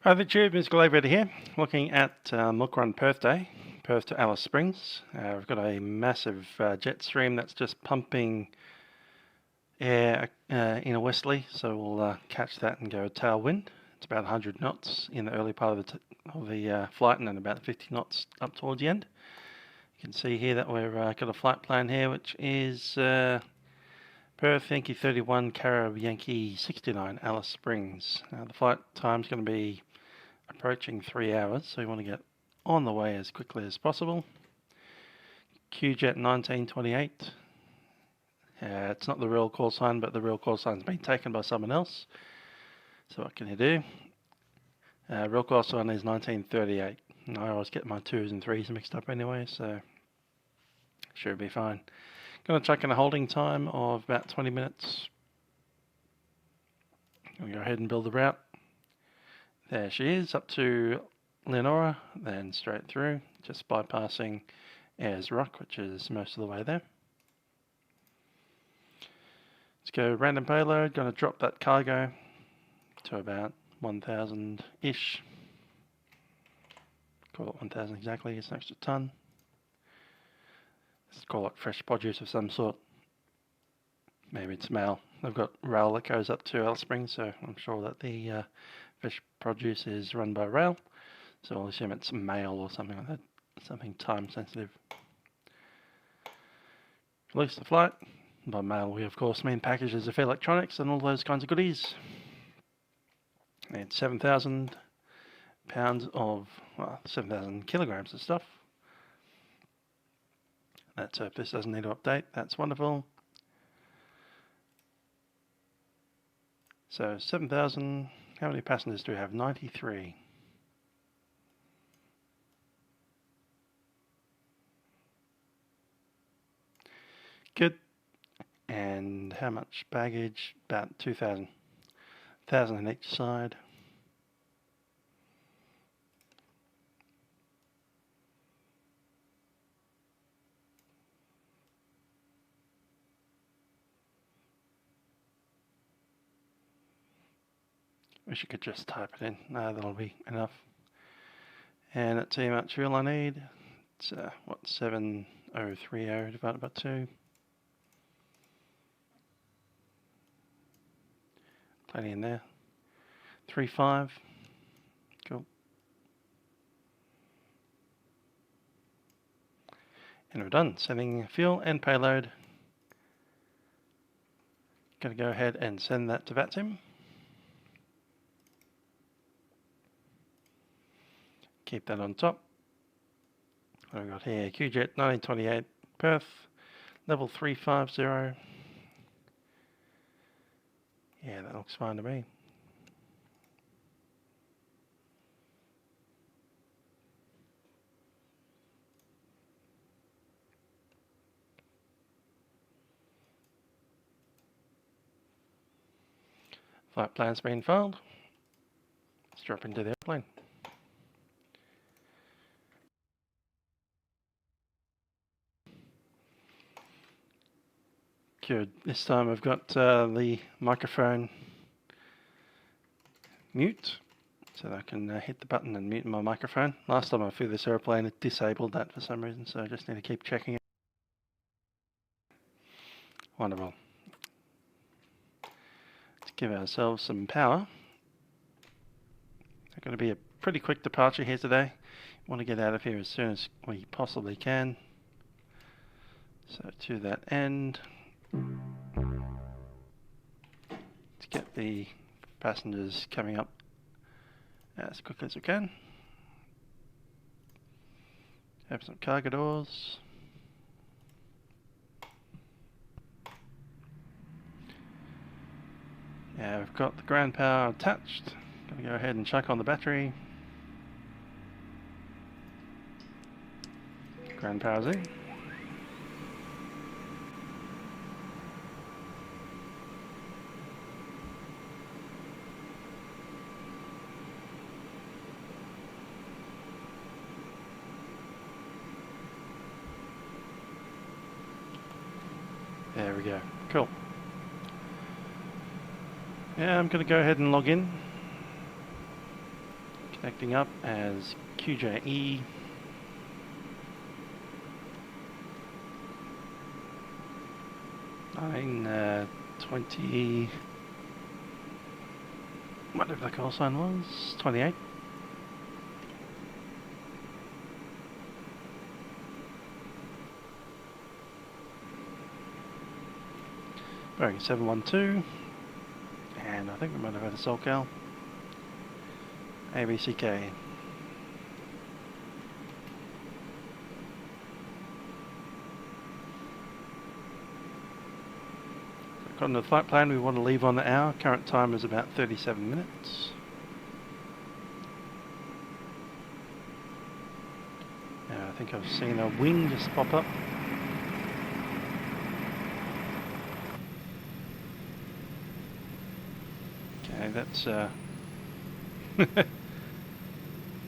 Hi the tube, Mr. Glavetter here, looking at Milkrun Perthday, Perth to Alice Springs. We've got a massive jet stream that's just pumping air in a westerly, so we'll catch that and go tailwind. It's about 100 knots in the early part of the flight, and then about 50 knots up towards the end. You can see here that we've got a flight plan here, which is Perth Yankee 31, Carib Yankee 69, Alice Springs. The flight time's going to be approaching 3 hours, so we want to get on the way as quickly as possible. QJet 1928. It's not the real call sign, but the real call sign's been taken by someone else. So what can you do? Real call sign is 1938. I always get my 2s and 3s mixed up anyway, so should be fine. Going to chuck in a holding time of about 20 minutes. We'll go ahead and build the route. There she is, up to Leonora, then straight through, just bypassing Ayers Rock, which is most of the way there. Let's go random payload, going to drop that cargo to about 1,000-ish. Call it 1,000 exactly, it's an extra ton. Let's call it fresh produce of some sort. Maybe it's mail. They've got rail that goes up to Alice Springs, so I'm sure that the fish produce is run by rail, so I'll assume it's mail or something like that, something time sensitive. Release the flight. By mail we of course mean packages of electronics and all those kinds of goodies. And 7,000 pounds of, well, 7,000 kilograms of stuff. Let's hope this doesn't need to update, that's wonderful. So 7,000, how many passengers do we have? 93. Good. And how much baggage? About 2,000. 1,000 on each side. Wish you could just type it in. No, that'll be enough. And let's see how much fuel I need. It's what, 7,030 divided by 2. Plenty in there. 3.5. Cool. And we're done. Sending fuel and payload. Going to go ahead and send that to Vatsim. Keep that on top. What have we got here? QJet 1928 Perth, level 350. Yeah, that looks fine to me. Flight plan's been filed. Let's drop into the airplane. Good. This time I've got the microphone mute, so that I can hit the button and mute my microphone. Last time I flew this airplane, it disabled that for some reason, so I just need to keep checking it. Wonderful. Let's give ourselves some power. It's going to be a pretty quick departure here today. Want to get out of here as soon as we possibly can. So to that end, let's get the passengers coming up as quickly as we can. Open some cargo doors. Yeah, we've got the ground power attached. Gonna go ahead and chuck on the battery. Ground power's in. There we go. Cool. Yeah, I'm going to go ahead and log in. Connecting up as QJE. Nine 20. Whatever the call sign was, 28. Bearing 712. And I think we might have had a SoCal. ABCK. According to the flight plan, we want to leave on the hour. Current time is about 37 minutes. Now, I think I've seen a wing just pop up. Okay, that's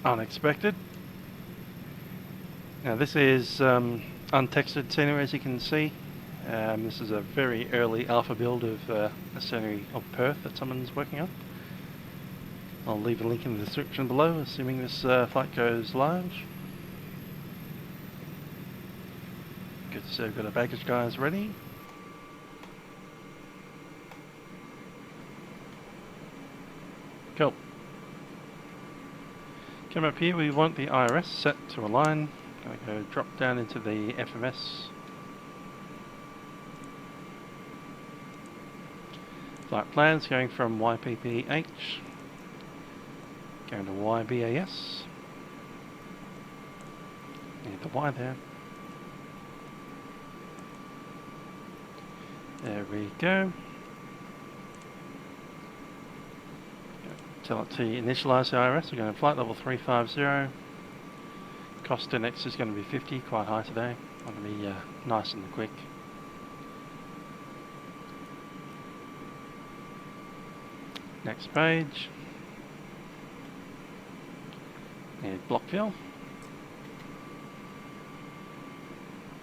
unexpected. Now this is untextured scenery, as you can see. This is a very early alpha build of a scenery of Perth that someone's working on. I'll leave a link in the description below, assuming this flight goes live. Good to see we've got our baggage guys ready. Cool. Come up here, we want the IRS set to align. Gonna go drop down into the FMS. Flight plans going from YPPH, going to YBAS. Need the Y there. There we go. Tell it to initialize the IRS. We're going to flight level 350. Cost to next is going to be 50, quite high today. Want to be nice and quick. Next page. Need block fuel.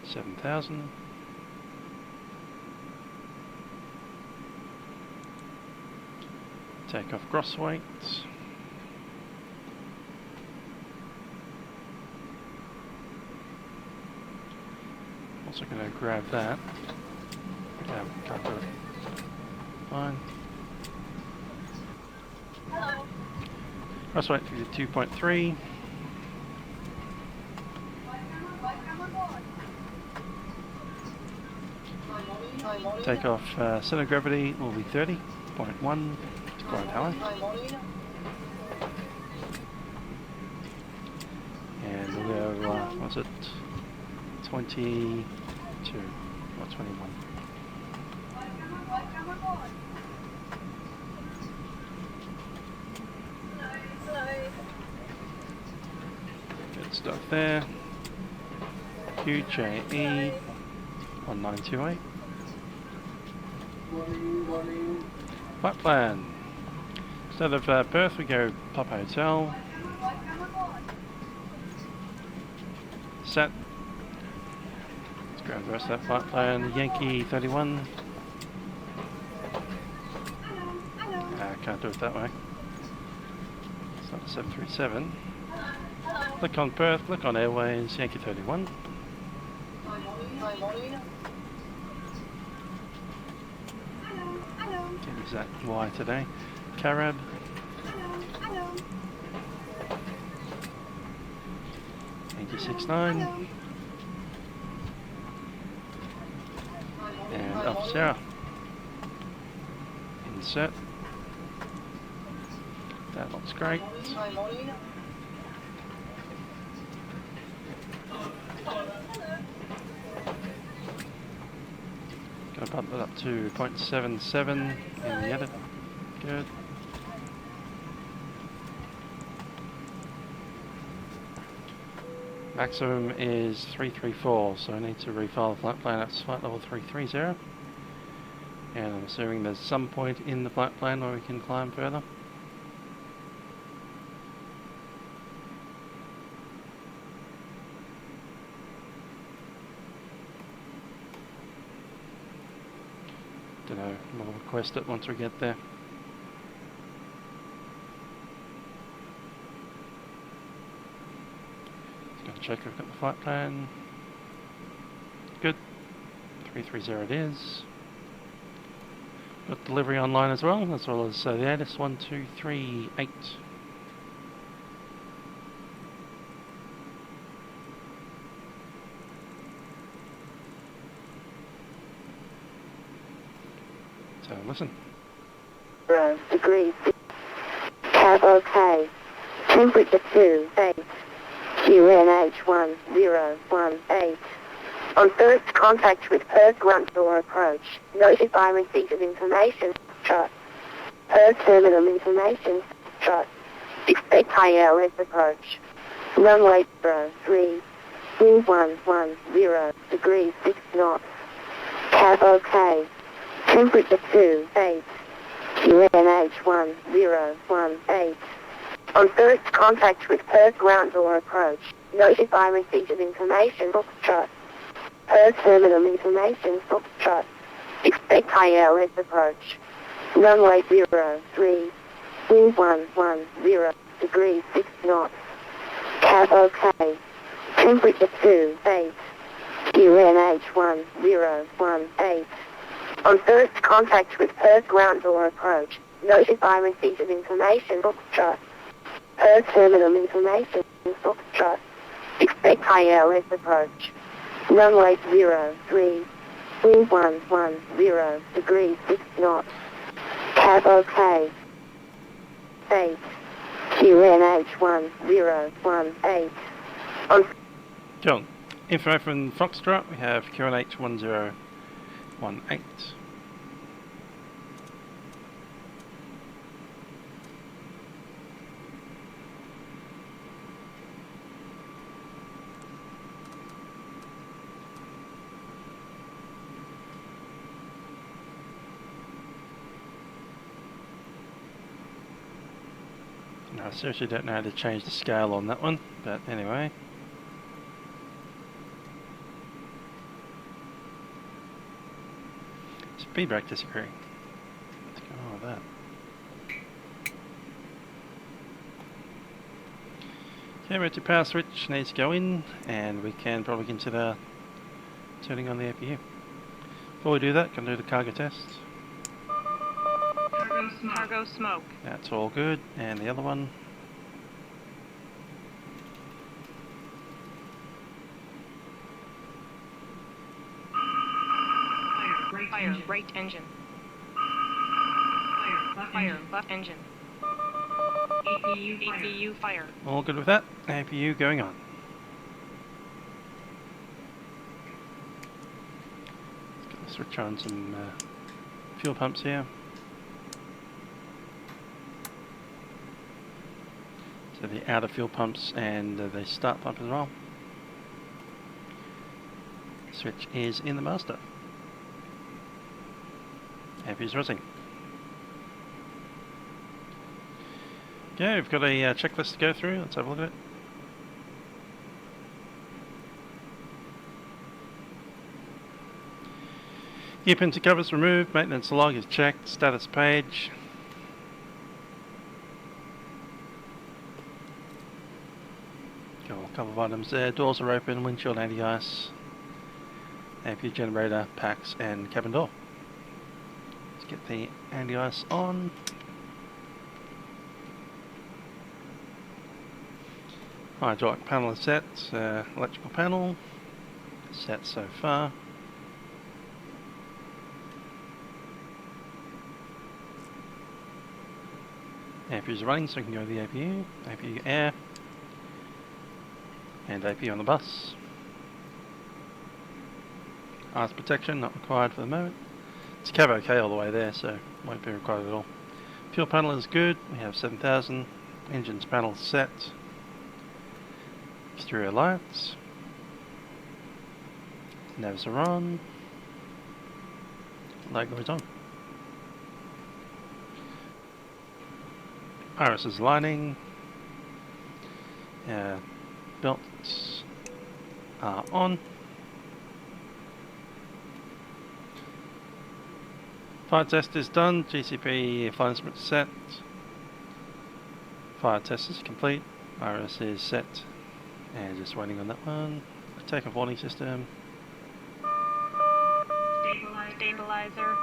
7,000. Takeoff gross weight. Also going to grab that. Yeah, can't do it. Fine. Hello. Gross weight 52.3. Takeoff center of gravity will be 30.1. Quite high. And we'll go, what's it? 22 or 21. Good stuff there. QJE 1928. Flight plan. Instead of Perth, we go Papa Hotel. Set. Let's grab the rest of that flight plan. Yankee 31. Can't do it that way. It's not a 737. Click on Perth, click on Airways, Yankee 31. Get exact Y today. Carab. Yankee 69. And up Sarah. Insert. That looks great. Gonna bump it up to 0.77 in the edit. Good. Maximum is 334, so I need to refile the flight plan at flight level 330. And I'm assuming there's some point in the flight plan where we can climb further. Don't know, we'll request it once we get there. check we've got the flight plan. Good. 330 it is. Got delivery online as well as the ATIS 1238. So listen. 0 degrees. Cab OK. Temperature 28. QNH1018. On first contact with Perth ground door approach, notify receipt of information. Trust. Perth terminal information. Trust. Expect ILS approach. Runway 03. Wind 110 degrees 6 knots. Cab OK. Temperature 28. QNH1018. On first contact with Perth ground door approach, notify receipt of information. Trust. Perth terminal information. Trust. Expect ILS approach. Runway 03. Wind 110 degrees 6 knots. Cab OK. Temperature 28. QNH1018. On first contact with Perth ground door approach, notify receipt of information. Trust. Perth terminal information. Trust. Expect ILS approach. Runway 03. Wind 110 degrees 6 knots. Cab OK. 8. QNH1018. On John, info from Foxtrot, we have QNH1018. No, I seriously don't know how to change the scale on that one, but anyway. Feedback disappearing. What's going on with that? Okay, emergency power switch needs to go in, and we can probably consider turning on the APU. Before we do that, can do the cargo test. Cargo smoke. That's all good, and the other one. Fire, right engine. Fire, left engine. APU fire. All good with that. APU going on. Let's switch on some fuel pumps here. So the outer fuel pumps and the start pump as well. Switch is in the master. APU's rising. Okay, we've got a checklist to go through. Let's have a look at it. Gear pins and covers removed. Maintenance log is checked. Status page. Got a couple of items there. Doors are open. Windshield anti-ice. APU generator, packs, and cabin door. Let's get the anti-ice on. Hydraulic panel is set. Electrical panel set so far. APU's running, so we can go to the APU. APU air. And APU on the bus. Ice protection not required for the moment. It's cab OK all the way there, so won't be required at all. Fuel panel is good. We have 7,000. Engines panel set. Exterior lights. Navs are on. Logo is on. Iris is lining. Belts are on. Fire test is done. GCP flight instrument set. Fire test is complete. Iris is set. And just waiting on that one. Takeoff warning system. Stabilizer.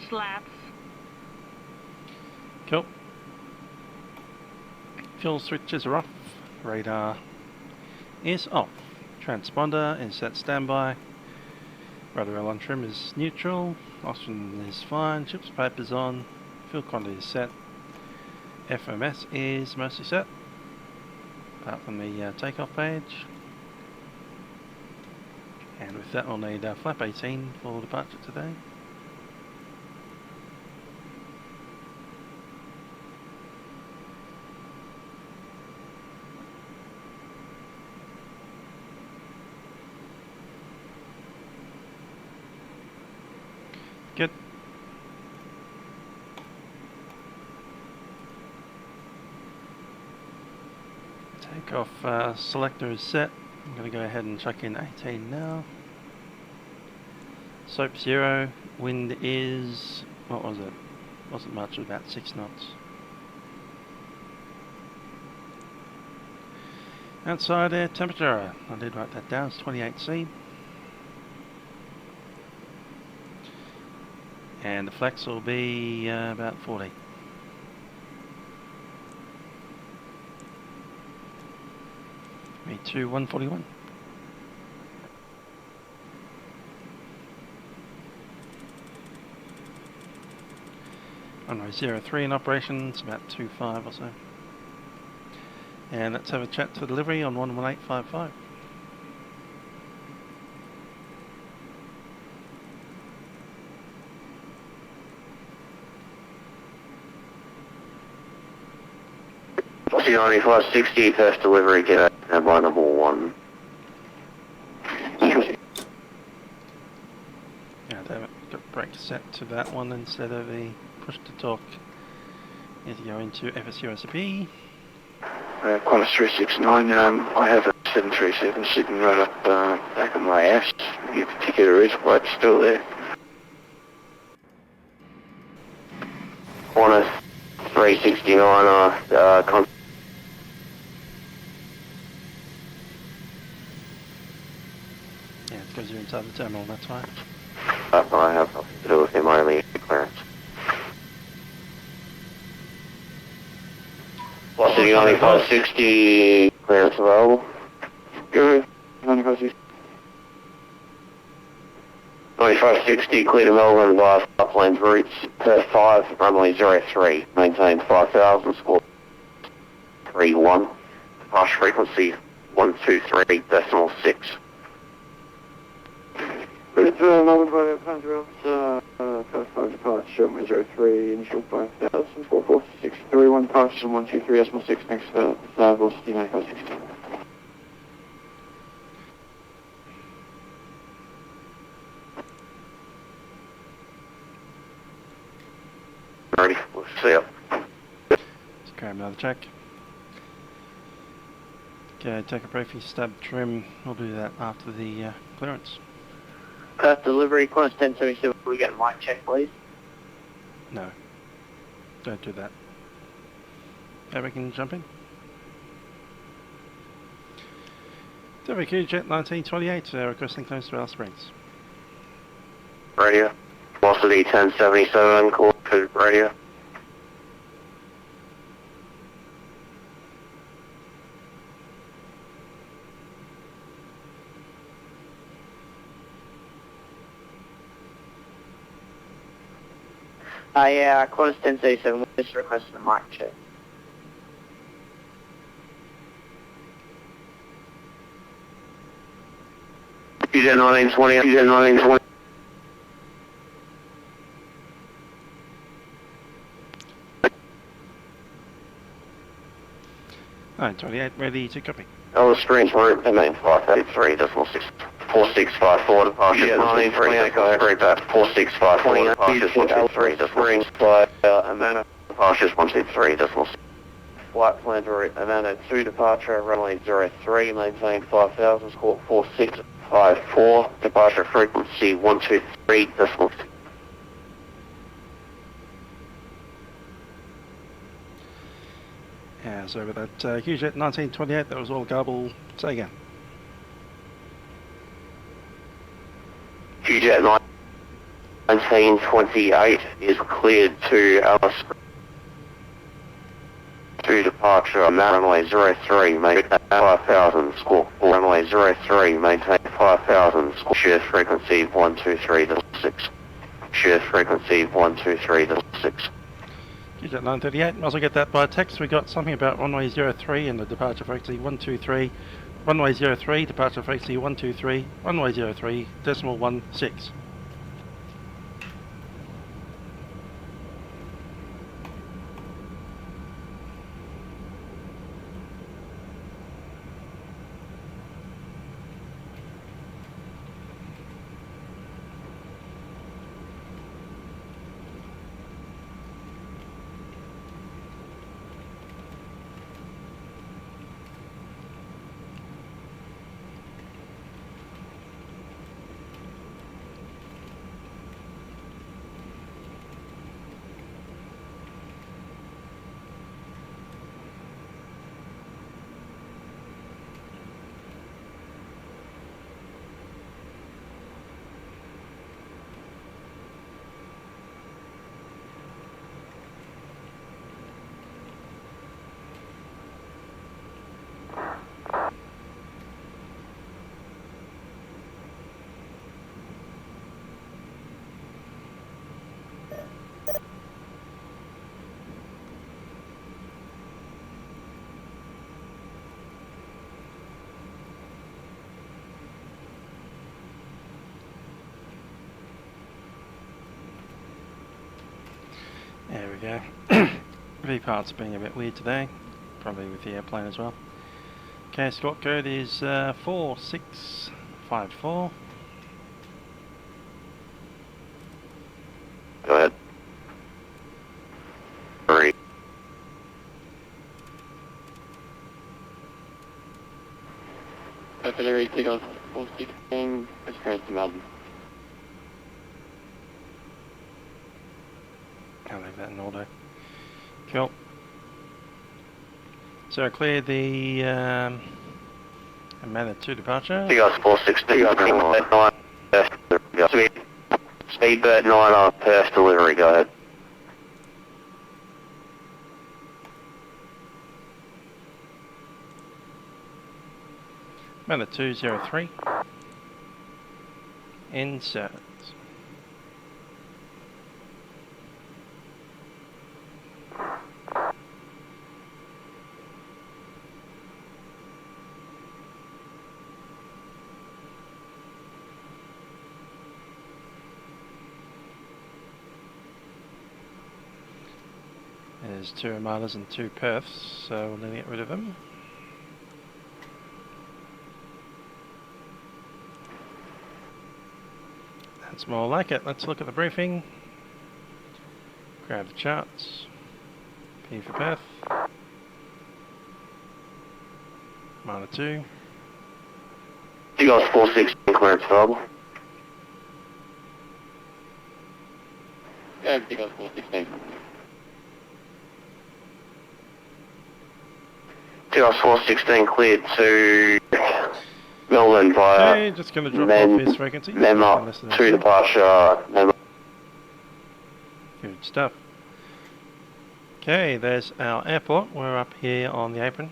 Slats. Cool. Fuel switches are off. Radar is off. Transponder is at standby. Rudder on trim is neutral. Oxygen is fine. Chips papers on. Fuel quantity is set. FMS is mostly set, apart from the takeoff page. And with that, we'll need flap 18 for departure today. Good. Takeoff selector is set. I'm going to go ahead and chuck in 18 now. Soap 0. Wind is, what was it? Wasn't much, it was about 6 knots. Outside air temperature, I did write that down, it's 28°C. And the flex will be about 40. Me2 141. Runway 03 in operation, it's about 25 or so. And let's have a chat to delivery on 11855. Vatsim 9560, first delivery, get out by number 1. Yeah, damn it, got brake set to that one instead of the push to talk. Need to go into FSUSP. Qantas 369, I have a 737 sitting right up back of my ass. Your particular is quite still there. Qantas 369, Yeah, it goes you inside the terminal, that's fine. I have nothing to do with him, I only clearance. Vatsim 9560, clearance available. Good. 9560. 9560, clear to Melbourne via Uplands routes. Perth 5, runway 03, maintain 5000, score 31. Departure frequency 123.6. It's Melbourne via Uplands routes, Perth 5 departure, runway 03, initial 5000, score 4631, departure 123.6, next velocity 9560. Ready, we'll see ya. Let's grab another check. Okay, take a briefly stab trim. We'll do that after the clearance. Perth delivery, Qantas 1077, can we get a mic check, please? No, don't do that. Okay, we can jump in. WQ Jet 1928, requesting clearance to Alice Springs. Radio. Velocity 1077, call to radio. Yeah, Qantas 1077, we're just requesting a mic check. QZ 1920, QZ 1920. 928, ready to copy. Alice Springs route, MN 583, decimal 6, 4654, departure 1928, go ahead, read that, 4654, departures 123, decimal 6, Amana, departures 123, decimal 6. Flight plan to route, Amana 2, departure, runway 03, maintain 5000, score 4654, departure frequency 123, decimal 6. Yeah, so with that QJet 1928, that was all garble. Say again. QJet 1928 is cleared to Alice to departure on runway 03, maintain 5,000 squawk. Runway 03, maintain 5,000 squawk. Share frequency 123.6. Share frequency 123.6. QJet 938, might as well get that by text. We got something about runway 03 and the departure frequency 123. Runway 03, departure frequency 123. Runway 03, decimal 16. There we go. vPilot's being a bit weird today, probably with the airplane as well. Okay, squawk code is 4654. Go ahead. 3. Artillery Takeoff 416, Pushback to Melbourne. I'll leave that in order. Cool. So clear the Manor 2 departure. Takeoff 416, Speedbird 9 on Perth delivery, go ahead. Manor 203. Insert. There's 2 Armadas and 2 Perths, so we'll need to get rid of them. That's more like it. Let's look at the briefing. Grab the charts. P for Perth. Armada 2. Takeoff 416, clearance available. Yeah, Takeoff 416. Takeoff 416 cleared to Melbourne via Okay, just going to drop off his frequency. Memo 2 departure, Memo. Good stuff. Okay, there's our airport. We're up here on the apron,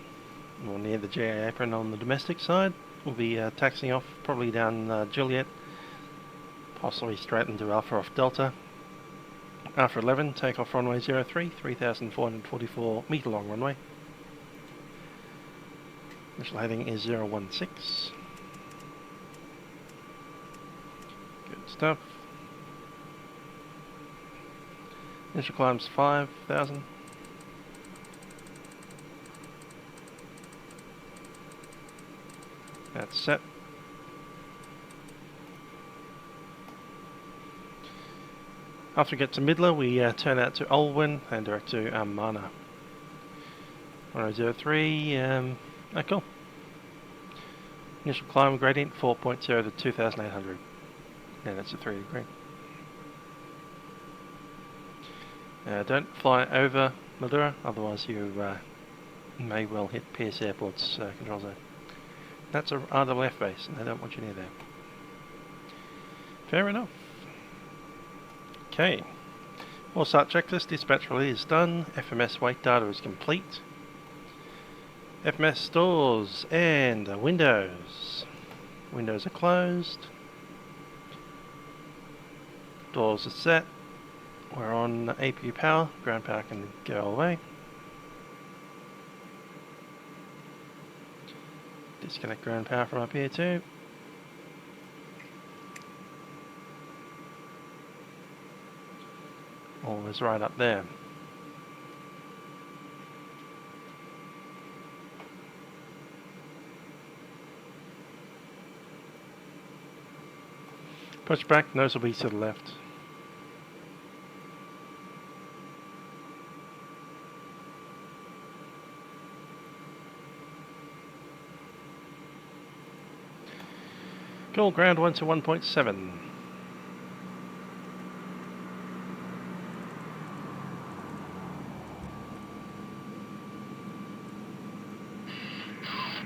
or near the GA apron on the domestic side. We'll be taxiing off, probably down Juliet, possibly straight into Alpha off Delta. After 11, take off runway 03, 3,444 metre long runway. Initial heading is 016. Good stuff. Initial climb's 5,000. That's set. After we get to Midler, we turn out to Olwyn and direct to Mana. 1003, cool. Initial climb gradient 4.0 to 2,800. Yeah, that's a 3 degree. Don't fly over Madura, otherwise you May well hit Pierce Airport's control zone. That's a RWF base, and they don't want you near there. Fair enough. Okay. All start checklist, dispatch relay is done, FMS wake data is complete. FMS doors and windows. Windows are closed. Doors are set. We're on APU power, ground power can go away. Disconnect ground power from up here too. All is right up there. Pushback, nose will be to the left. Cool, ground 1 to 1.7.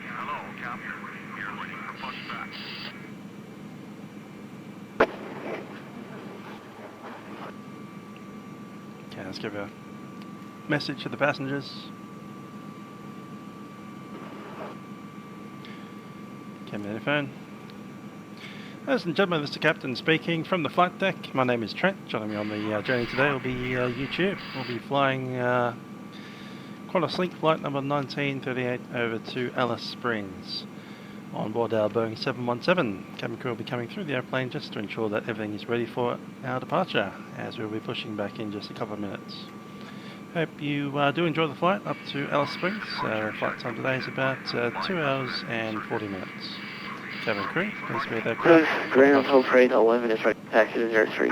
Hello, Captain. You're looking for pushback. Okay, let's give a message to the passengers. Okay, telephone. Ladies and gentlemen, this is the Captain speaking from the flight deck. My name is Trent. Joining me on the journey today will be YouTube. We'll be flying quite a sleek flight number 1938 over to Alice Springs. On board our Boeing 717. Cabin crew will be coming through the airplane just to ensure that everything is ready for our departure, as we'll be pushing back in just a couple of minutes. Hope you do enjoy the flight up to Alice Springs. Flight time today is about 2 hours and 40 minutes. Cabin crew, please be there. Ground hold freight 11 is right, taxi to 03.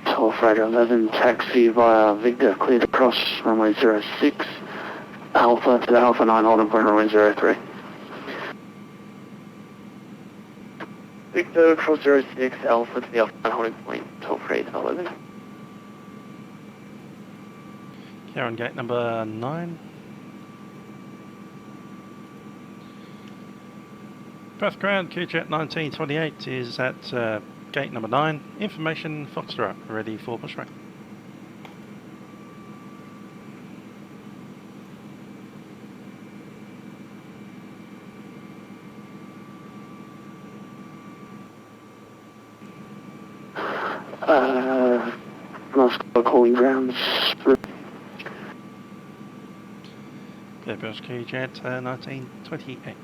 Hold freight 11, taxi via Victor, cleared across runway 06. Alpha to Alpha 9, holding point runway 03. Victor across 06, Alpha to the Alpha 9, holding point, hold freight 11. Here on gate number 9. Perth ground, QJet 1928 is at gate number 9. Information Foxtrot, ready for pushback. Calling grounds. Perth QJet 1928.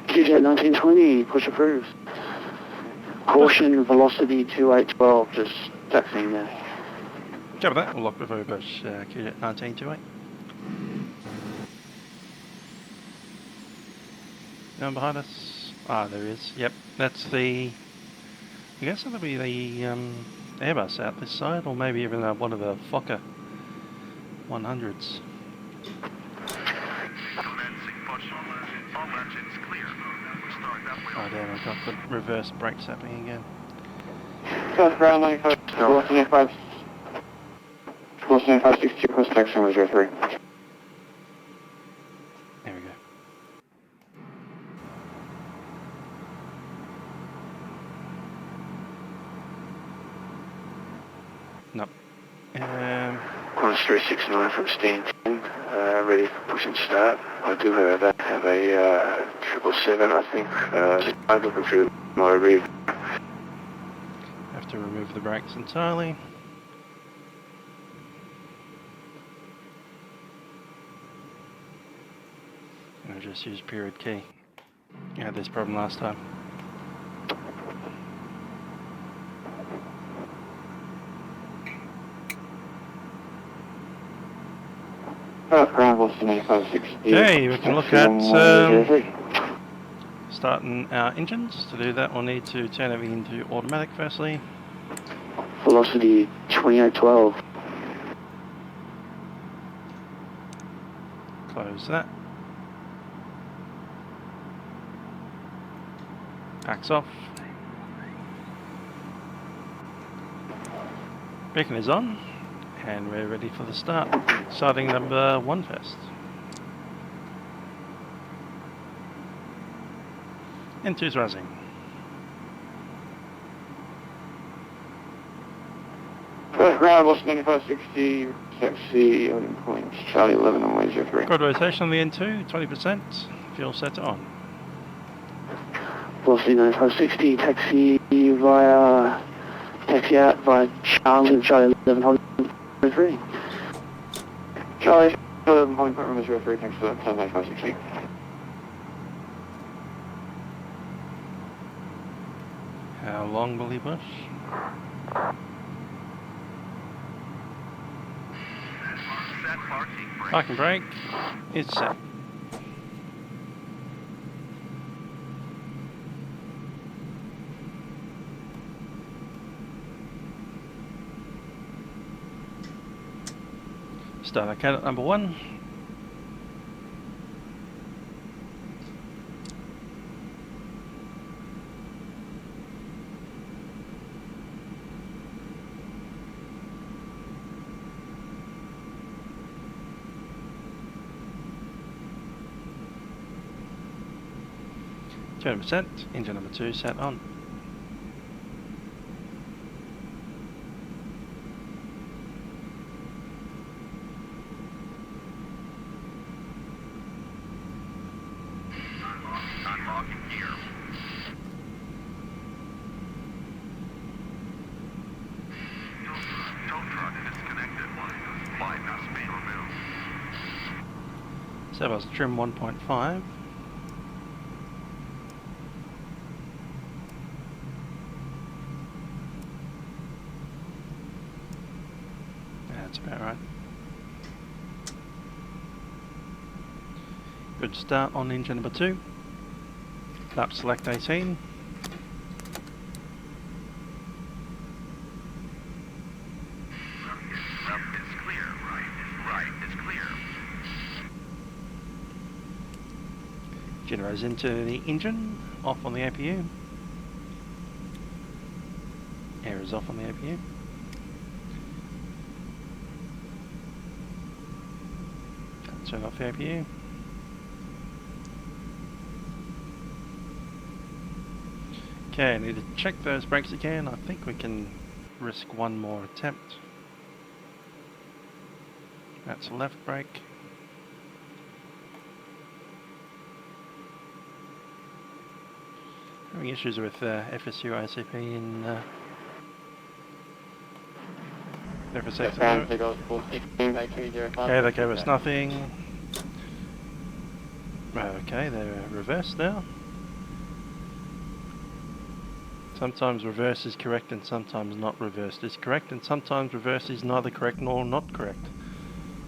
QJet 1920, push approved. Caution, velocity 2812, just taxiing there. Cover that, we'll lock before we push QJet 1928. Down behind us. Ah, there is. Yep, that's the... I guess that'll be the Airbus out this side, or maybe even one of the Fokker 100s. Commencing push. All engines clear. Start that way. Oh damn, I've got the reverse brakes happening again. South ground 95, cross 9562, cross taxi runway 03. There we go. No. Qantas 369 from Stanton, ready for push and start. I do have a 777, I think. I'm looking through my rear. Have to remove the brakes entirely. I'll just use period key. I had this problem last time. Okay, we can look at starting our engines. To do that, we'll need to turn everything into automatic firstly. Velocity 2812. Close that. Packs off. Beacon is on, and we're ready for the start. Starting number 1 first. N2's rising. First ground, Washington 9560, taxi, on point, Charlie 11 on way 03. Quad rotation on the N2, 20%. Fuel set on. Washington 9560, taxi out via Charlie 11 holding 03. Charlie 11 holding point runway 03, thanks for that, 9560. How long will he push? Set parking brake. Parking brake is set. Start our count at number 1. %, engine number 2 set on. Unlocking gear. Tow truck disconnected. Bypass being removed. Servos trim 1.5. That's about right. Good start on engine number 2. Lap select 18. Left is clear. Right is clear. Generators into the engine, off on the APU. Air is off on the APU. Turn off the APU. Okay, I need to check those brakes again. I think we can risk one more attempt. That's a left brake. Having issues with FSU ICP in FSX. Okay, they gave us nothing. Okay, they're reversed now. Sometimes reverse is correct and sometimes not reversed is correct, and sometimes reverse is neither correct nor not correct.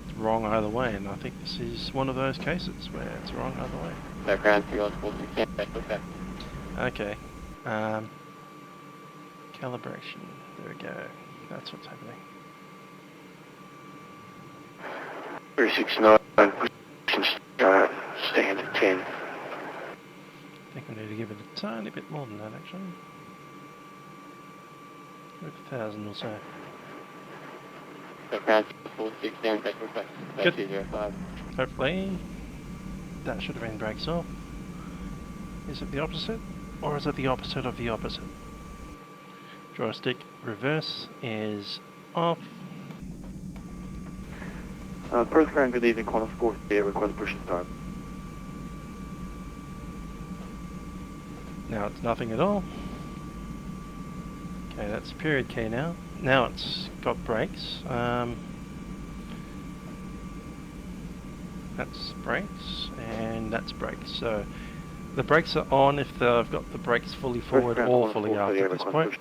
It's wrong either way, and I think this is one of those cases where it's wrong either way. Okay. Calibration. There we go. That's what's happening. 369, stand at 10. I think we need to give it a tiny bit more than that actually. Like 1,000 or so. Good. Hopefully that should have been brakes off. Is it the opposite? Or is it the opposite of the opposite? Joystick reverse is off. Perth ground, good evening, Qantas 438, request push and start. Now it's nothing at all. Okay, that's period key now. Now it's got brakes. That's brakes and that's brakes. So the brakes are on if I've got the brakes fully forward or fully aft at this point.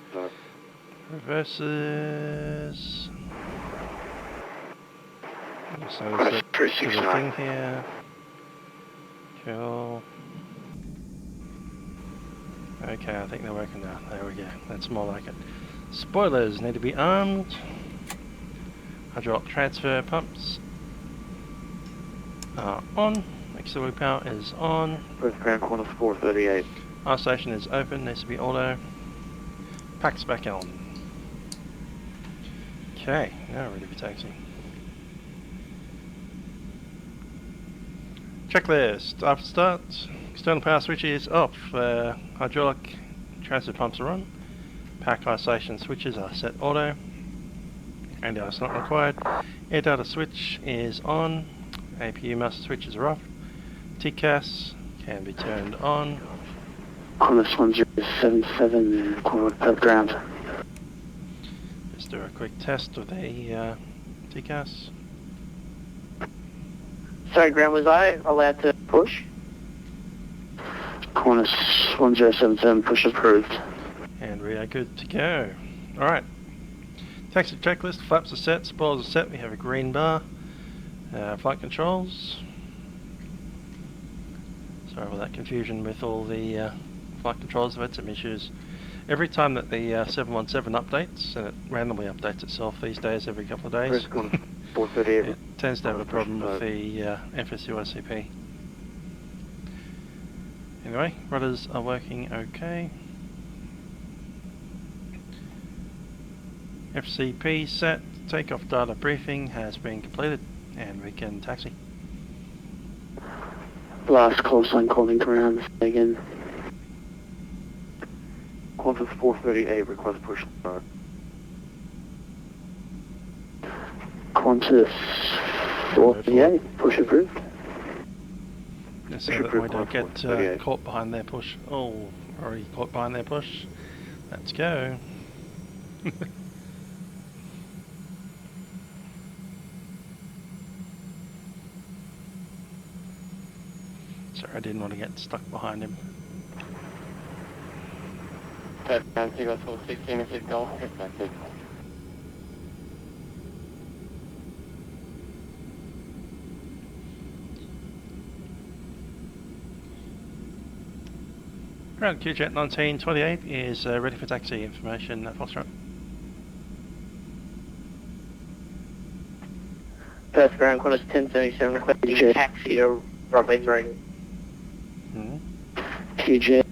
Reverses. So there's a thing here. Cool. Okay, I think they're working now. There we go. That's more like it. Spoilers need to be armed. Hydraulic transfer pumps are on. Auxiliary power is on. Perth ground, Qantas 438. Our station is open. Needs to be auto. Packs back on. Okay, now ready for taxi. Checklist. After start, external power switch is off. Hydraulic transfer pumps are on. Pack isolation switches are set auto. And is not required. Air data switch is on. APU master switches are off. TCAS can be turned on. Qantas 1077, Milkrun Perth ground. Just do a quick test of the TCAS. Sorry, Graham, was I allowed to push? Qantas 1077, push approved. And we are good to go. Alright. Taxi checklist, flaps are set, spoilers are set, we have a green bar. Flight controls. Sorry about that confusion with all the flight controls. I've had some issues. Every time that the 717 updates, and it randomly updates itself these days every couple of days, it tends to have a problem with the FSU ICP. Anyway, rudders are working okay. FCP set, takeoff data briefing has been completed, and we can taxi. Last call sign calling ground again. Qantas 438, request push start. Qantas 438, push approved. Just so that we don't get caught behind their push. Oh, already caught behind their push. Let's go. Sorry, I didn't want to get stuck behind him. Ground 16 if you go, expected. Ground QJet 1928 is ready for taxi information at Foxtrot. Perth ground, Qantas 1077, requesting taxi to runway 3. QJ,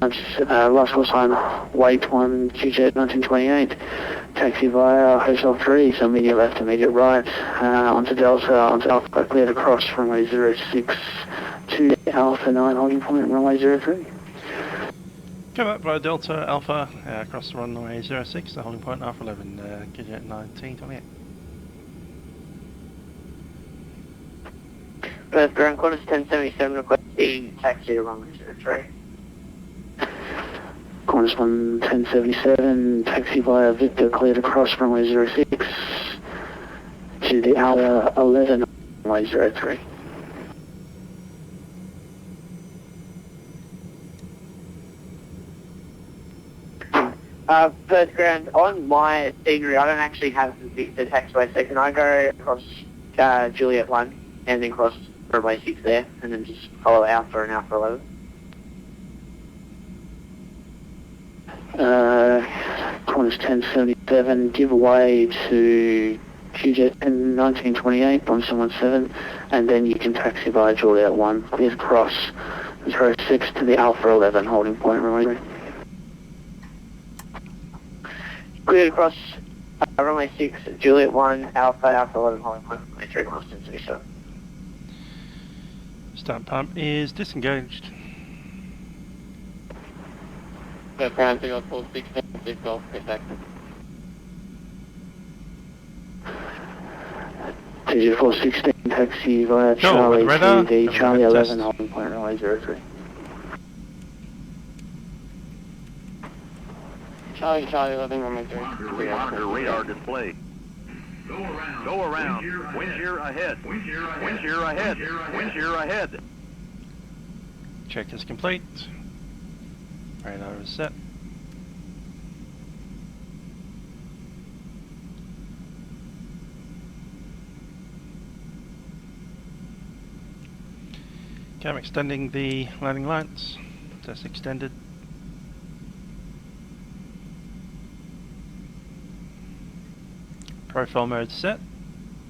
last call sign, wait 1, QJ 1928. Taxi via Hotel 3, so immediate left, immediate right, onto Delta, onto Alpha, cleared across runway 06 to Alpha 9, holding point runway 03. Come up via Delta Alpha, across the runway 06, the holding point Alpha 11, QJet 1928. Perth ground, Qantas 1077, requesting taxi to runway 03. Qantas 1077, taxi via Victor, cleared across runway 06 to the Alpha 11, runway 03. Perth ground, on my scenery, I don't actually have the taxiway, so can I go across Juliet 1 and then cross runway 6 there, and then just follow Alpha and Alpha 11? Qantas 1077, give away to QJet 1928 on 717, and then you can taxi via Juliet 1, clear across 06 to the Alpha 11, holding point runway 3. Cleared across runway 6, Juliet 1, Alpha 11, holding point runway 3, Qantas 1077. Start pump is disengaged. Ground 16, please go, expected. TG 416, taxi via Charlie radar. to the Charlie 11, Test. holding point runway 03. Charlie 11, runway 3. On your radar display. Go around. Wind shear ahead. Wind shear ahead. Wind shear ahead. Check is complete. Radar is set. Okay, I'm extending the landing lights. Just extended. Profile mode set,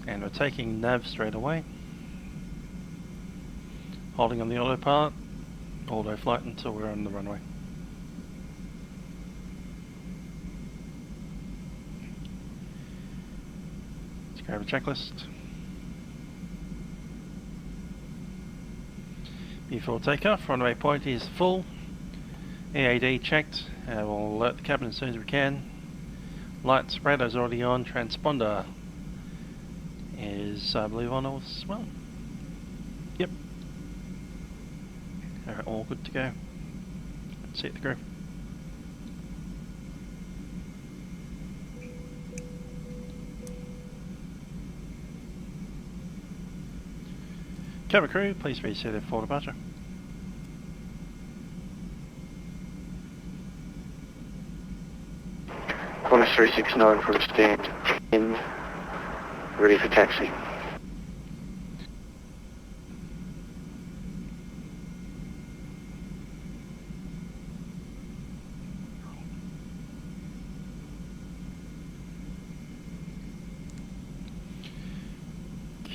and we're taking nav straight away. Holding on the autopilot, auto flight until we're on the runway. Grab a checklist. Before takeoff, runway point is full. EAD checked. We'll alert the cabin as soon as we can. Light spreader is already on. Transponder is, I believe, on as well. Yep. All good to go. Let's see the crew. Cabin crew, please be seated for departure. Qantas 369 from stand in, ready for taxi.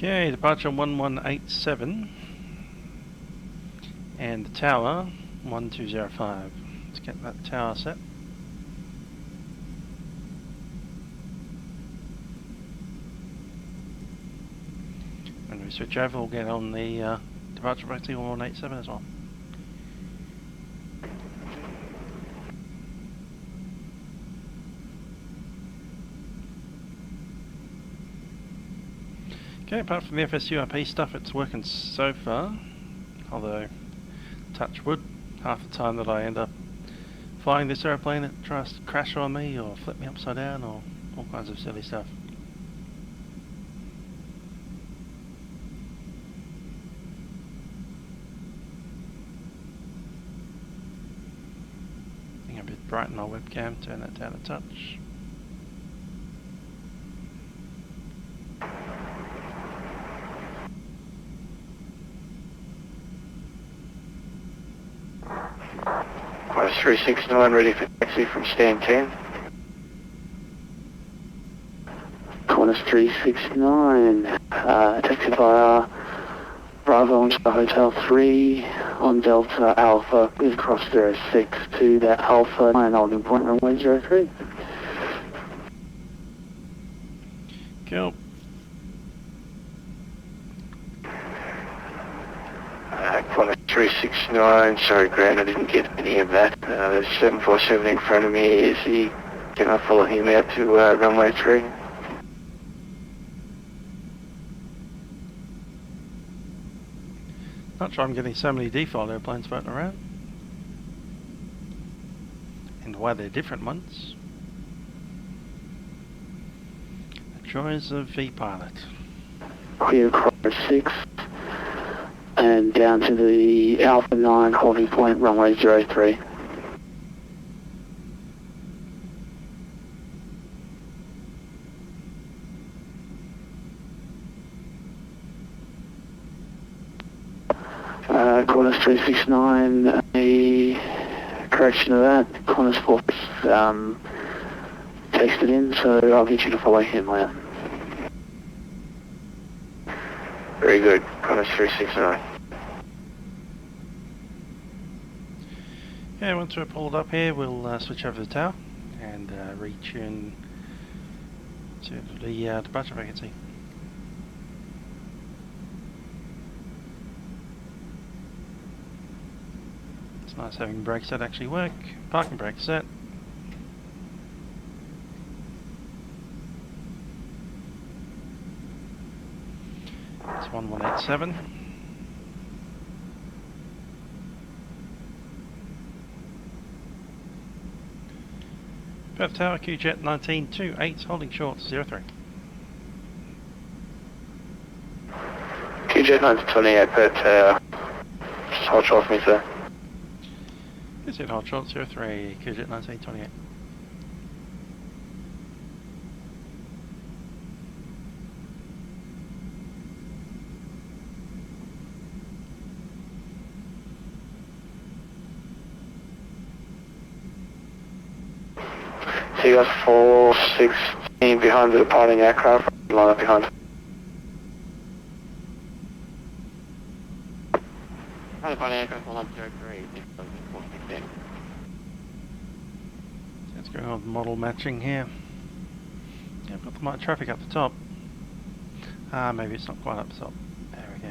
Okay, departure 1187 and the tower 1205. Let's get that tower set. When we switch over, we'll get on the departure frequency 1187 as well. Okay, apart from the FSURP stuff, it's working so far. Although, touch wood, half the time that I end up flying this airplane, it tries to crash on me or flip me upside down or all kinds of silly stuff. I think I'm a bit bright in my webcam, turn that down a touch. Qantas 369 ready for taxi from stand 10. Qantas 369, taxi via Bravo into the Hotel 3 on Delta Alpha with cross 06 to the Alpha 9 holding point runway 03. Cool. Qantas 369, sorry Grant, I didn't get any of that. There's 747 in front of me. Can I follow him out to runway 3? Not sure I'm getting so many default airplanes floating around. And why they're different ones. The joys of vPilot. Clear cross 6 and down to the Alpha 9 holding point runway 03. Qantas 369, a correction of that. Qantas 4 texted in, so I'll get you to follow him out. Very good, Qantas 369. Yeah, once we're pulled up here, we'll switch over to the tower and retune to the departure vacancy. It's nice having brakes that actually work. Parking brake set. It's 1187. Perth Tower, QJet 1928, holding short 03. QJet 1928, Perth Tower. Just hold short for me, sir. Is it hold short 03, QJet 1928. So you got 416 behind the departing aircraft, line up behind. Departing aircraft, line up 03, Let's go on with model matching here. Yeah, I've got the traffic up the top. Maybe it's not quite up top. There we go.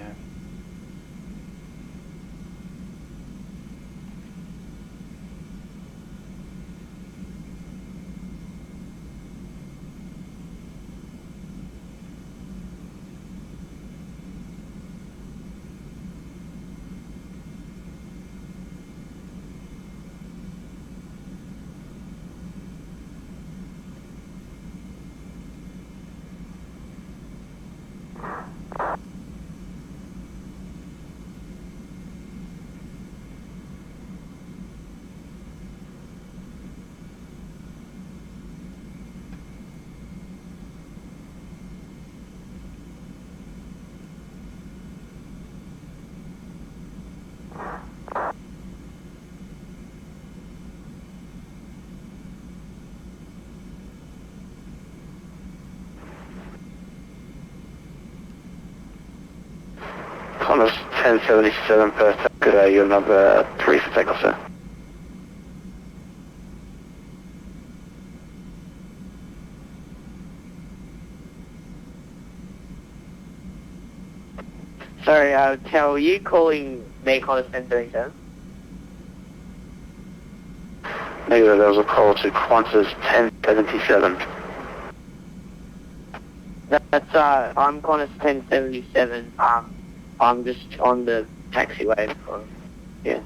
Thomas 1077 Perth. Good day, you're number 3 for takeoff, sir. Sorry, Cal, are you calling me Qantas 1077? Negative, there was a call to Qantas 1077. That's, I'm Qantas 1077. I'm just on the taxiway. Yeah.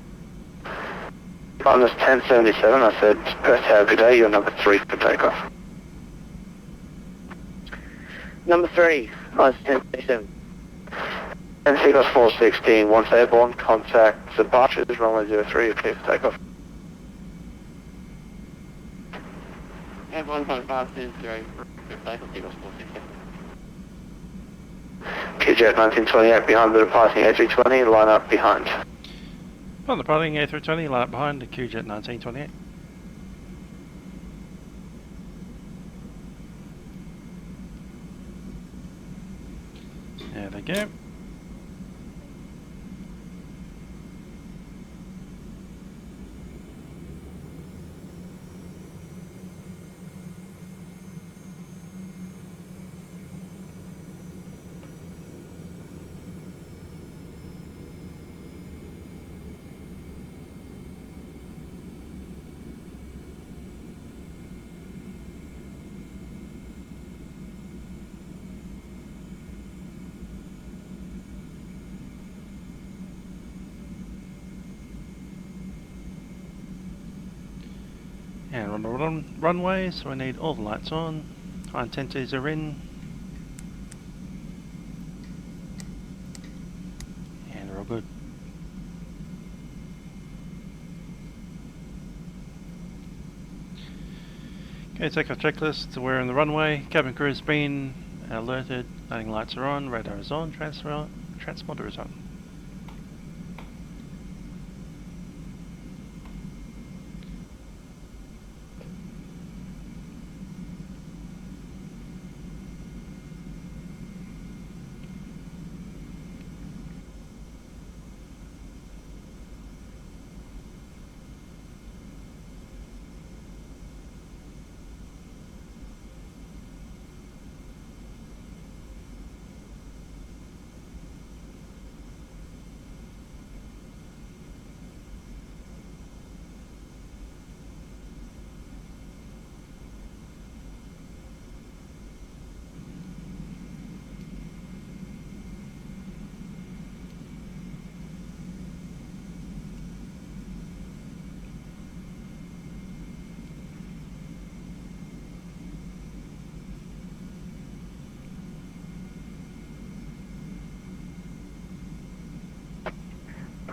Qantas 1077, I said, Perth Tower, good day, you're number 3 for takeoff. Number 3, Qantas 1077. And takeoff 416, once airborne, contact departures, runway 03, you're clear for takeoff. Airborne contact is 3, takeoff 416. QJet 1928 behind the departing A320, line up behind. On the departing A320, line up behind the QJet 1928. There they go. And on the runway, so we need all the lights on. High intensities are in. And we're all good. Okay, takeoff checklist. So we're in the runway. Cabin crew's been alerted. Landing lights are on. Radar is on. Transponder is on.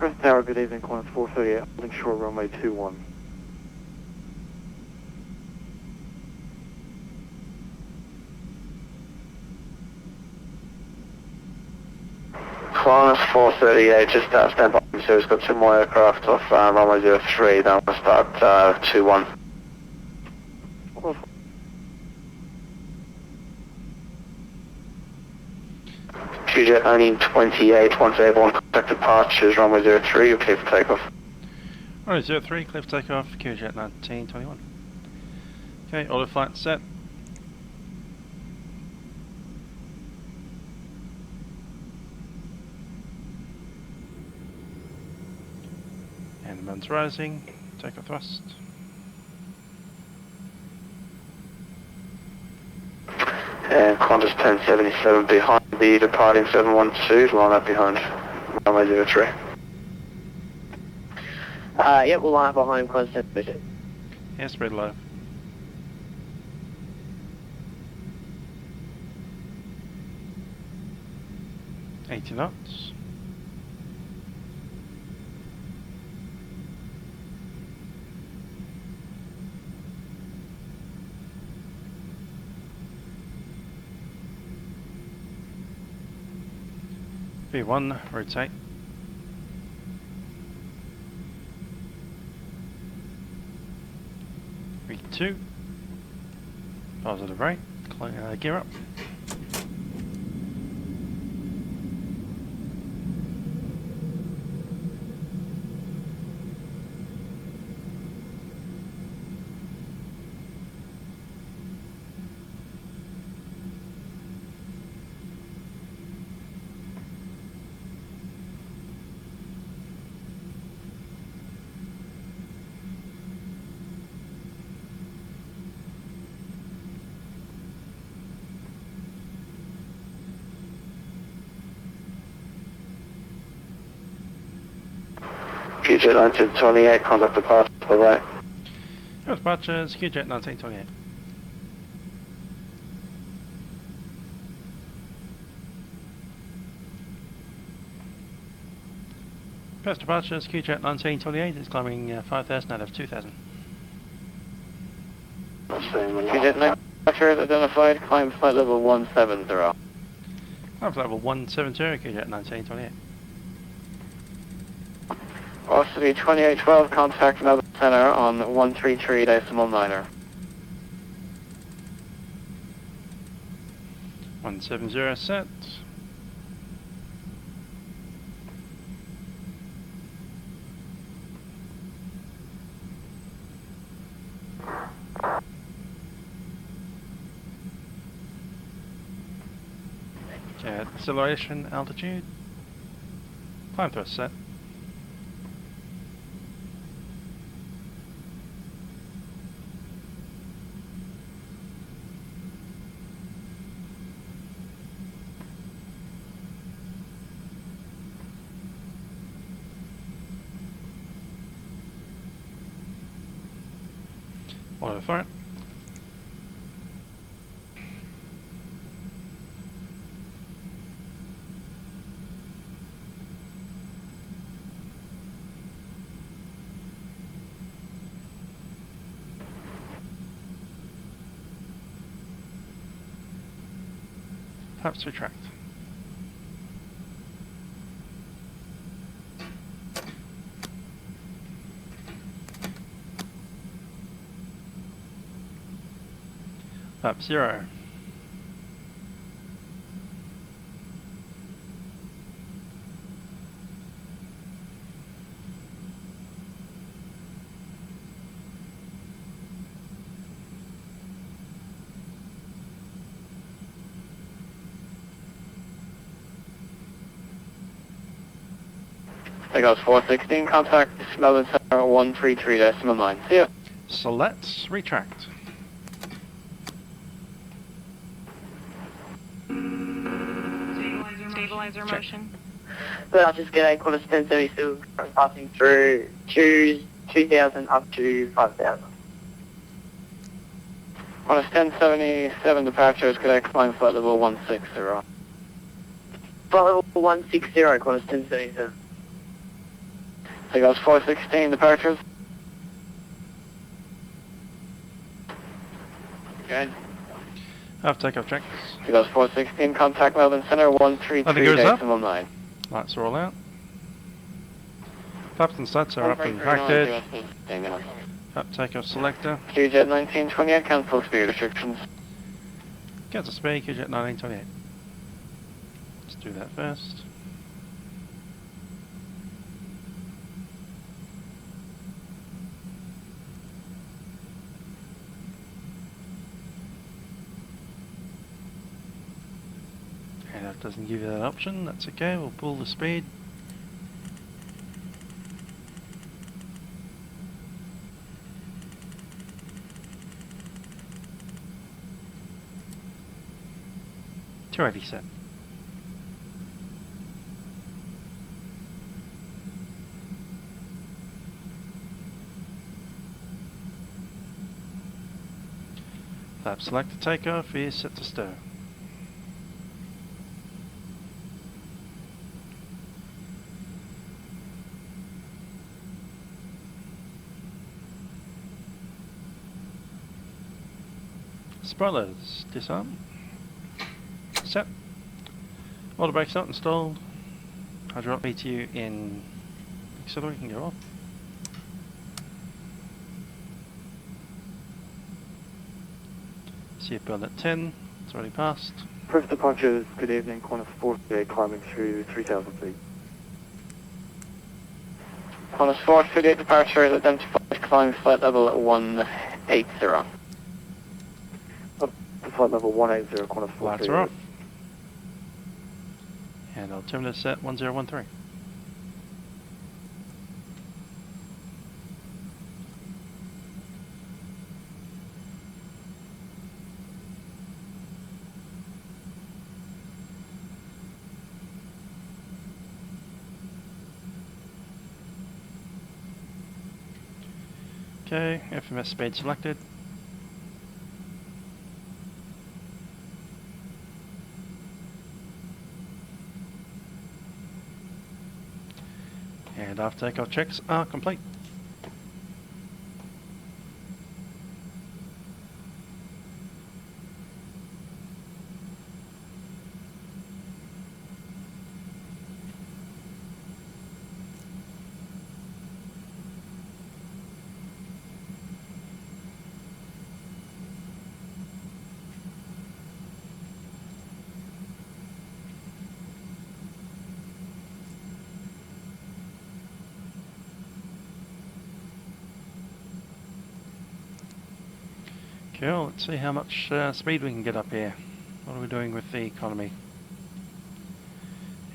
Perth Tower, good evening, Qantas 438, holding short runway 21. Qantas 438, just stand by, so we've got 2 more aircraft off runway 03, then we'll start 21. QJet 1928, once airborne, contact departures, runway 03, you're clear for takeoff. Runway 03, clear for takeoff, QJet 1921. Okay, auto flight set. Inbound's rising. Takeoff thrust. And Qantas 1077 behind the departing 712, line up behind runway 03. Yep, we'll line up behind Qantas 1077. Airspeed low. $80 knots. V1, rotate. V2, positive right, gear up. QJ 1928, contact departure to the right. Departures, QJet 1928. First departures, QJet 1928 is climbing 5,000 out of 2,000. QJ 9 departure is identified, climb flight level 170. Climb flight level 170, QJet 1928. Velocity 2812, contact Melbourne Center on 133.9er. 170 set. Okay, acceleration, altitude. Climb thrust set. Auto front. Flaps retract. Flap 0. Takeoff 416, contact Melbourne Center 133.9. See ya. So let's retract. Stabilizer motion. But I'll just get a Qantas 1072 passing through 2,000 up to 5,000. Qantas 1077 departures, cadet climb flight level 160. Flight level 160, Qantas 1077. Takeoff 416 departures. Okay. After takeoff checks. Takeoff 416, contact Melbourne Center 133.9. Lights are all out. Flaps and slats are up and retracted. Up takeoff selector. QJet 1928, cancel speed restrictions. Cancel speed, QJet 1928. Let's do that first. And that doesn't give you that option, that's okay, we'll pull the speed. 280 set. Flap select to takeoff is set to stow. Spoilers disarm. Set. Auto brakes not installed. Hydraulic PTU in auxiliary can go off. Seatbelt at 10, it's already passed. First departures, good evening, corner 4 climbing through 3,000 feet. Qantas 438 departure is identified climbing flight level at 180. Up to flight level 180, corner 4. Lights are off. And altimeter set 1013. Okay, FMS speed selected. And after takeoff checks are complete. Cool, let's see how much speed we can get up here. What are we doing with the economy?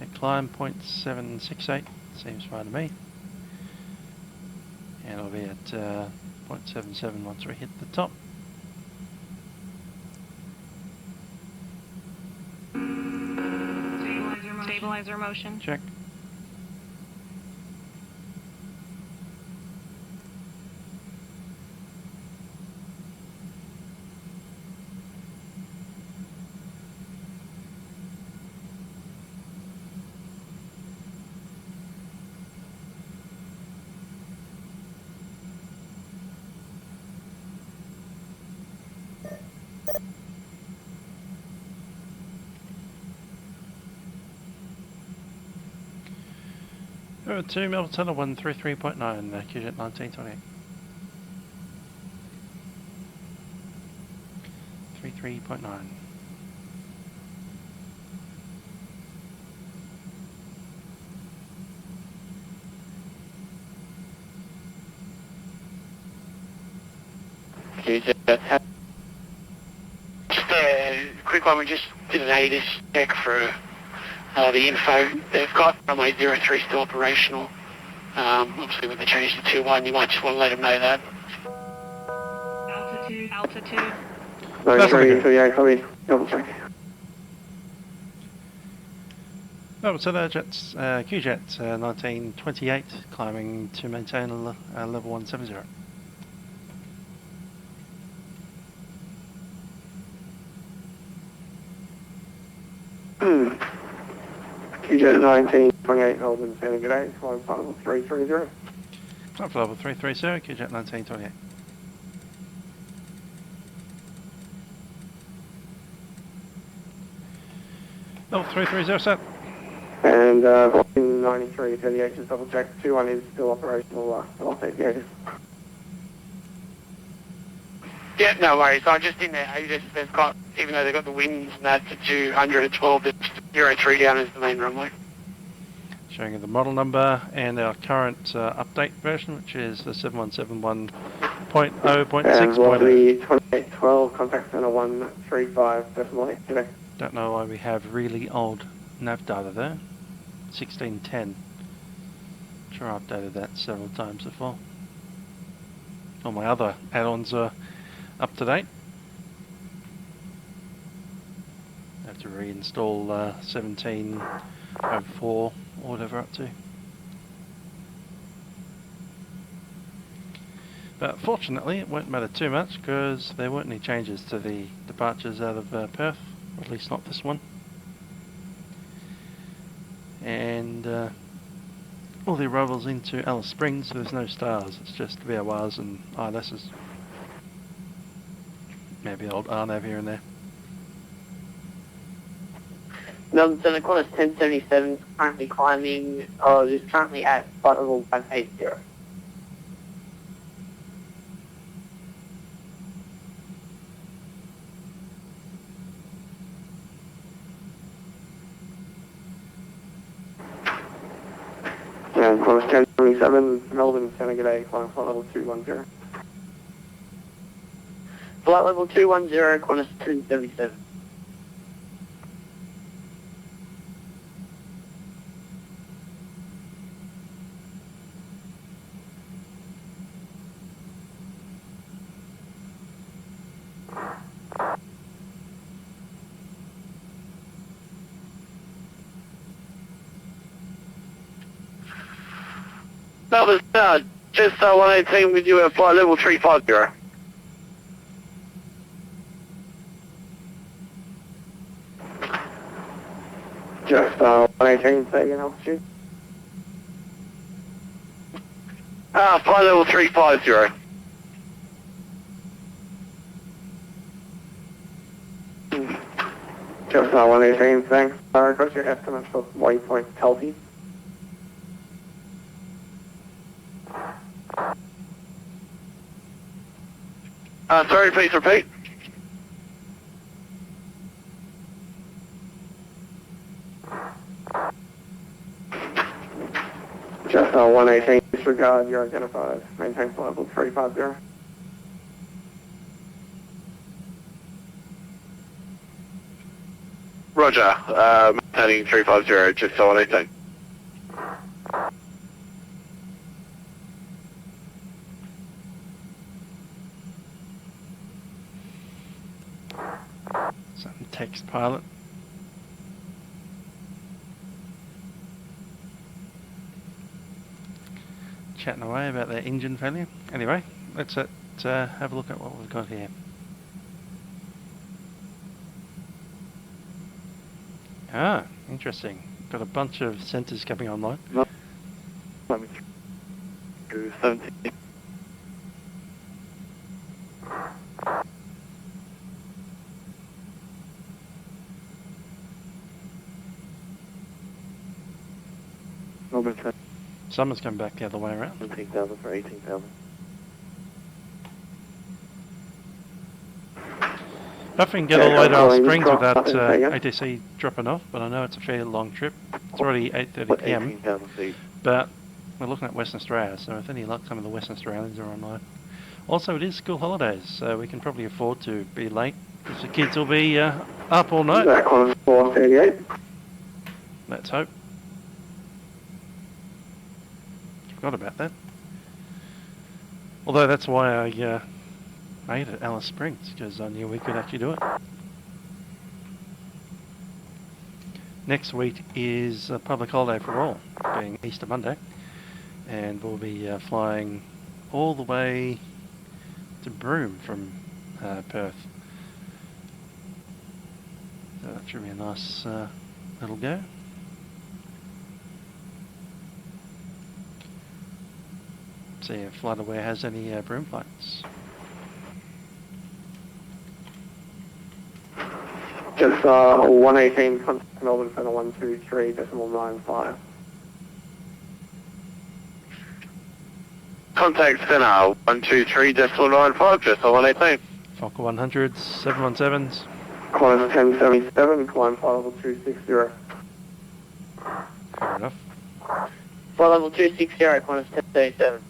Yeah, climb 0.768, seems fine to me. And I'll be at 0.77 once we hit the top. Stabilizer motion. Check. Over to Milkrun 133.9, QJet 1928. 33.9. Just a quick one, we just did an ADIS check for the info they've got. Runway 03 still operational. Obviously with the change to 21, you might just want to let them know that. Altitude. That's okay. 38, copy. Double check. Oh, so the Jets, QJet 1928, climbing to maintain level 170. QJet 1928, Holden, San G'day, flying part level 330. Up level 330, QJet 1928. Level 330 set. And 93, 38, just double check. 21 is still operational, I'll take the Yeah, no worries. I'm just in there. They've got, even though they've got the winds and that to 212, the 03 down is the main runway. Showing you the model number and our current update version, which is the 7171.0.6.0. And Lovely 2812, contact center 135, definitely today. Don't know why we have really old nav data there. 1610. Sure, I updated that several times before. All my other add-ons are up to date. At have to reinstall 17.04 or whatever up to. But fortunately it won't matter too much because there weren't any changes to the departures out of Perth, or at least not this one. And all the arrivals into Alice Springs, there's no stars, it's just VORs and ILSs. Maybe old RNAV here and there. Melbourne Centre, Qantas 1077 is currently climbing, is currently at flight level 180. And Qantas 1077, Melbourne Centre, g'day, flying flight level 210. Flight level 210, Qantas 1077. Melbourne Centre, just 118 with you at flight level 350. Just 118, taking altitude. Flight level 350. Just 118, thanks. What's your estimate for waypoint Telty? Sorry, please repeat. Just 118, disregard, you're identified. Maintain flight level 350. Roger, maintaining 350, just 118. Some text pilot. Chatting away about their engine failure. Anyway, let's have a look at what we've got here. Ah, interesting. Got a bunch of sensors coming online. Let me do 17. Someone's coming back the other way around. 17,000 for 18,000. If we can get all the way to Alice Springs without ATC dropping off, but I know it's a fairly long trip. It's already 8:30 PM, 18,000 feet. but we're looking at Western Australia, so with any luck some of the Western Australians are online. Also, it is school holidays, so we can probably afford to be late, because the kids will be up all night. That Qantas 438. Let's hope. Forgot about that. Although that's why I made it Alice Springs, because I knew we could actually do it. Next week is a public holiday for all, being Easter Monday, and we'll be flying all the way to Broome from Perth. So that should be a nice little go. See if FlightAware has any Broome flights. Just 118, contact Melbourne Centre 123.95. Contact Centre 123.95, just 118. Fokker 100s, 717s. Qantas 1077, climb flight level 260. Fair enough. Flight level 260, Qantas 1077.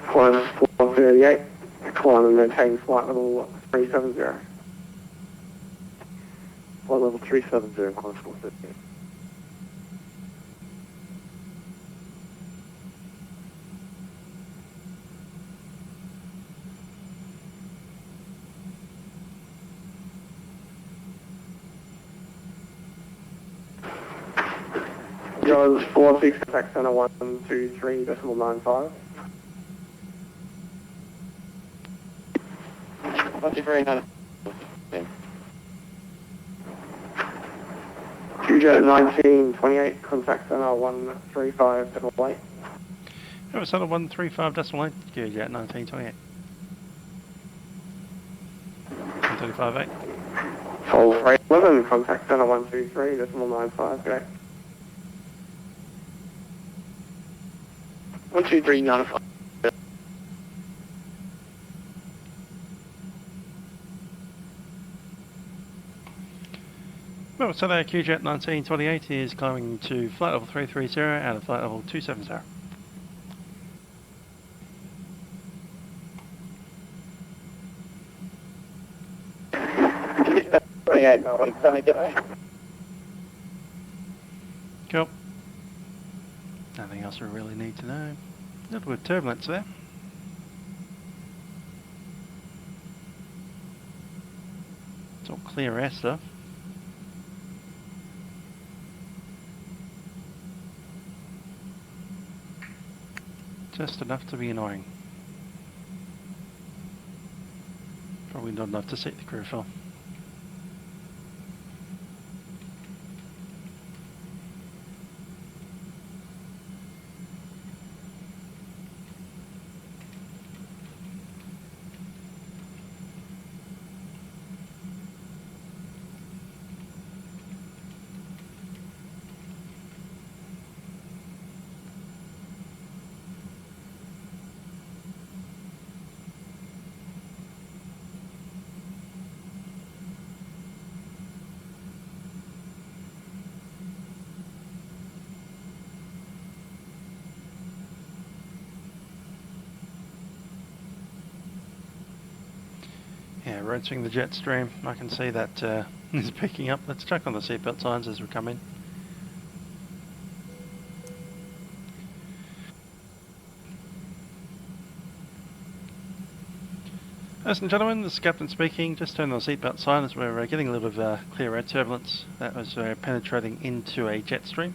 Qantas 438, climb and maintain flight level 370. Flight level 370, Qantas 438. Jaws 46, contact center 123.95. 123.95. QJet 1928, contact center 135.8. That was on 135.8, QJet 1928. 135.8. Full 311, contact center 123.95, okay. 123.95. Well, so there, QJet 1928 is climbing to flight level 330 out of flight level 270. Cool. Nothing else we really need to know. A little bit of turbulence there. It's all clear air stuff. Just enough to be annoying. Probably not enough to seat the crew for. Yeah, rotating the jet stream, I can see that is picking up. Let's check on the seatbelt signs as we come in. Ladies and gentlemen, this is Captain speaking. Just turn on the seatbelt sign as we're getting a little bit of clear air turbulence. That was penetrating into a jet stream.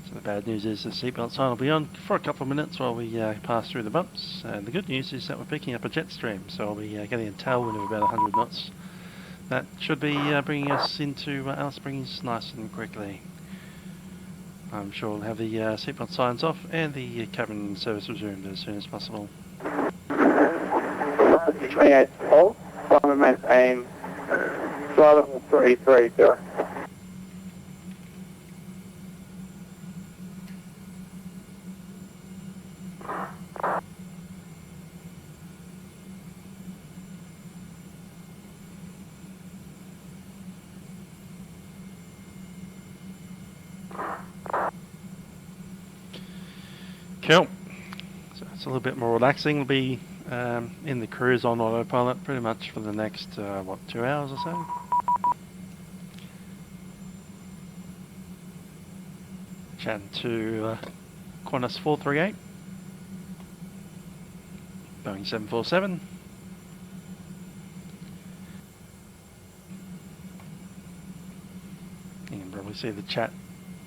So the bad news is the seatbelt sign will be on for a couple of minutes while we pass through the bumps. And the good news is that we're picking up a jet stream, so I'll be getting a tailwind of about 100 knots. That should be bringing us into Alice Springs nice and quickly. I'm sure we'll have the seatbelt signs off and the cabin service resumed as soon as possible. 28 full, climb maintain, flight level 330. Cool. So it's a little bit more relaxing. We'll be in the cruise on autopilot pretty much for the next, 2 hours or so. Chatting to Qantas 438, Boeing 747. You can probably see the chat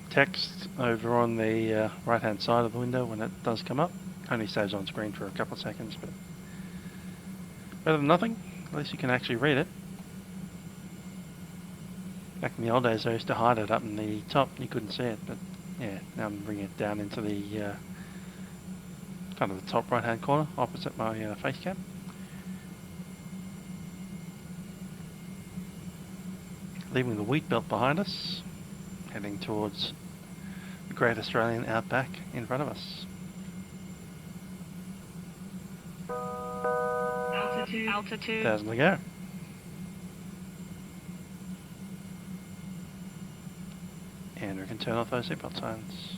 text over on the right hand side of the window when it does come up. Only stays on screen for a couple of seconds, but better than nothing. At least you can actually read it. Back in the old days I used to hide it up in the top and you couldn't see it, but yeah, now I'm bringing it down into the kind of the top right hand corner opposite my face cam. Leaving the wheat belt behind us, heading towards the Great Australian Outback in front of us. Altitude. 1,000 to go. And we can turn off those seatbelt signs.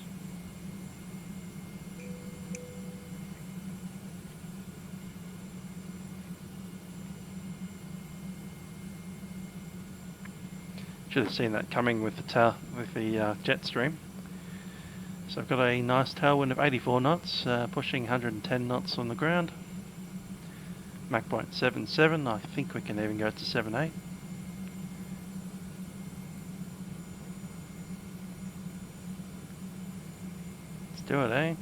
Should have seen that coming with the jet stream. So I've got a nice tailwind of 84 knots, pushing 110 knots on the ground. Mach point 77, I think we can even go to 78. do it, eh?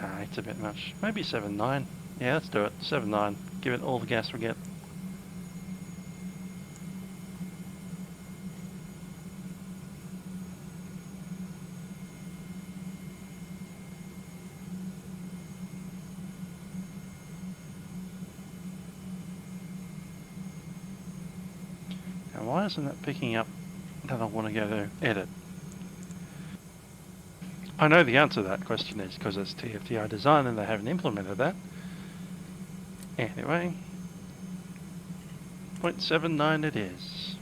Nah, it's a bit much. Maybe 7.9. Yeah, let's do it. 7.9. Give it all the gas we get. Now, why isn't it picking up that I want to go to edit? I know the answer to that question is because it's TFDi Design and they haven't implemented that. Anyway, 0.79 it is.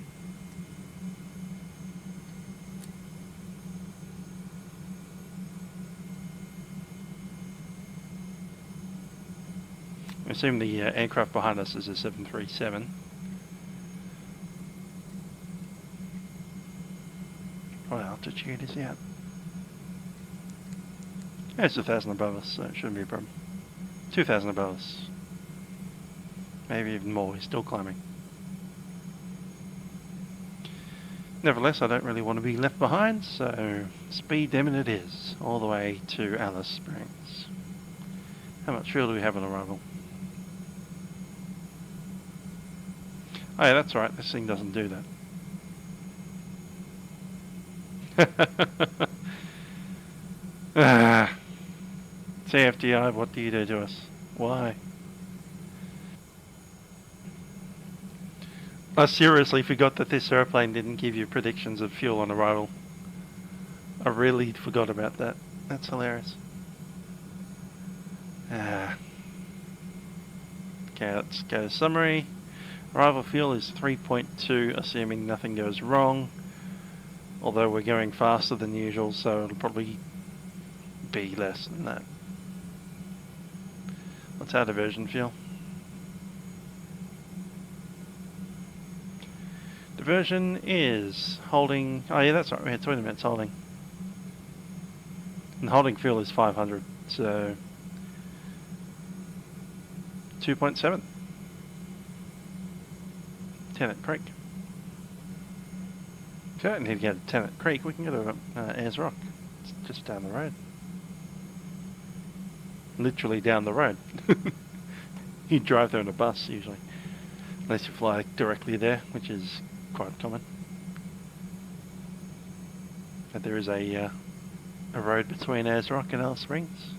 I assume the aircraft behind us is a 737. What altitude is he at? Yeah, it's 1,000 above us, so it shouldn't be a problem. 2,000 above us. Maybe even more, he's still climbing. Nevertheless, I don't really want to be left behind, so speed demon it is, all the way to Alice Springs. How much fuel do we have on arrival? Oh yeah, that's right, this thing doesn't do that. TFDi, what do you do to us? Why? I seriously forgot that this airplane didn't give you predictions of fuel on arrival. I really forgot about that. That's hilarious. Okay, let's go to summary. Arrival fuel is 3.2, assuming nothing goes wrong. Although we're going faster than usual, so it'll probably be less than that. What's our diversion fuel? Diversion is holding... Oh yeah, that's right, we had 20 minutes holding. And holding fuel is 500, so... 2.7. Tennant Creek. If you don't need to go to Tennant Creek, we can go to Ayers Rock. It's just down the road. Literally down the road. You drive there in a bus usually, unless you fly directly there, which is quite common. But there is a road between Ayers Rock and Alice Springs,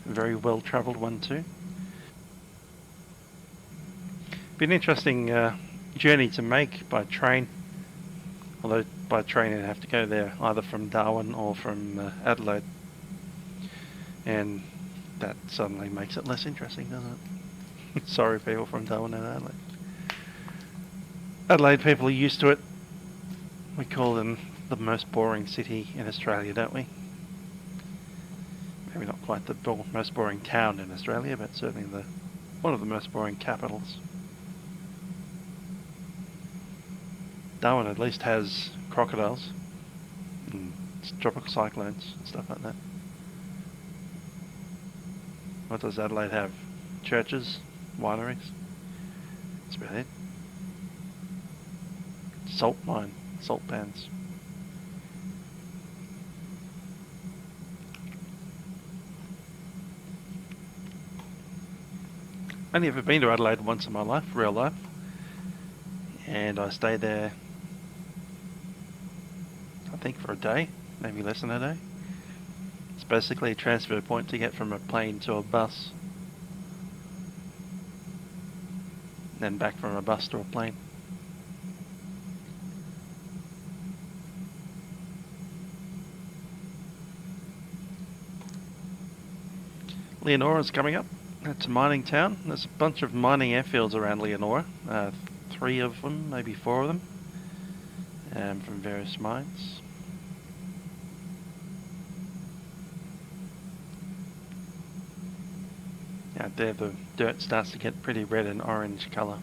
a very well travelled one too. Be an interesting journey to make by train, although by train you'd have to go there either from Darwin or from Adelaide, and that suddenly makes it less interesting, doesn't it? Sorry people from Darwin and Adelaide. Adelaide people are used to it. We call them the most boring city in Australia, don't we? Maybe not quite the most boring town in Australia, but certainly one of the most boring capitals. Darwin at least has crocodiles and tropical cyclones and stuff like that. What does Adelaide have? Churches, wineries. That's about it. Salt mine, salt pans. Only ever been to Adelaide once in my life, real life, and I stayed there I think for a day, maybe less than a day. It's basically a transfer point to get from a plane to a bus, then back from a bus to a plane. Leonora's coming up. It's a mining town. There's a bunch of mining airfields around Leonora. 3 of them, maybe 4 of them, from various mines. Out there the dirt starts to get pretty red and orange colour.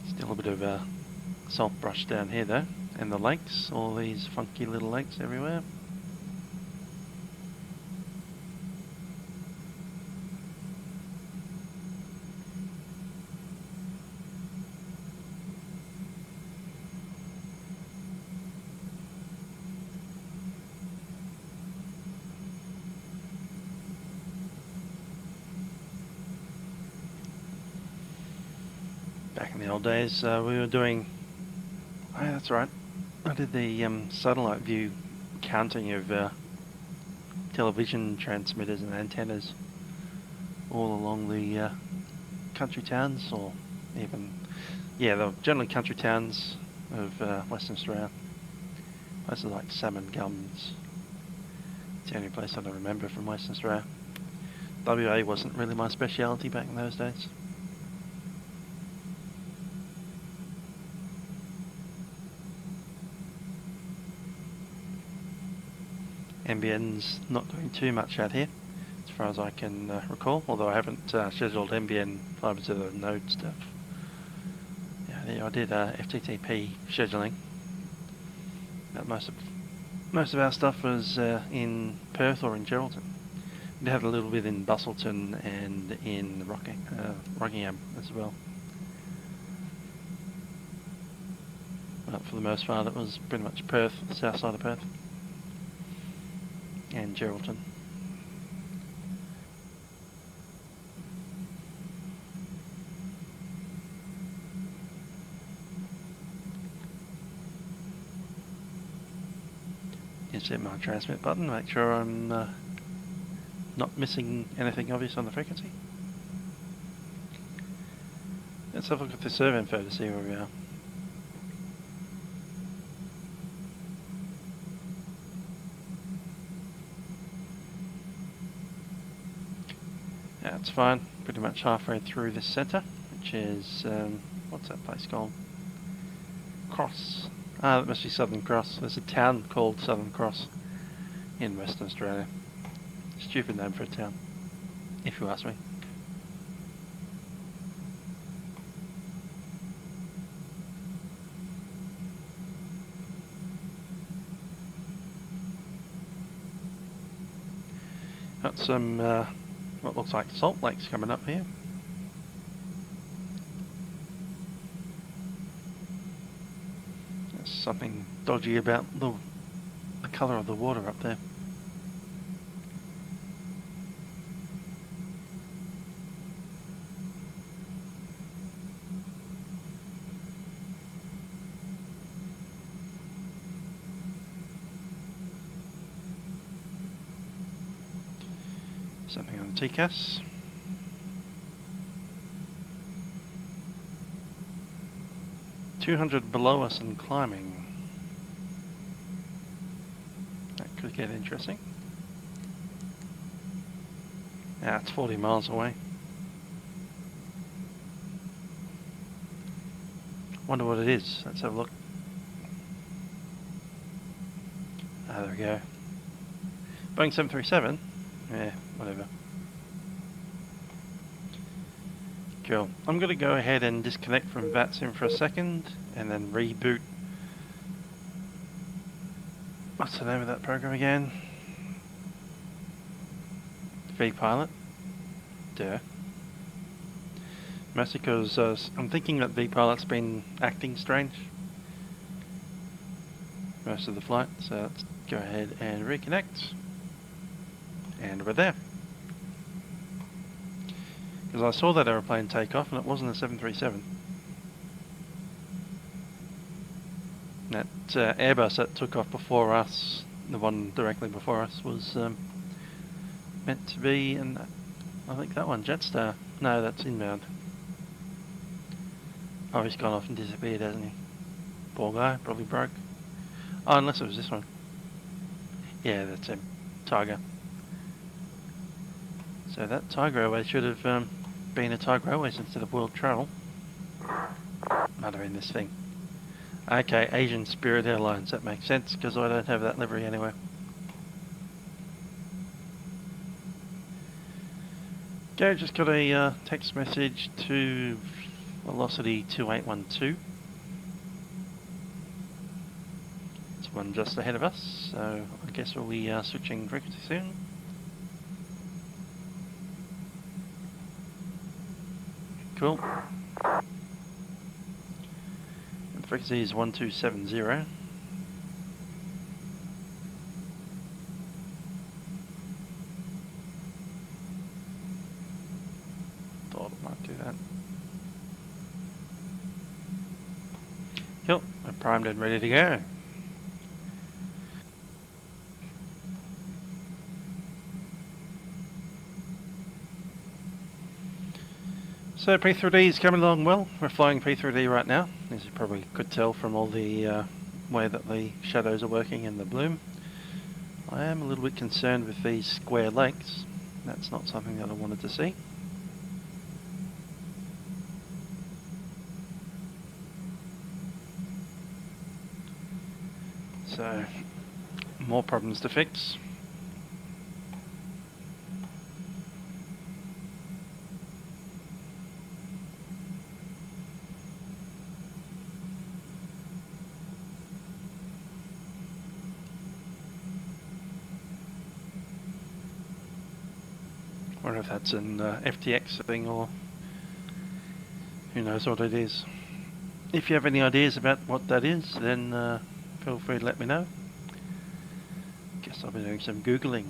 Still a bit of salt brush down here though, and the lakes, all these funky little lakes everywhere. Back in the old days, we were doing... Oh, that's right. I did the satellite view counting of television transmitters and antennas all along the country towns, or even... Yeah, they're generally country towns of Western Australia. Places like Salmon Gums. It's the only place I don't remember from Western Australia. WA wasn't really my speciality back in those days. NBN's not doing too much out here, as far as I can recall, although I haven't scheduled NBN fibre to the node stuff. Yeah, I did FTTP scheduling. But most of our stuff was in Perth or in Geraldton. We had a little bit in Bustleton and in Rockingham as well. But for the most part, it was pretty much Perth, the south side of Perth, and Geraldton. Just hit my transmit button, make sure I'm not missing anything obvious on the frequency. Let's have a look at the servo info to see where we are. Yeah, it's fine. Pretty much halfway through this centre, which is, what's that place called? Cross. Ah, that must be Southern Cross. There's a town called Southern Cross in Western Australia. Stupid name for a town, if you ask me. Got some, what looks like salt lakes coming up here. There's something dodgy about the colour of the water up there. Something on the TCAS. $200 below us and climbing. That could get interesting. Yeah, it's 40 miles away. Wonder what it is. Let's have a look. Ah, there we go. Boeing 737. Yeah, whatever. Cool. I'm going to go ahead and disconnect from Vatsim for a second and then reboot. What's the name of that program again? vPilot. Duh. Mostly because I'm thinking that vPilot's been acting strange most of the flight, so let's go ahead and reconnect. And we're there. Because I saw that aeroplane take off and it wasn't a 737. That Airbus that took off before us, the one directly before us, was meant to be, and I think that one, Jetstar. No, that's inbound. Oh, he's gone off and disappeared, hasn't he? Poor guy, probably broke. Oh, unless it was this one. Yeah, that's him. Tiger. So that Tiger Airways should have been a Tiger Airways instead of World Travel. Muttering this thing. Okay, Asian Spirit Airlines. That makes sense because I don't have that livery anyway. Okay, just got a text message to Velocity 2812. It's one just ahead of us, so I guess we'll be switching frequency soon. Cool. The frequency is 1270. Thought it might do that. Cool, we're primed and ready to go. So P3D is coming along well. We're flying P3D right now, as you probably could tell from all the way that the shadows are working and the bloom. I am a little bit concerned with these square lakes. That's not something that I wanted to see. So, more problems to fix. I wonder if that's an FTX thing or who knows what it is. If you have any ideas about what that is, then feel free to let me know. Guess I'll be doing some Googling.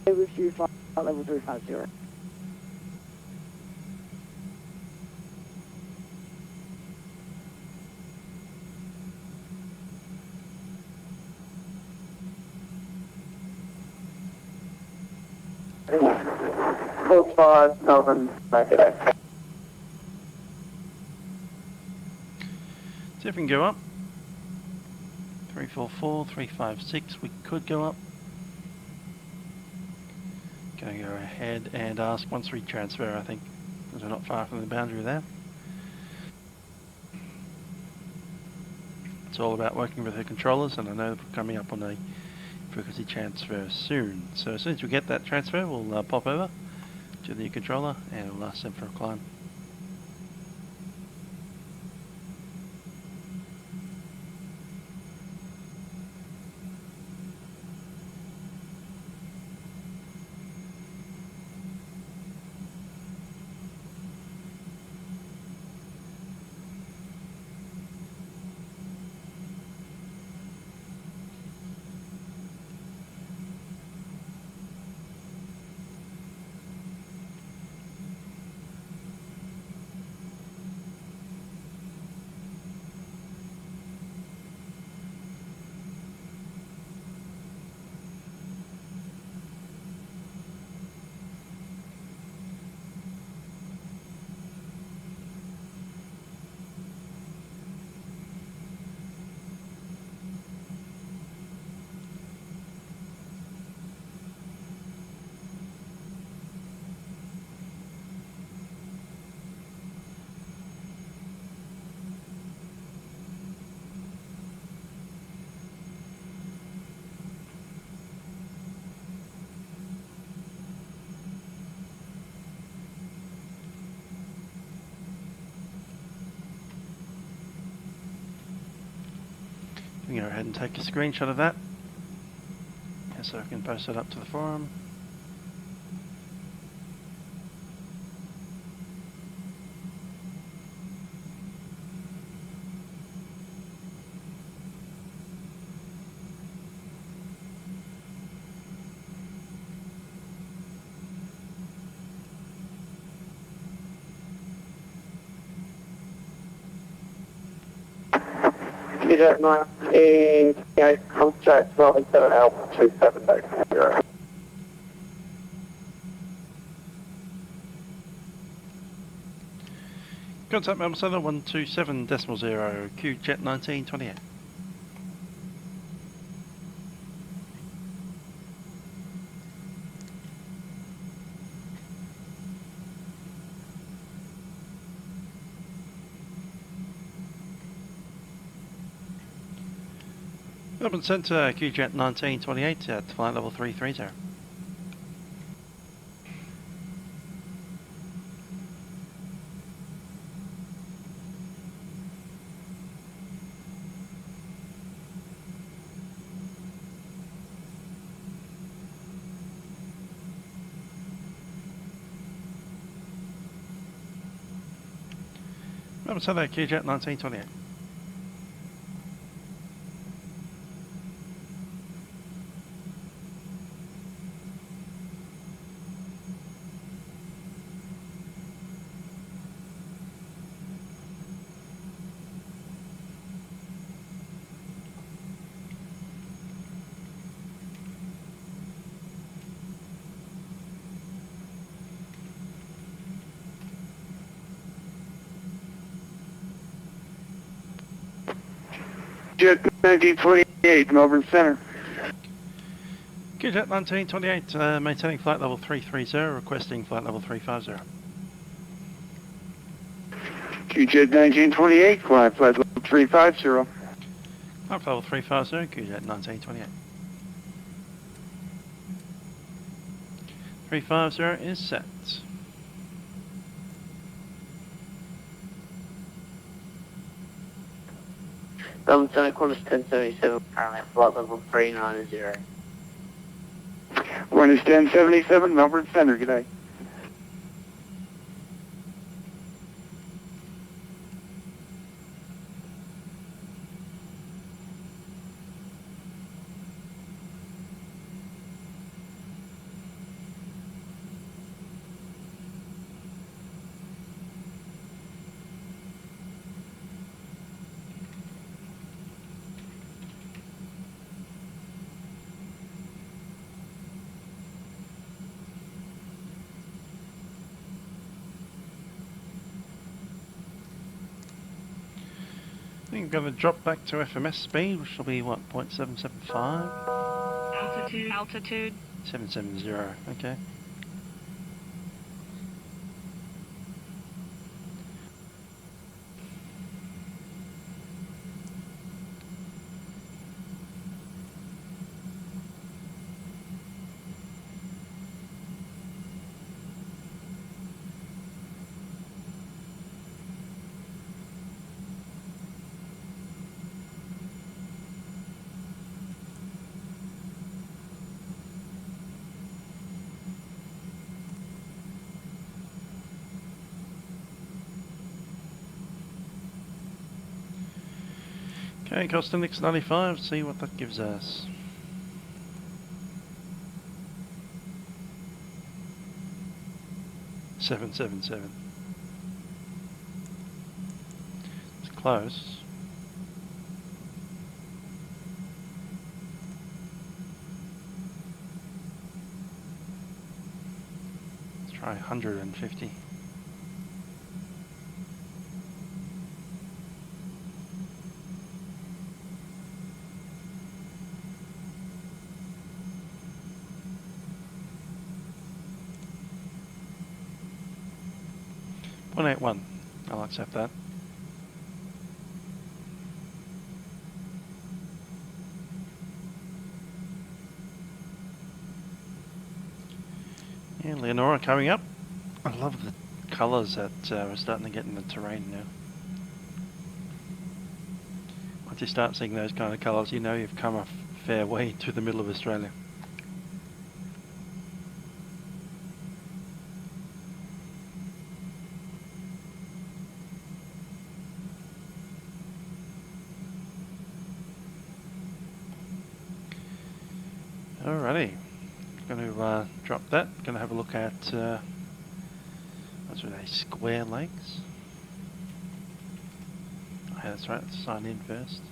With you, flight level 350. Full 5,000, make it out. See if we can go up. 344, 356, we could go up. Going to go ahead and ask once we transfer, I think, because we're not far from the boundary there. It's all about working with the controllers, and I know we're coming up on a frequency transfer soon. So as soon as we get that transfer, we'll pop over to the controller and we'll ask them for a climb. We can go ahead and take a screenshot of that, so I can post it up to the forum. You don't mind contract 97L27. Contact Mobile Center 127.0 QJet 1928. Melbourne Centre QJet 1928 at flight level 330. Sunday, QJet 1928. Jet 1928, Melbourne Center. QJet 1928, maintaining flight level 330, requesting flight level 350. QJet 1928, flight level 350. Flight level 350, QJet 1928. 350 is set. Melbourne Center, Qantas 1077, currently at flight level 390. Qantas 1077, Melbourne Center, g'day. I think I'm going to drop back to FMS speed, which will be what, 0.775? Altitude. 770, okay. Okay, Costa Nix 95, see what that gives us. $777. It's close. Let's try 150. .81. I'll accept that. Yeah, Leonora coming up. I love the colours that we're starting to get in the terrain now. Once you start seeing those kind of colours, you know you've come a fair way to the middle of Australia. Alrighty, going to drop that. Going to have a look at what's with they, square legs. Oh, yeah, that's right. Let's sign in first.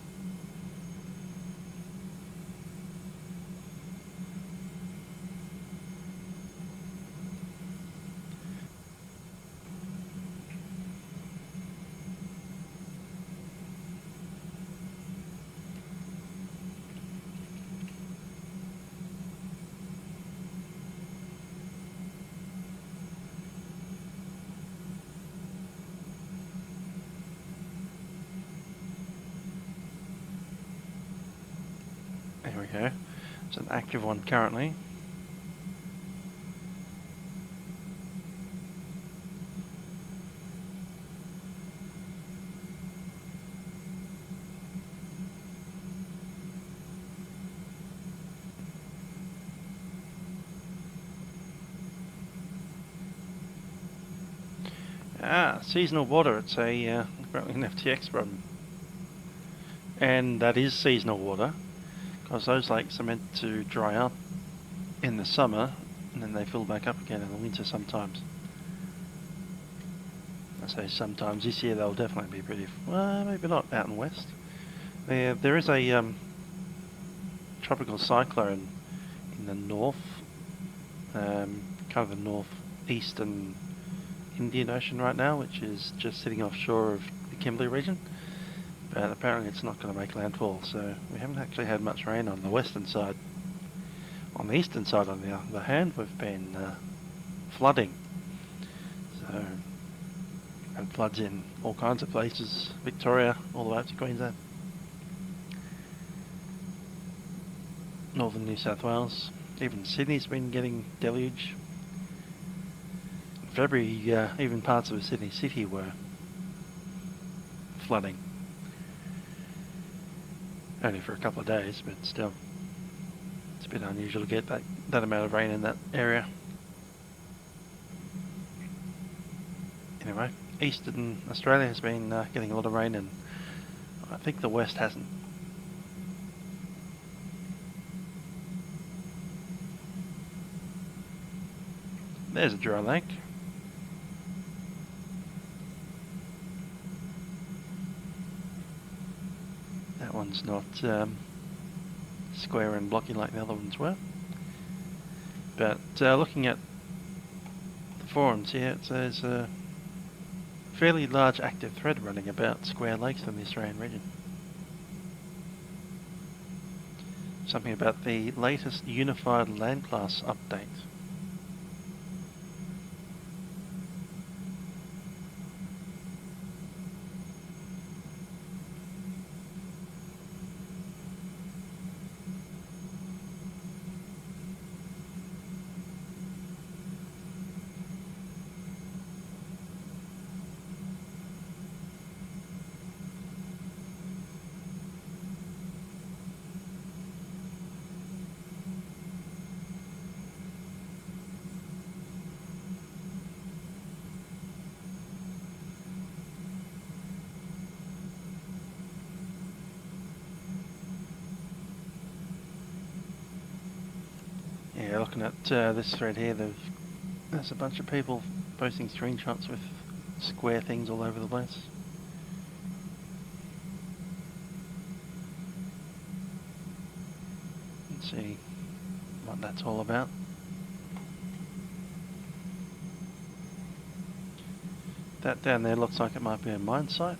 There we go. It's an active one currently. Seasonal water. It's apparently an FTX problem. And that is seasonal water, because those lakes are meant to dry up in the summer, and then they fill back up again in the winter sometimes. I say sometimes. This year they'll definitely be pretty... Well, maybe not out in west. There is a tropical cyclone in the north, kind of the northeastern Indian Ocean right now, which is just sitting offshore of the Kimberley region. But apparently it's not going to make landfall, so we haven't actually had much rain on the western side. On the eastern side, on the other hand, we've been flooding. So, had floods in all kinds of places, Victoria, all the way up to Queensland. Northern New South Wales, even Sydney's been getting deluge. In February, even parts of Sydney City were flooding. Only for a couple of days, but still, it's a bit unusual to get that amount of rain in that area. Anyway, eastern Australia has been getting a lot of rain, and I think the west hasn't. There's a dry lake. That one's not square and blocky like the other ones were. But looking at the forums here, it says a fairly large active thread running about square lakes in the Australian region. Something about the latest unified land class update. Yeah, looking at this thread here, there's a bunch of people posting screenshots with square things all over the place. Let's see what that's all about. That down there looks like it might be a mine site.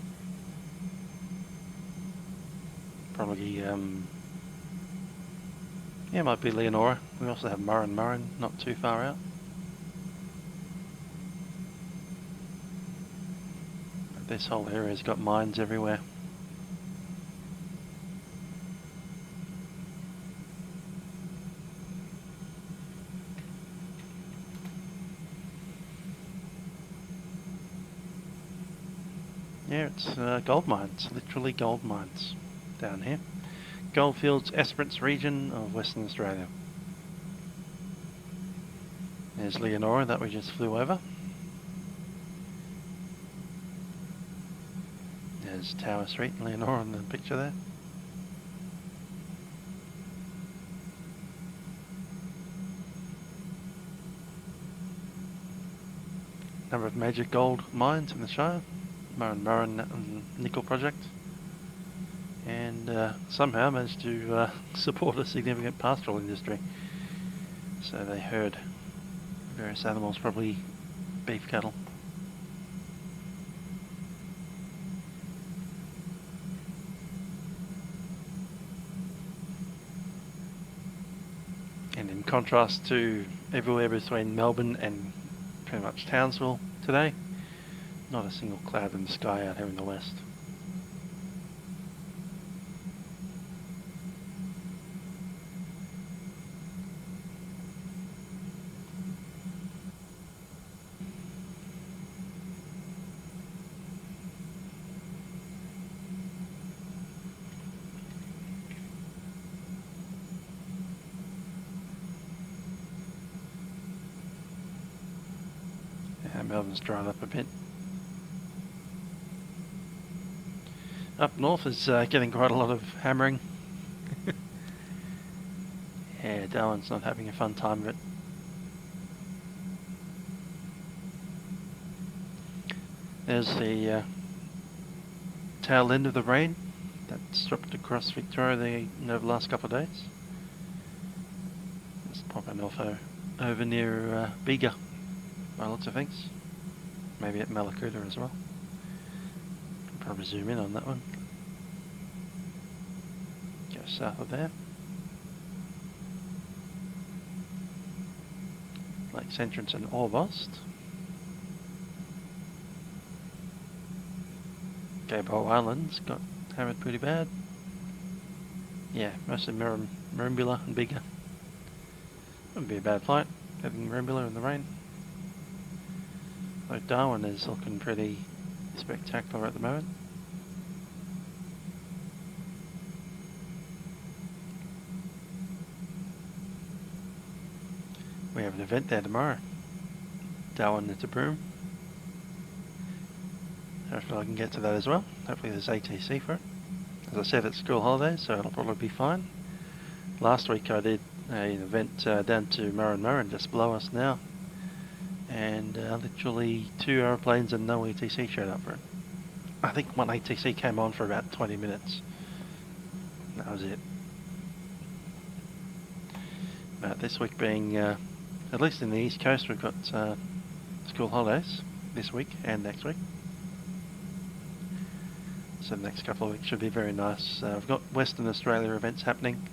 Probably, yeah, it might be Leonora. We also have Murrin, not too far out. But this whole area's got mines everywhere. Yeah, it's gold mines, literally gold mines down here. Goldfields, Esperance region of Western Australia. There's Leonora that we just flew over. There's Tower Street and Leonora in the picture there. Number of major gold mines in the Shire. Murrin nickel project. And somehow managed to support a significant pastoral industry. So they herd various animals, probably beef cattle. And in contrast to everywhere between Melbourne and pretty much Townsville today, not a single cloud in the sky out here in the west. Melbourne's dried up a bit. Up north is getting quite a lot of hammering. Yeah, Darwin's not having a fun time of it. There's the tail end of the rain that's swept across Victoria over the last couple of days. It's popping off over near Bega, by lots of things. Maybe at Malakuta as well. Probably zoom in on that one. Go south of there. Lakes Entrance and Orbost. Gabo Islands got hammered pretty bad. Yeah, mostly Merimbula and Bega. Wouldn't be a bad flight, having Merimbula in the rain. Though Darwin is looking pretty spectacular at the moment. We have an event there tomorrow. Darwin into Broome. Hopefully I can get to that as well. Hopefully there's ATC for it. As I said, it's school holidays, so it'll probably be fine. Last week I did an event down to Murrin just below us now. And literally 2 aeroplanes and no ATC showed up for it. I think one ATC came on for about 20 minutes. That was it. But this week being, at least in the East Coast, we've got school holidays this week and next week. So the next couple of weeks should be very nice. We've got Western Australia events happening.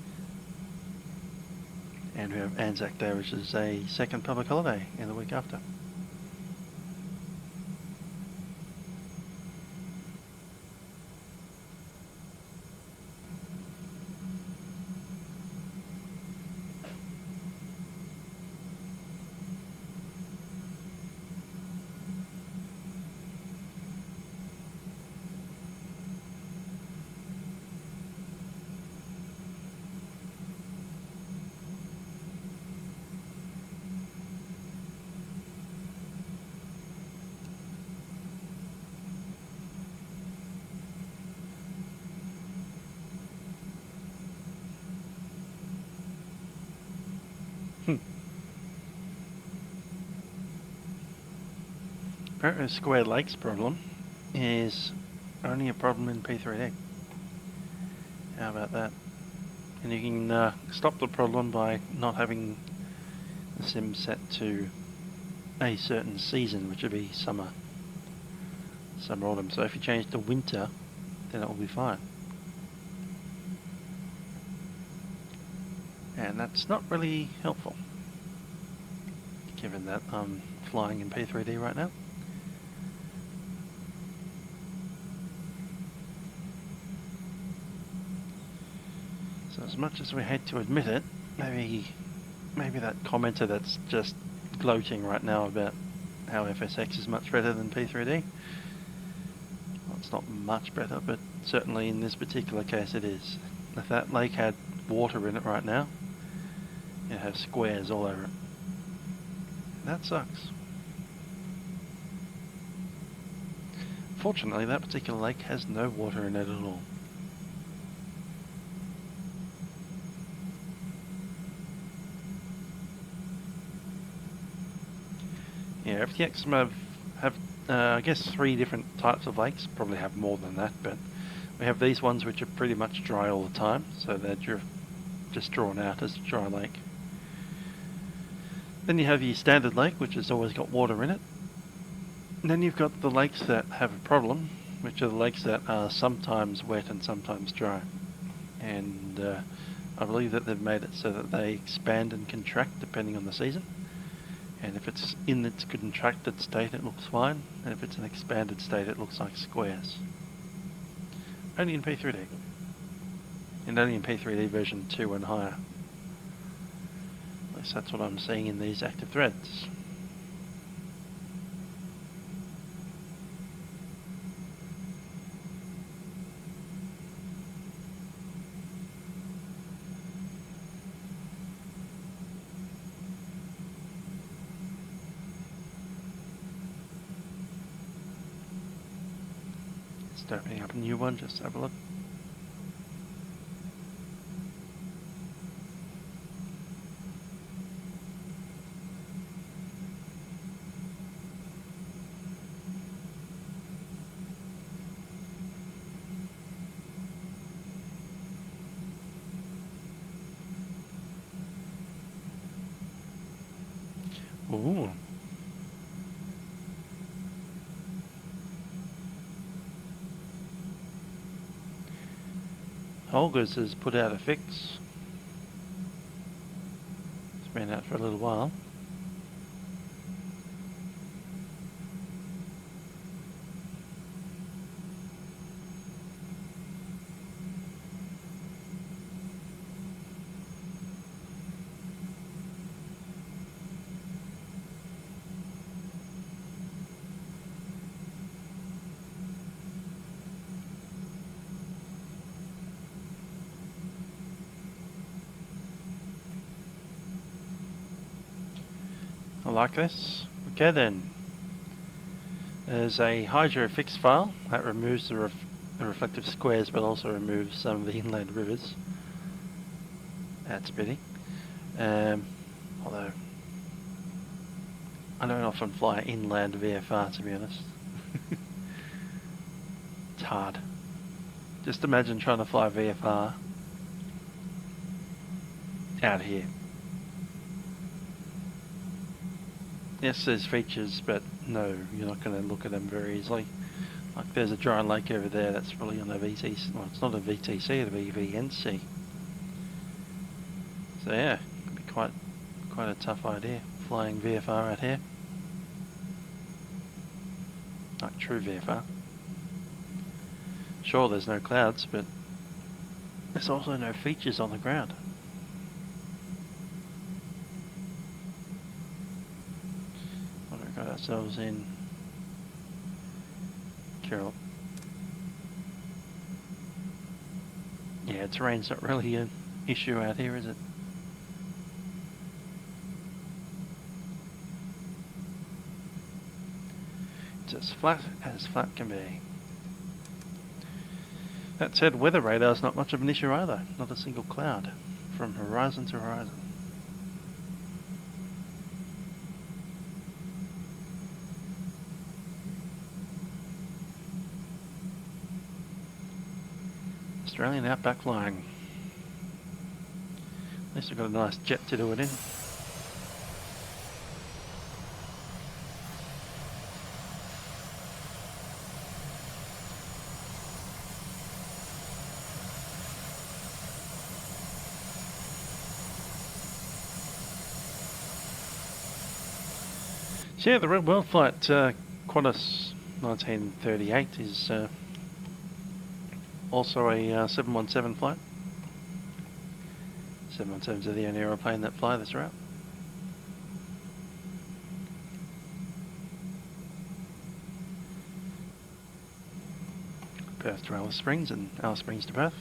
And we have Anzac Day, which is a second public holiday in the week after. Apparently the Square Lakes problem is only a problem in P3D. How about that? And you can stop the problem by not having the sim set to a certain season, which would be summer, autumn. So if you change to winter, then it will be fine. And that's not really helpful, given that I'm flying in P3D right now. So as much as we hate to admit it, maybe that commenter that's just gloating right now about how FSX is much better than P3D. Well, it's not much better, but certainly in this particular case it is. If that lake had water in it right now, it'd have squares all over it. That sucks. Fortunately, that particular lake has no water in it at all. Yeah, FTX have I guess 3 different types of lakes, probably have more than that, but we have these ones which are pretty much dry all the time, so they're just drawn out as a dry lake. Then you have your standard lake, which has always got water in it. And then you've got the lakes that have a problem, which are the lakes that are sometimes wet and sometimes dry. And I believe that they've made it so that they expand and contract depending on the season. And if it's in its contracted state, it looks fine. And if it's an expanded state, it looks like squares. Only in P3D. And only in P3D version 2 and higher. At least that's what I'm seeing in these active threads. Just opening up a new one, just to have a look. Ooh. Holgers has put out a fix. It's been out for a little while. I like this. Okay then. There's a hydro fix file that removes the reflective squares but also removes some of the inland rivers. That's a pity. Although I don't often fly inland VFR, to be honest. It's hard. Just imagine trying to fly VFR out here. Yes, there's features, but no, you're not going to look at them very easily. Like there's a dry lake over there that's probably on a VTC. Well, it's not a VTC, it'll be VNC. So yeah, it'd be quite a tough idea flying VFR out here. Like true VFR. Sure, there's no clouds, but there's also no features on the ground. What have we got ourselves in? Carol. Yeah, terrain's not really an issue out here, is it? It's as flat can be. That said, weather radar's not much of an issue either. Not a single cloud from horizon to horizon. Australian outback flying. At least we've got a nice jet to do it in. So yeah, the real world flight Qantas 1938 is also a 717 flight. 717s are the only aeroplane that fly this route. Perth to Alice Springs and Alice Springs to Perth.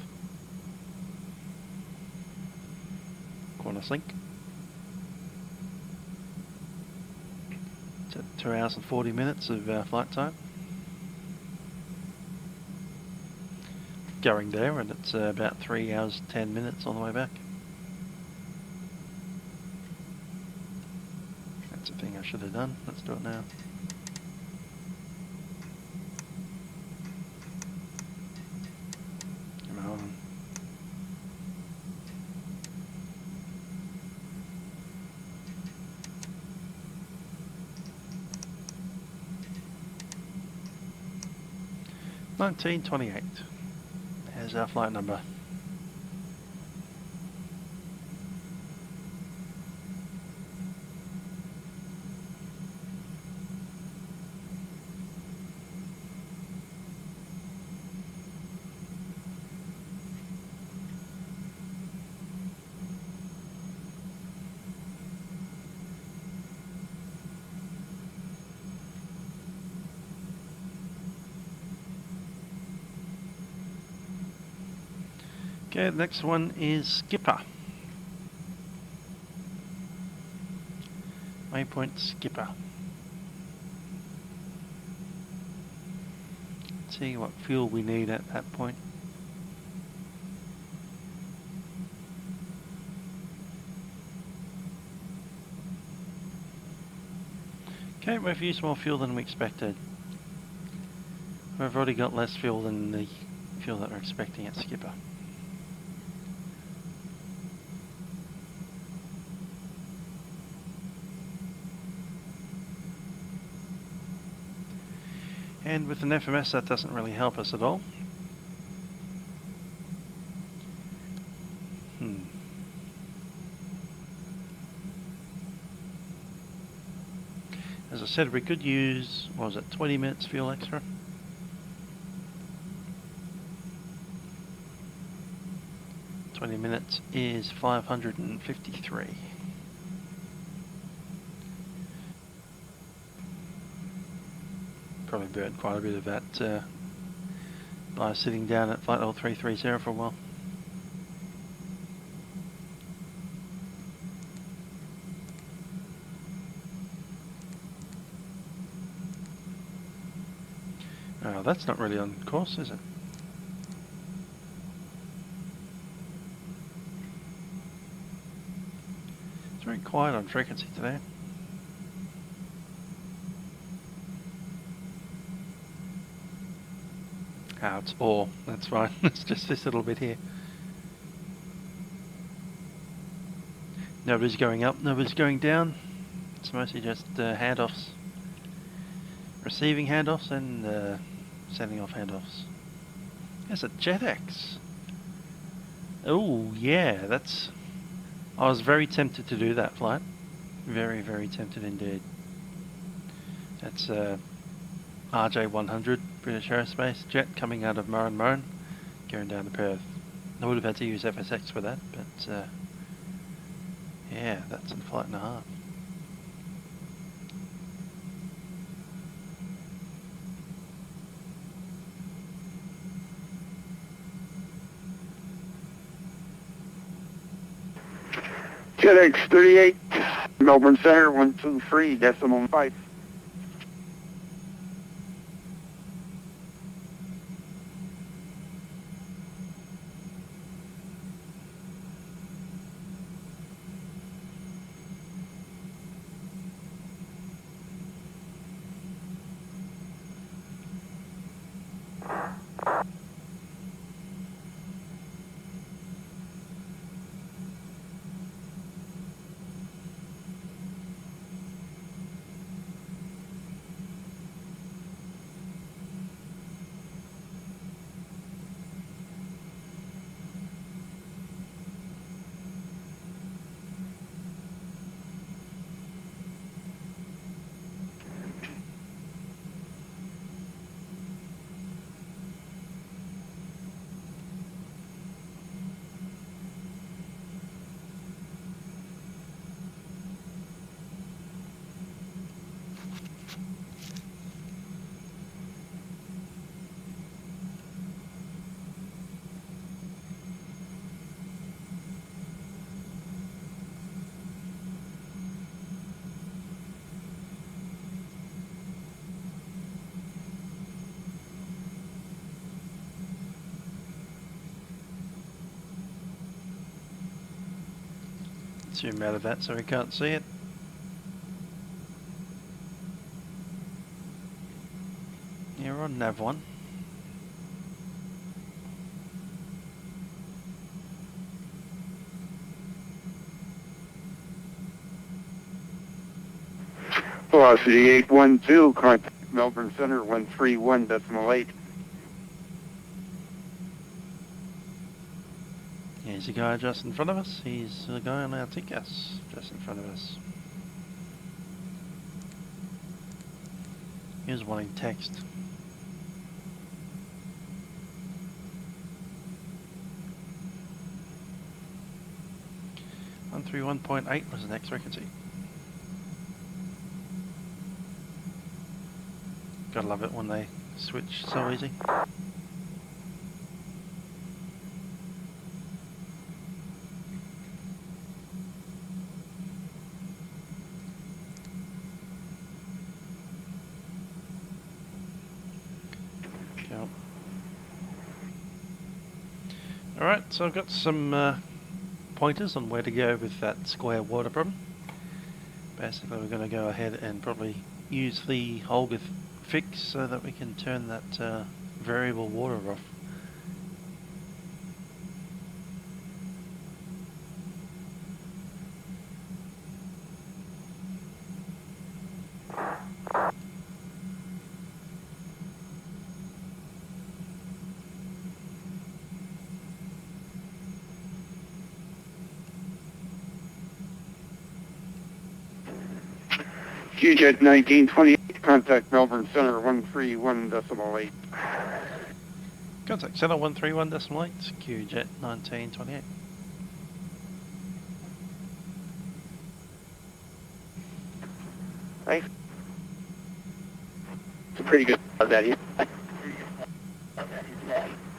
Qantas link. It's at 2 hours and 40 minutes of flight time. Going there, and it's about 3 hours 10 minutes on the way back. That's the thing I should have done. Let's do it now. Come on. $19.28. There's our flight number. Okay, the next one is Skipper. Waypoint Skipper. See what fuel we need at that point. Okay, we've used more fuel than we expected. We've already got less fuel than the fuel that we're expecting at Skipper. And with an FMS that doesn't really help us at all. As I said, we could use, what was it, 20 minutes fuel extra? Minutes is 553. Probably burnt quite a bit of that by sitting down at flight level 330 for a while. Oh, that's not really on course, is it? It's very quiet on frequency today. Ah, it's all. That's fine. It's just this little bit here. Nobody's going up, nobody's going down. It's mostly just handoffs. Receiving handoffs and sending off handoffs. There's a JetX. Oh yeah, that's... I was very tempted to do that flight. Very, very tempted indeed. That's RJ100, British Aerospace jet coming out of Milkrun, going down to Perth. I would have had to use FSX for that, but yeah, that's a flight and a half. JetX 38, Melbourne Center, 123.5. Zoom out of that so we can't see it. Yeah, we're on nav 1. Velocity 812, contact Melbourne Center, 131.8. Here's the guy just in front of us. He's the guy on our Takeoff just in front of us. Here's wanting text. One 131.8 was the next frequency. Gotta love it when they switch so easy. Alright, so I've got some pointers on where to go with that square water problem. Basically we're going to go ahead and probably use the Holger fix so that we can turn that variable water off. QJet 1928, contact Melbourne Center 131.8. Contact Center 131.8, QJet 1928. Thanks. It's a pretty good that is.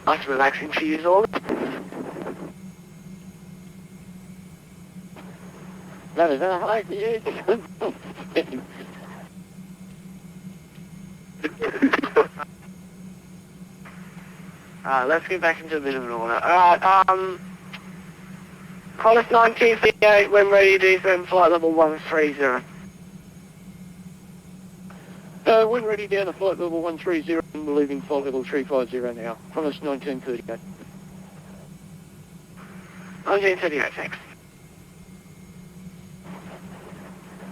Nice relaxing for you all. That is a high for you. Let's get back into a bit of an order. Alright, Hollis 1958, when ready, descend flight level 130. When ready down to flight level 130 and we're leaving flight level 350 now. Promise 1938. 1938, thanks.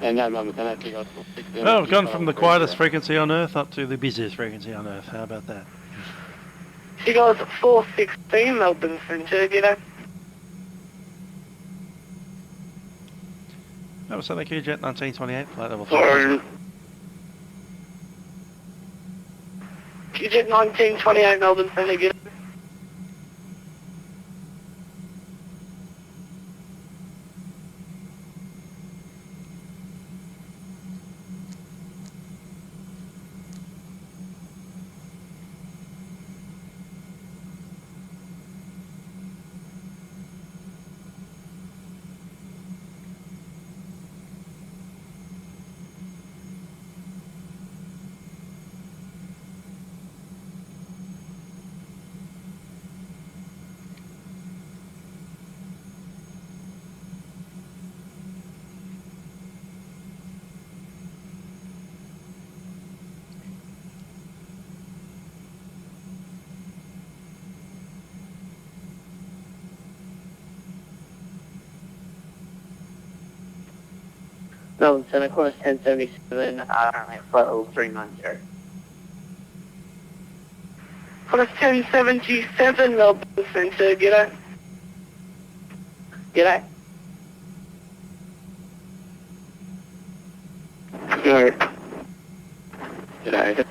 And that moment, and that's Well, we've gone from the quietest frequency on Earth up to the busiest frequency on Earth. How about that? She goes 416 Melbourne Centre, you know. That was Southern QJet 1928, flight level 4. Sorry. QJet 1928 Melbourne Centre, you know. Melbourne Centre, course 1077, currently flight level 390. Course 1077, Melbourne Centre, g'day. G'day. G'day. G'day.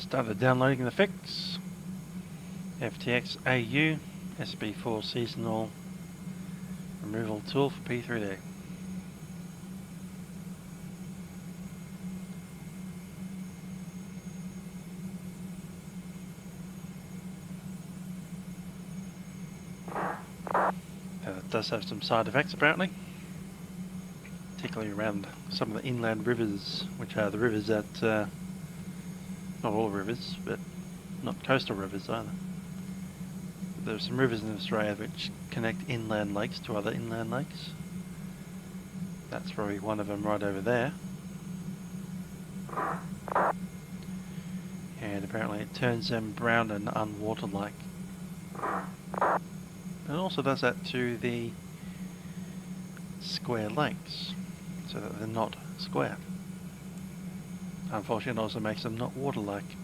Just started downloading the fix. FTX AU SB4 seasonal removal tool for P3derth. It does have some side effects apparently, particularly around some of the inland rivers, which are the rivers that, not all rivers, but not coastal rivers either. There are some rivers in Australia which connect inland lakes to other inland lakes. That's probably one of them right over there. And apparently it turns them brown and unwater-like. It also does that to the square lakes, so that they're not square. Unfortunately, it also makes them not water-like,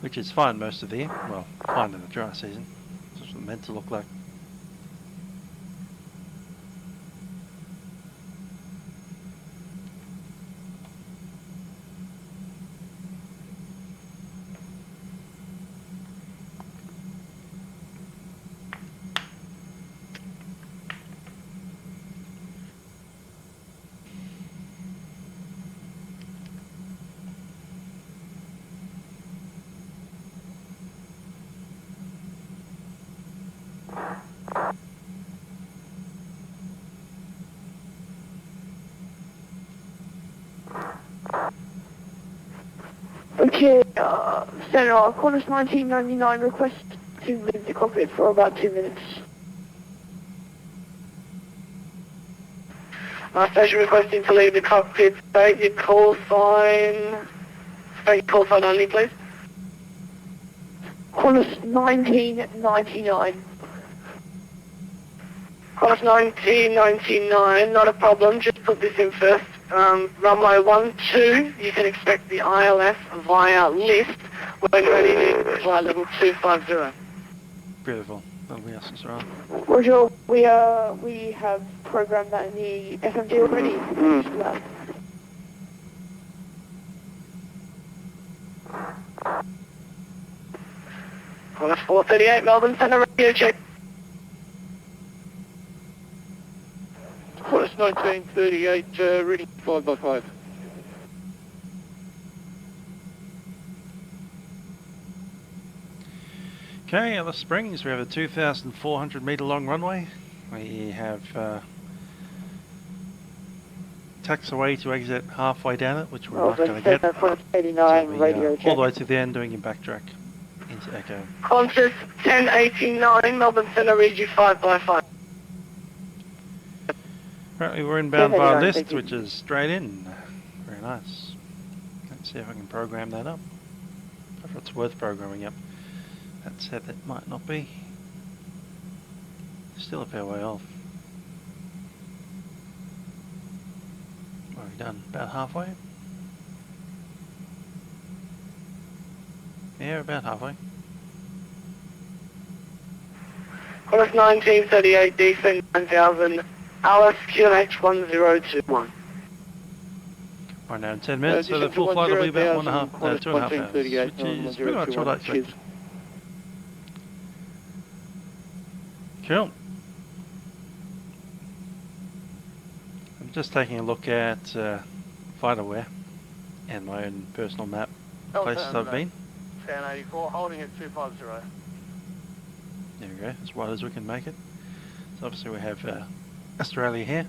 which is fine most of the year. Well, fine in the dry season. That's what it's meant to look like. Okay, Senator, Qantas 1999 request to leave the cockpit for about 2 minutes. Station requesting to leave the cockpit, state your call sign only please. Qantas 1999. Qantas 1999, not a problem, just put this in first. Runway 12, you can expect the ILS via lift when ready to fly level 250. Beautiful. That'll be us as well. Roger, we have programmed that in the FMG already. Qantas 438, Melbourne Centre, radio check. Qantas 1938, reading 5x5. Okay, Alice Springs, we have a 2,400 metre long runway. We have taxiway to exit halfway down it, which we're not going to get. Qantas 89, So we, radio check. all the way to the end, doing your backtrack into Echo. Qantas 1089, Melbourne Centre, read you 5x5. Apparently we're inbound via list, which is straight in. Very nice. Let's see if I can program that up. If it's worth programming up. That said, that might not be. Still a fair way off. What have we done? About halfway? Yeah, about halfway. Qantas 1938, DC 9000, Alice QNH 1021. Right now in 10 minutes, so the full flight will be about 2.5 hours, which is pretty much what I expected. Cool. I'm just taking a look at FlightAware and my own personal map, places I've been. 1084, holding at 250. There we go, as wide as we can make it. So obviously we have Australia here.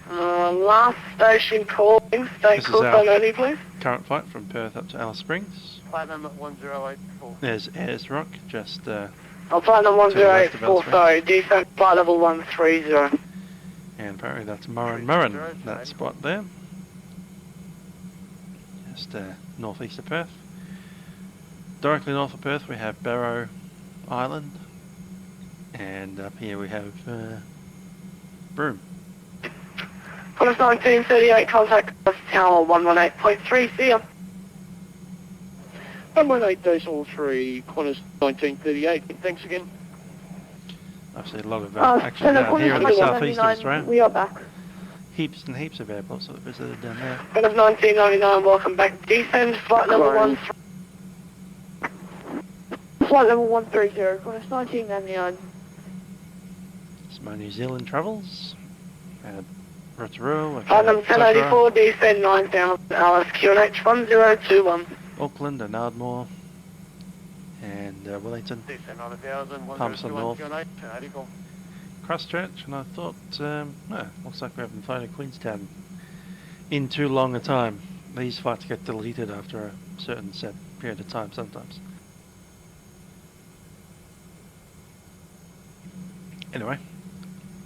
Last station calling, stay This is close our on only please. current flight from Perth up to Alice Springs. Flight number 1084. There's Ayers Rock, just I'll flight number 1084, sorry, descent flight level 130. and apparently that's Murrin, that spot there. Just northeast of Perth. Directly north of Perth we have Barrow Island, and up here we have Broome. Qantas 1938, contact Tower 118.3, see ya. 118.3, Qantas 1938, thanks again. Obviously a lot of action down here in the southeast of Australia. We are back. heaps and heaps of airports that I've visited down there. Bit of 1999, welcome back. Descend, flight level 1. Flight level 130, request 1999. It's my New Zealand travels. Rotorua, Flight number 1084, descend 9000, Alice, QNH 1021. Auckland and Ardmore. And Wellington. Descend 9000, Palmerston North. QNH, Christchurch, and I thought, looks like we haven't flown to Queenstown in too long a time. These flights get deleted after a certain set period of time sometimes. Anyway,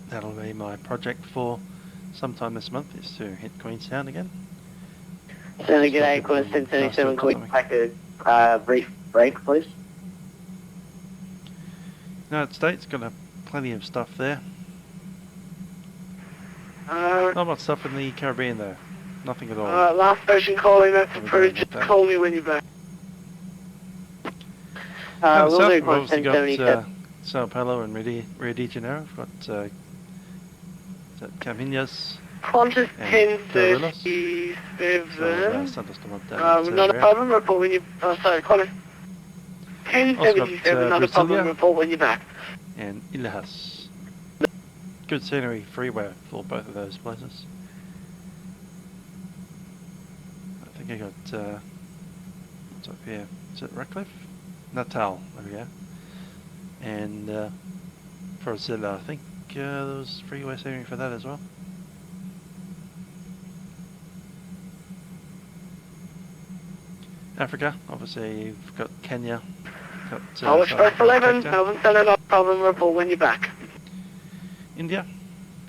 that'll be my project for sometime this month, is to hit Queenstown again. Sound good, Aquas 1077, quick pack a brief break, please. United States got plenty of stuff there. Not much stuff in the Caribbean though. Nothing at all. Last station calling, that's approved. Just call me when you're back. South, We'll do we've obviously got 1077. Sao Paulo and Rio de Janeiro. We've got Caminhas Qantas and Gorillas. 1037. Thunderstorm update. Not a problem, report when you... sorry, Qantas 1077, not a problem, Brasilia. report when you're back. And Ilhas. Good scenery freeway for both of those places. I think I got what's up here? Is it Redcliffe? Natal, there we go. And for Zilla, I think there was freeway scenery for that as well. Africa, obviously you've got Kenya. I'll express 11, Melbourne Centre, not a problem, report when you're back. India,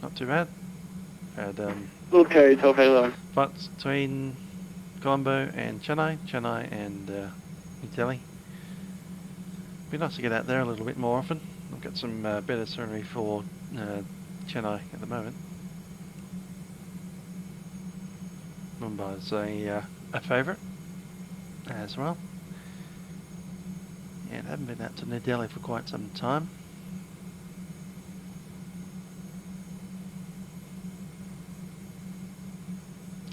not too bad. Had Okay, it's okay, Lauren. flights between Colombo and Chennai and New Delhi. Be nice to get out there a little bit more often. I've got some better scenery for Chennai at the moment. Mumbai's a favourite as well. And haven't been out to New Delhi for quite some time.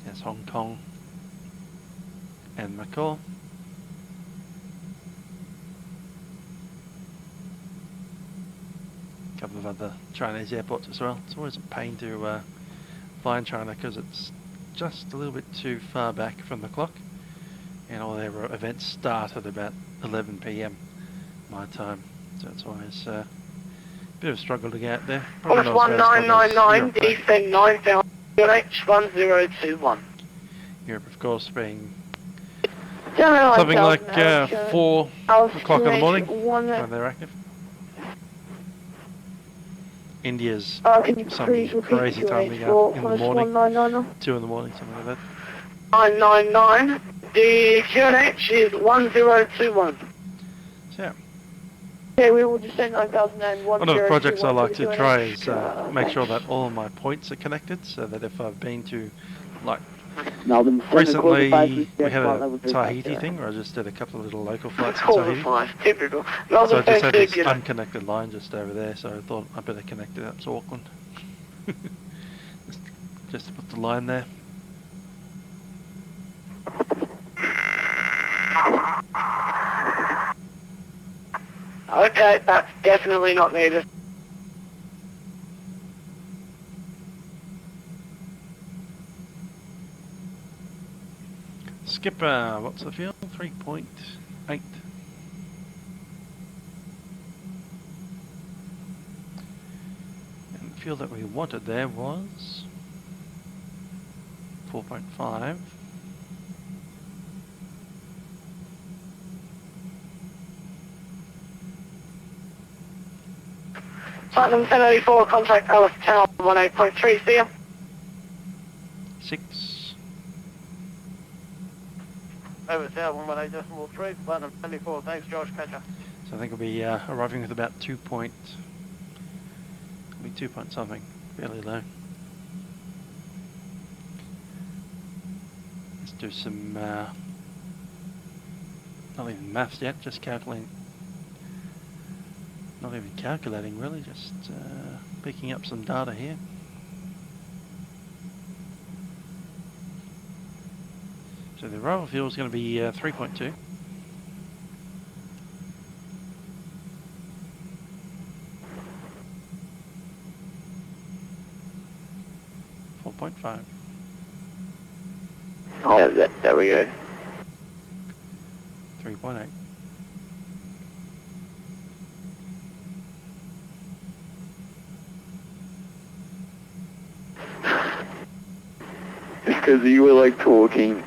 There's Hong Kong and Macau. A couple of other Chinese airports as well. It's always a pain to fly in China because it's just a little bit too far back from the clock, and all their events start at about 11 PM my time, so it's always a bit of a struggle to get out there. Probably Qantas not as bad as 1999, Europe, though. descend 9000, QNH 1021. Europe, of course, being Something something like 4 o'clock in the morning One when they're active. India's can you some please repeat crazy time to go in the morning, 2 in the morning, something like that. 999, the QNH is 1021. So yeah, Okay, we will descend 9001. one of the projects I like to try is make sure that all my points are connected, so that if I've been to, like, Melbourne, recently we had a Tahiti thing where I just did a couple of little local flights to Tahiti. 5, typical. So I Melbourne just had this Perthday, unconnected line just over there, so I thought I'd better connect it up to Auckland. just to put the line there. Okay, that's definitely not needed. Skipper, what's the fuel? 3.8. And the fuel that we wanted there was 4.5. Platinum 1084, contact Alice Tower 18.3, see ya. 6. Over Tower 18.3, Platinum 74, thanks Josh, catcher. So I think we'll be arriving with about 2 point something, fairly low. Let's do some, not even maths yet, just calculating. Not even calculating really, just picking up some data here. So the arrival fuel is going to be 3.2. .5. Oh, there we go. 3.8. Because you were like talking.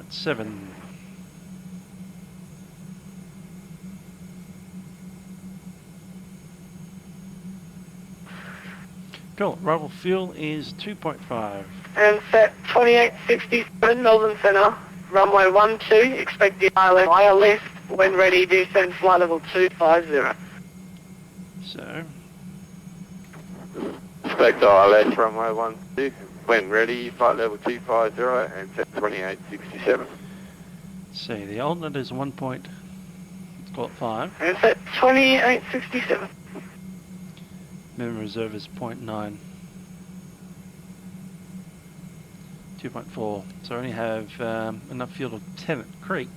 .7. Cool. Arrival fuel is 2.5. And set 2867 Melbourne Centre, runway 12, expect the ILS when ready, descend flight level 250. So, Expect ILS runway 12, when ready, flight level 250 and set 2867. see, the alternate is 1 point, let's call it 5. And set 2867. Minimum reserve is 0.9. 2.4. So we only have enough fuel to Tennant Creek,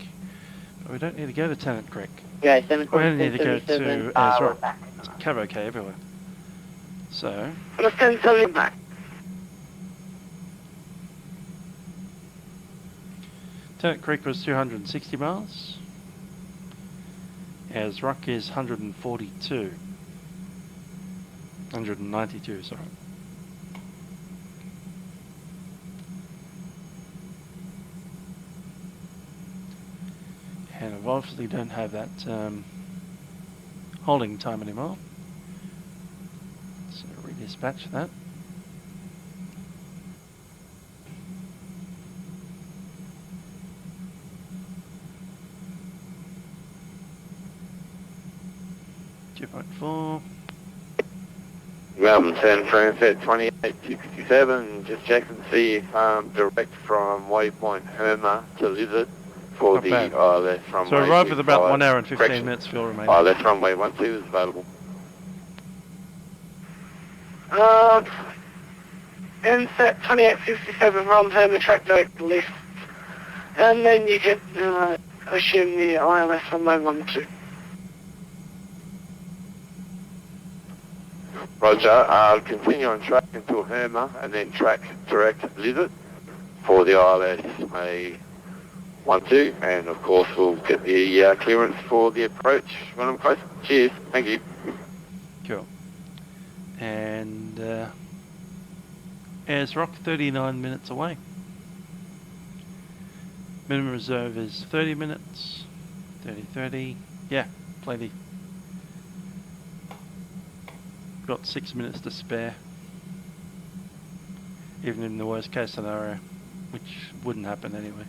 but we don't need to go to Tennant Creek. Yeah, 7 We only need to go to we're Azra. back. It's Cabo-K everywhere. So, Let's send something back. Tennant Creek was 260 miles. Azrock is 142. 192, sorry. And we obviously don't have that holding time anymore. So redispatch that. .4. Melbourne San Francisco 2867, just check and see if direct from waypoint Herma to Lizard for Not the bad. ILS runway. So arrive with about 1 hour and 15 correction. minutes fuel remaining. ILS runway 12 is available. And set 2867 from Herman track direct left. And then you can assume the ILS runway 12. Roger, continue on track until Herma and then track direct Lizard for the ILS May 12, and of course we'll get the clearance for the approach when I'm close. Cheers, thank you. Cool. And Azrock, 39 minutes away. Minimum reserve is 30 minutes. 30. Yeah, plenty. Got 6 minutes to spare. Even in the worst case scenario, which wouldn't happen anyway.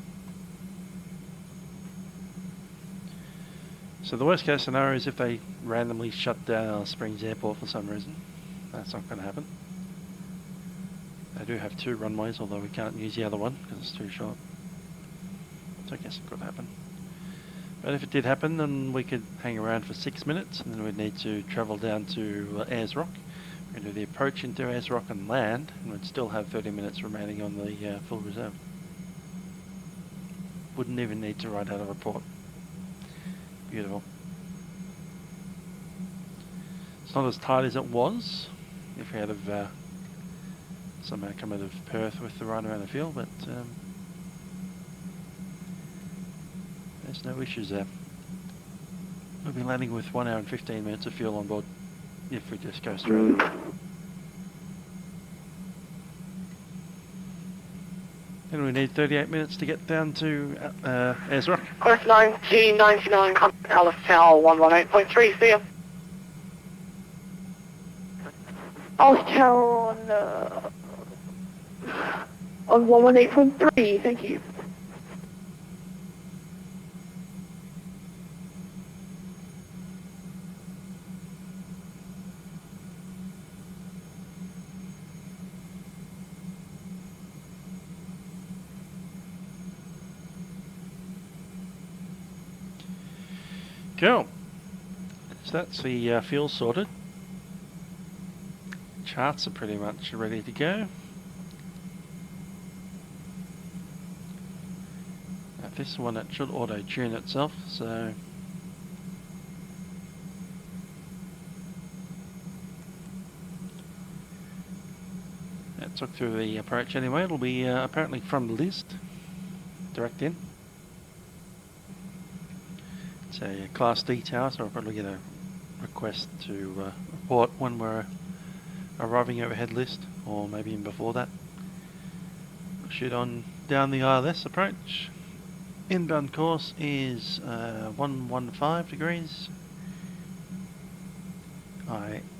So the worst case scenario is if they randomly shut down Alice Springs Airport for some reason. That's not going to happen. They do have 2 runways, although we can't use the other one because it's too short. So I guess it could happen. But if it did happen, then we could hang around for 6 minutes, and then we'd need to travel down to Azrock. We'd do the approach into Azrock and land, and we'd still have 30 minutes remaining on the full reserve. Wouldn't even need to write out a report. Beautiful. It's not as tight as it was if we had have somehow come out of Perth with the right amount of fuel, but there's no issues there. We'll be landing with 1 hour and 15 minutes of fuel on board if we just go straight. And we need 38 minutes to get down to Azrock. Course 1999, contact Alice Tower 118.3, see ya. Alice Tower on 118.3, thank you. Cool. So that's the fuel sorted. Charts are pretty much ready to go. Now this one, it should auto-tune itself, so that took through the approach anyway. It'll be apparently from the list, direct in. It's a Class D tower, so I'll probably get a request to report when we're arriving overhead list, or maybe even before that. We'll shoot on down the ILS approach. Inbound course is 115 degrees.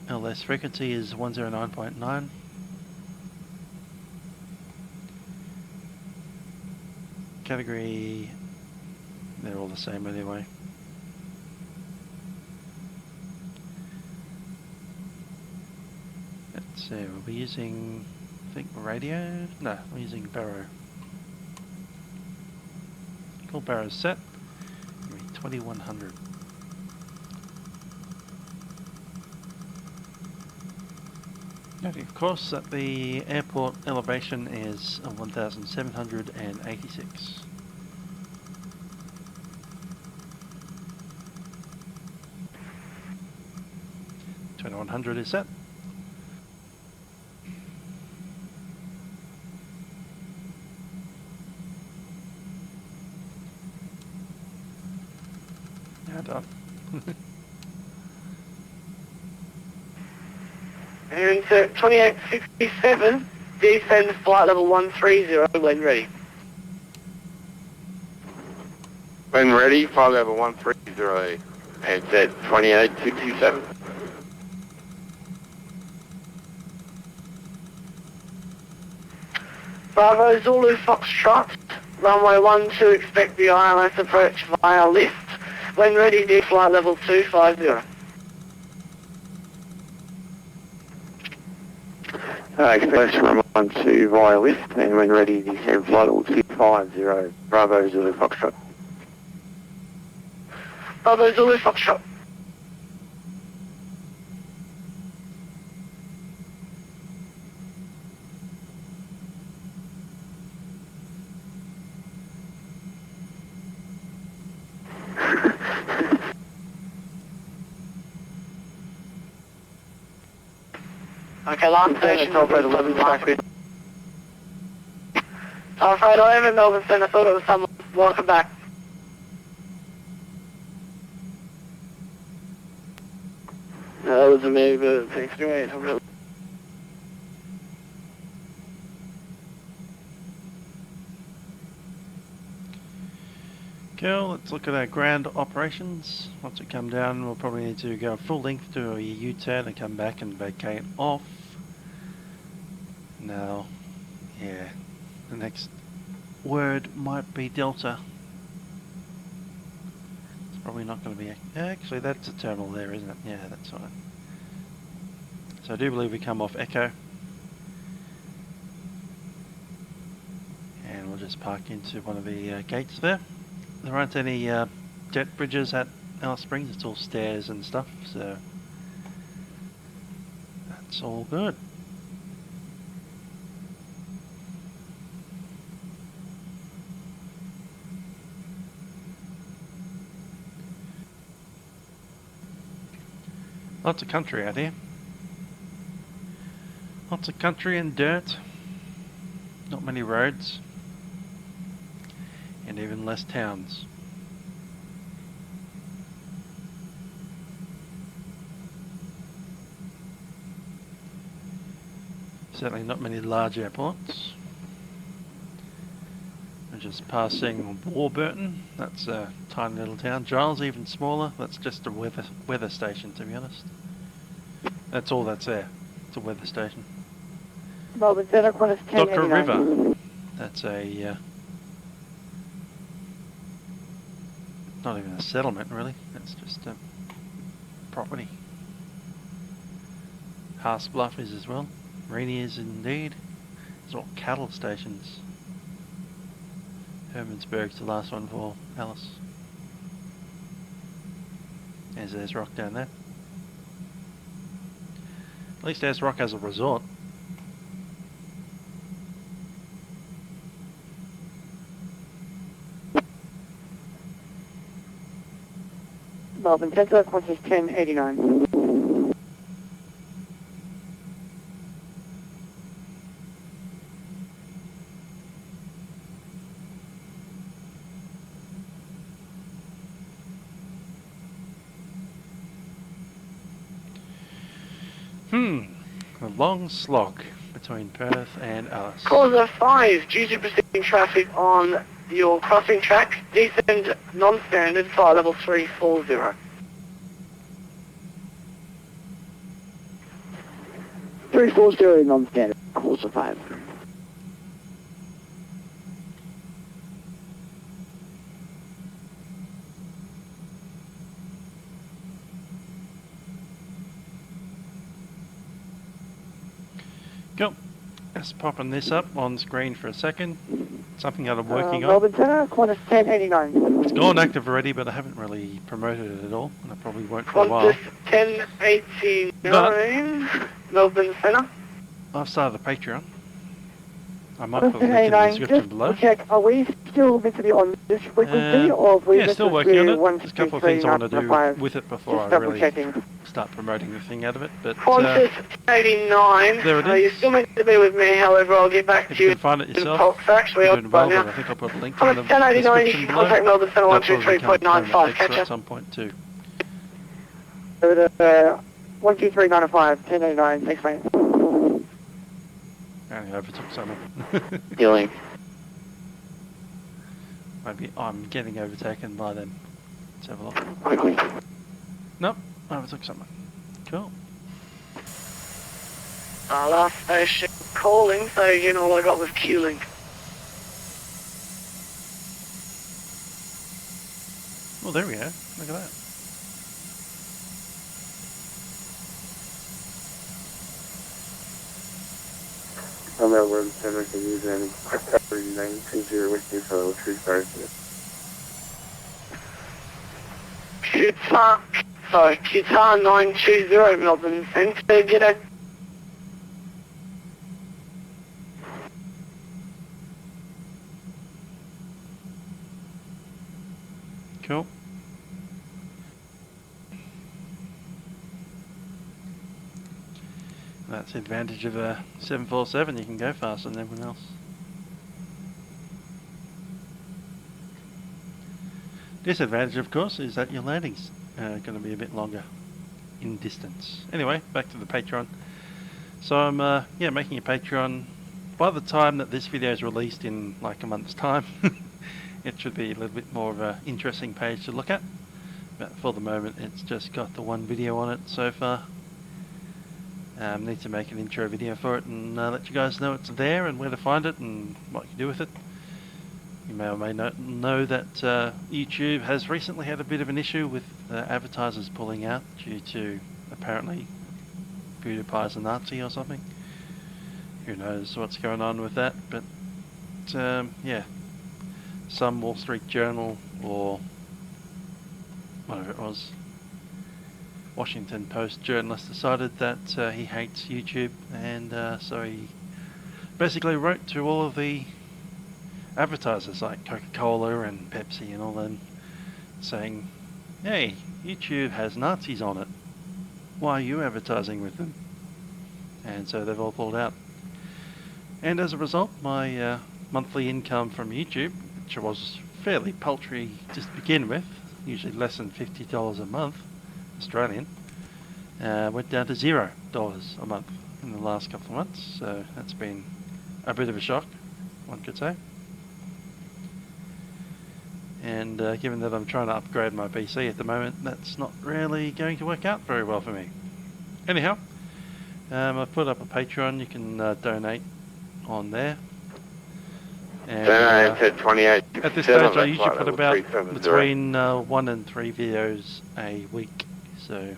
ILS frequency is 109.9. Category, they're all the same anyway. Let's see, we'll be using, I think, radio? No, we're using Barrow. Cool, Barrow's set. 2100. Okay, of course, at the airport elevation is 1786. $2100 is set. Now done. And 2867, descend flight level 130 when ready. When ready, flight level 130 and set 28227. Bravo Zulu Foxtrot, runway 12, expect the ILS approach via lift. When ready, near flight level 250. Express from 12 via lift, and when ready, descend flight level 250, Bravo Zulu Foxtrot. Bravo Zulu Foxtrot. Okay, last station. Alfred 11, traffic. Alfred 11, Melbourne Centre. I thought it was someone. Welcome back. No, that was a me, but thanks anyway. Cool, let's look at our ground operations. Once we come down, we'll probably need to go full length, do a U-turn and come back and vacate off. Now, yeah, the next word might be Delta. It's probably not going to be, actually that's a terminal there, isn't it? Yeah, that's right. So I do believe we come off Echo. And we'll just park into one of the gates there. There aren't any jet bridges at Alice Springs, it's all stairs and stuff, so that's all good. Lots of country out here. Lots of country and dirt. Not many roads. And even less towns. Certainly not many large airports. We're just passing Warburton. That's a tiny little town. Giles even smaller. That's just a weather station, to be honest. That's all that's there. It's a weather station. Melbourne Centre, Qantas 10. Docker River. That's a not even a settlement really, it's just a property. Haas Bluff is as well. Rainy is indeed. It's all cattle stations. Hermansburg's the last one for Alice. As there's rock down there. At least there's rock as a resort. Melbourne Centre, Qantas 1089. A long slog between Perth and Alice. Caller 5, due to preceding traffic on your crossing track, descend non-standard, fire level 340. 340 non-standard, course of 5. Cool. Just popping this up on screen for a second. Something that I'm working on. Melbourne Centre, Qantas 1089. It's gone active already, but I haven't really promoted it at all, and I probably won't for a while. Qantas 1089, Melbourne Centre. I've started a Patreon. I might put a link in the description below. Check, are we still meant to be on this frequency, or have we Yeah, still working on it. There's a couple of things I want to do 163, with it before I really start promoting the thing out of it. But Qantas 89, there it is. you're still meant to be with me, however I'll get back if to you you can find it yourself, Pulse actually you're on doing right well, now. but I think I'll put a link in the Qantas 1089, you description can below. contact Melbourne Centre That'll probably become 123.95, catch at ya. some point too. So the 123.95, 1089, thanks mate. I only overtook someone. Dealing. Maybe I'm getting overtaken by them. Let's have a look. Quickly. Nope, I overtook someone. Cool. Our last station calling, so you know what I got with Q-Link. Oh, there we go. Look at that. I'm Melbourne Centre, can use any quick cover 920 with you for 330. Qatar 920, Melbourne Centre, get a... Cool. That's the advantage of a 747, you can go faster than everyone else. Disadvantage, of course, is that your landing's going to be a bit longer in distance. Anyway, back to the Patreon. So I'm making a Patreon. By the time that this video is released in like a month's time, it should be a little bit more of an interesting page to look at. But for the moment, it's just got the one video on it so far. Need to make an intro video for it and let you guys know it's there and where to find it and what you can do with it. You may or may not know that YouTube has recently had a bit of an issue with advertisers pulling out due to apparently PewDiePie's a Nazi or something. Who knows what's going on with that, but yeah, some Wall Street Journal or whatever it was, Washington Post journalist decided that he hates YouTube, and so he basically wrote to all of the advertisers like Coca-Cola and Pepsi and all them, saying, hey, YouTube has Nazis on it, why are you advertising with them? And so they've all pulled out. And as a result, my monthly income from YouTube, which was fairly paltry just to begin with, usually less than $50 a month, Australian, went down to $0 a month in the last couple of months, so that's been a bit of a shock, one could say. And given that I'm trying to upgrade my PC at the moment, that's not really going to work out very well for me. Anyhow, I've put up a Patreon, you can donate on there. And, at 28. At this stage I usually put about between 1 and 3 videos a week, so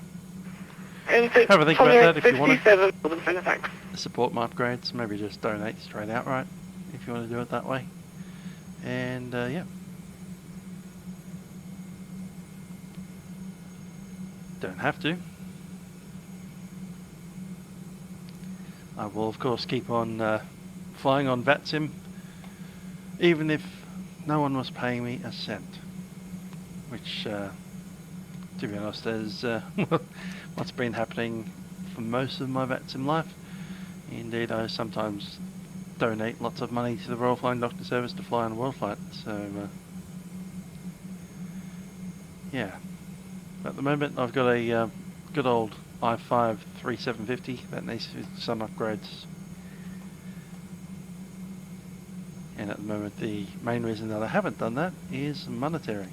have a think about that if you want to support my upgrades. Maybe just donate straight outright if you want to do it that way. And yeah. don't have to. I will of course keep on flying on Vatsim, even if no one was paying me a cent, which to be honest is what's been happening for most of my Vatsim life. Indeed, I sometimes donate lots of money to the Royal Flying Doctor Service to fly on world flight, so yeah. At the moment I've got a good old i5 3750 that needs some upgrades, and at the moment the main reason that I haven't done that is monetary.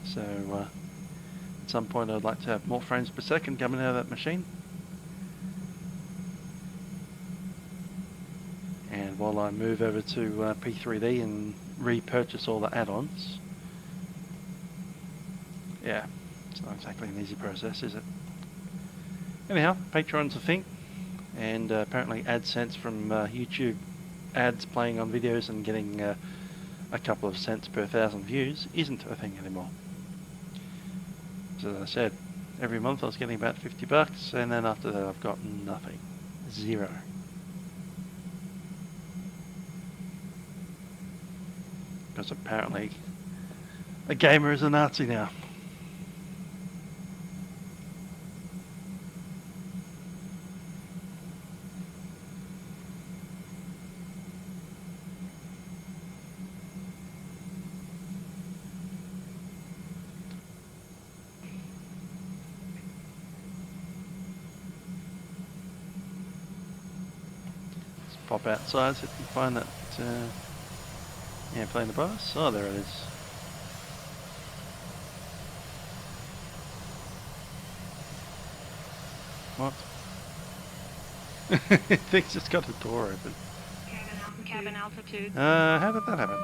So at some point I'd like to have more frames per second coming out of that machine, and while I move over to P3D and repurchase all the add-ons. Yeah, it's not exactly an easy process, is it? Anyhow, Patreon's a thing, and apparently AdSense from YouTube ads playing on videos and getting a couple of cents per 1,000 views isn't a thing anymore. So as I said, every month I was getting about $50, and then after that I've got nothing. Zero. Because apparently a gamer is a Nazi now. Pop outside so if you find that airplane above us. Oh, there it is. What? It thinks it's got a door open. Cabin altitude. How did that happen?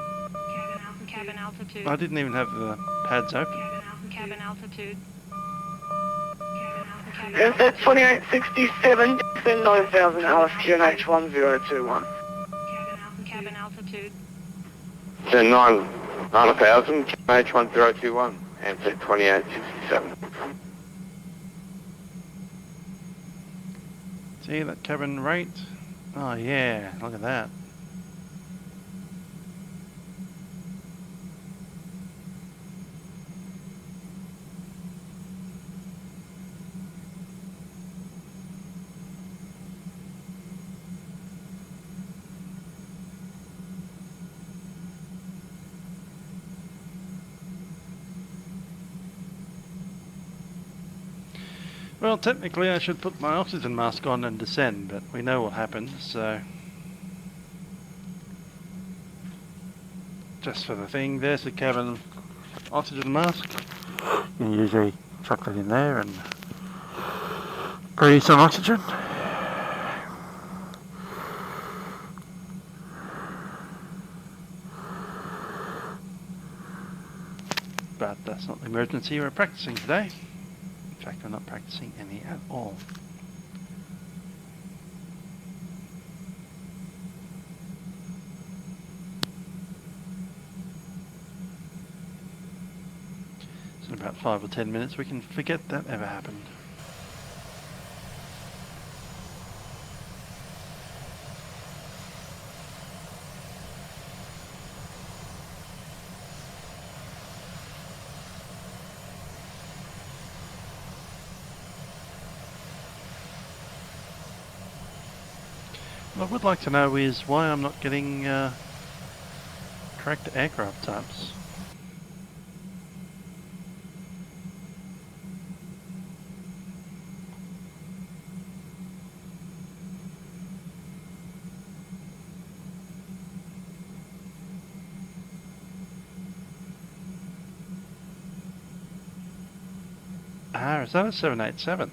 Cabin altitude. I didn't even have the pads open. Cabin altitude. It's at 2867, descend 9000 LSQ and H1021. Cabin altitude. So 9,000, H1021, and set 2867. See that cabin rate? Oh yeah, look at that. Well, technically I should put my oxygen mask on and descend, but we know what happened, so... Just for the thing, there's the cabin oxygen mask. You can usually chuck that in there and breathe some oxygen. But that's not the emergency we're practicing today. In fact, we're not practicing any at all. So in about 5 or 10 minutes we can forget that ever happened. What I would like to know is why I'm not getting correct aircraft types. Ah, is that a 787?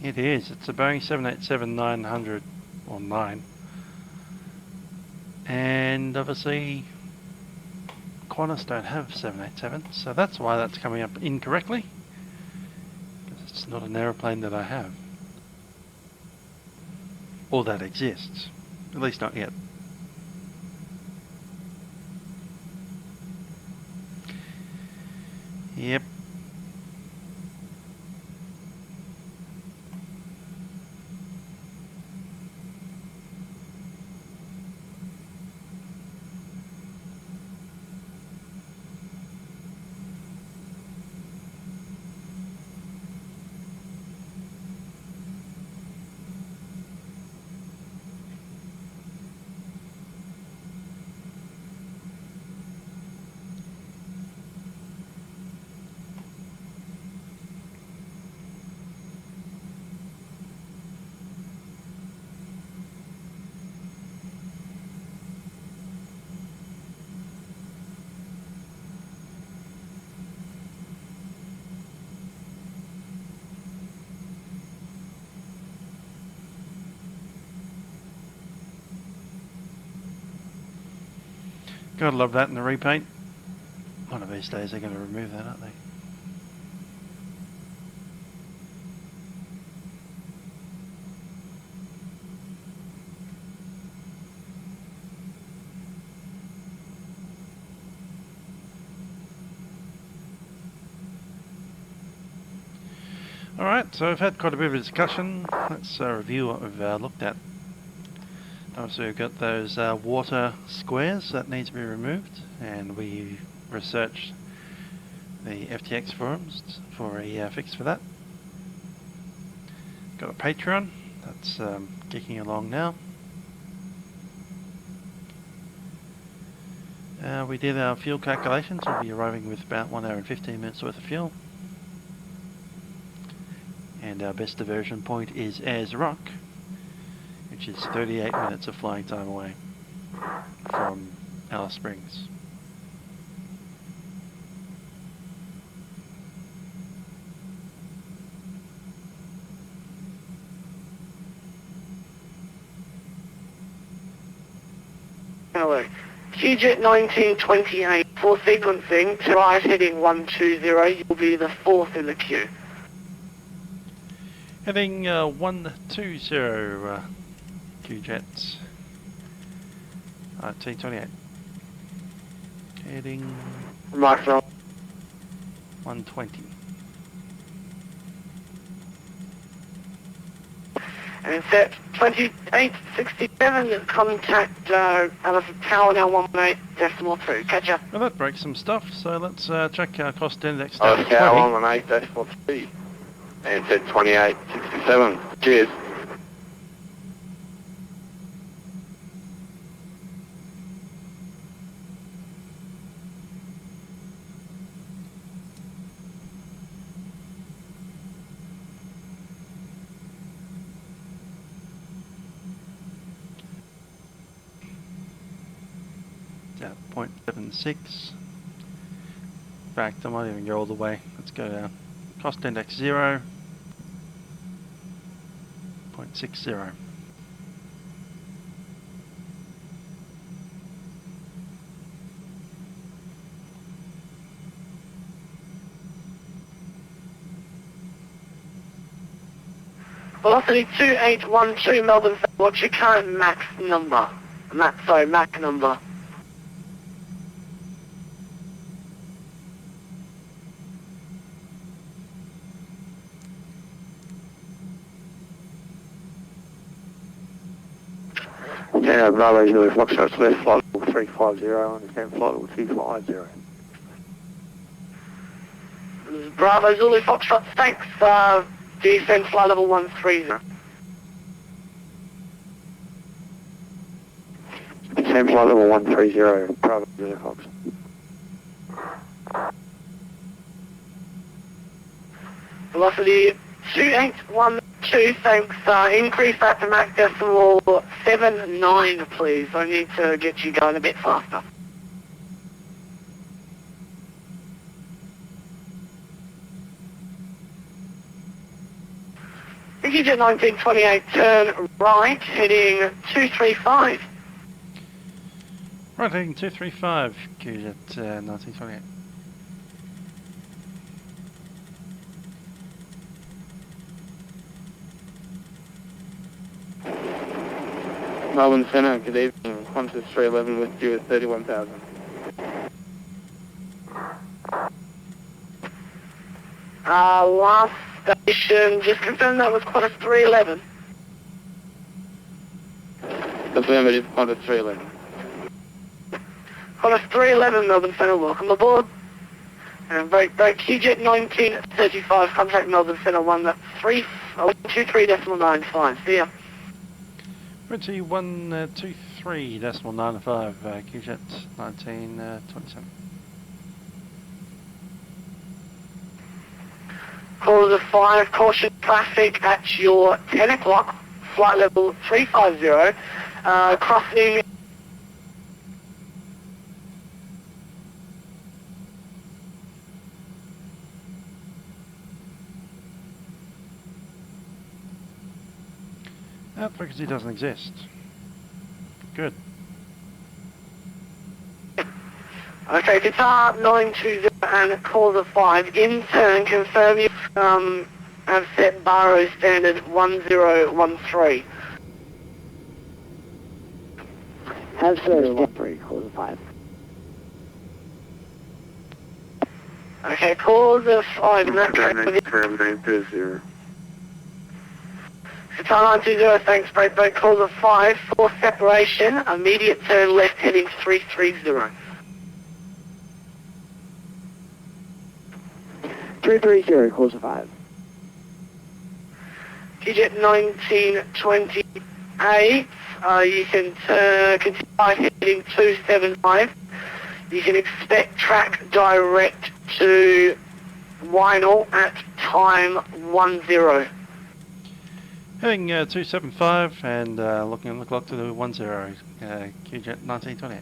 It is. It's a Boeing 787-900 or 9, and obviously Qantas don't have 787, so that's why that's coming up incorrectly, because it's not an aeroplane that I have, or that exists, at least not yet. Yep. Gotta love that in the repaint. One of these days they're going to remove that, aren't they? Alright, so we've had quite a bit of a discussion. Let's review what we've looked at. Obviously we've got those water squares that need to be removed, and we researched the FTX forums for a fix for that. Got a Patreon that's kicking along now. We did our fuel calculations. We'll be arriving with about 1 hour and 15 minutes worth of fuel. And our best diversion point is Ayers Rock, which is 38 minutes of flying time away from Alice Springs. Hello. QJet 1928 for sequencing, try heading 120, you'll be the 4th in the queue. Heading 120, QJet T28. Heading Mark from 120. And set 2867, contact Alice Tower now 18.2. Catch ya. Well, that breaks some stuff, so let's check our cost index Oh, down to Cow 20. 18.3 and said 2867. Cheers. At 0.76. In fact, I might even go all the way. Let's go down. Cost index 0. 0.60. Velocity 2812 Melbourne. What's your current max number? Mach number. Yeah, Bravo Zulu Foxtrot, left flight level 350, understand flight level 250. Bravo Zulu Foxtrot, thanks, descend flight level 130. Descend flight level 130, Bravo Zulu Fox. Velocity 2812, thanks, increase that to Mach decimal 79, please. I need to get you going a bit faster. QJet 1928, turn right, heading 235. Right, heading 235, QJet 1928. Melbourne Centre, good evening, Qantas 311 with due at 31,000. Last station, just confirm that was Qantas 311. Affirmative, Qantas 311. Qantas 311 Melbourne Centre, welcome aboard. And break, QJet 1935, contact Melbourne Centre 1, that's 123.95, see ya. Richie 123.95, QJet 1927. Call 5, caution traffic at your 10 o'clock, flight level 350, crossing. That frequency doesn't exist. Good. Okay, Qatar 920 and caller 5. In turn, confirm you have set Barrow standard 1013. Have service 13, caller 5. Okay, caller 5 in that case. Confirm 920. Qatar 920, thanks, break, caller 5 for separation, immediate turn left heading 330. 330, caller 5. QJet 1928, you can continue heading 275. You can expect track direct to Wynall at time 10. Heading 275 and looking at the clock to the 10, QJet 1928.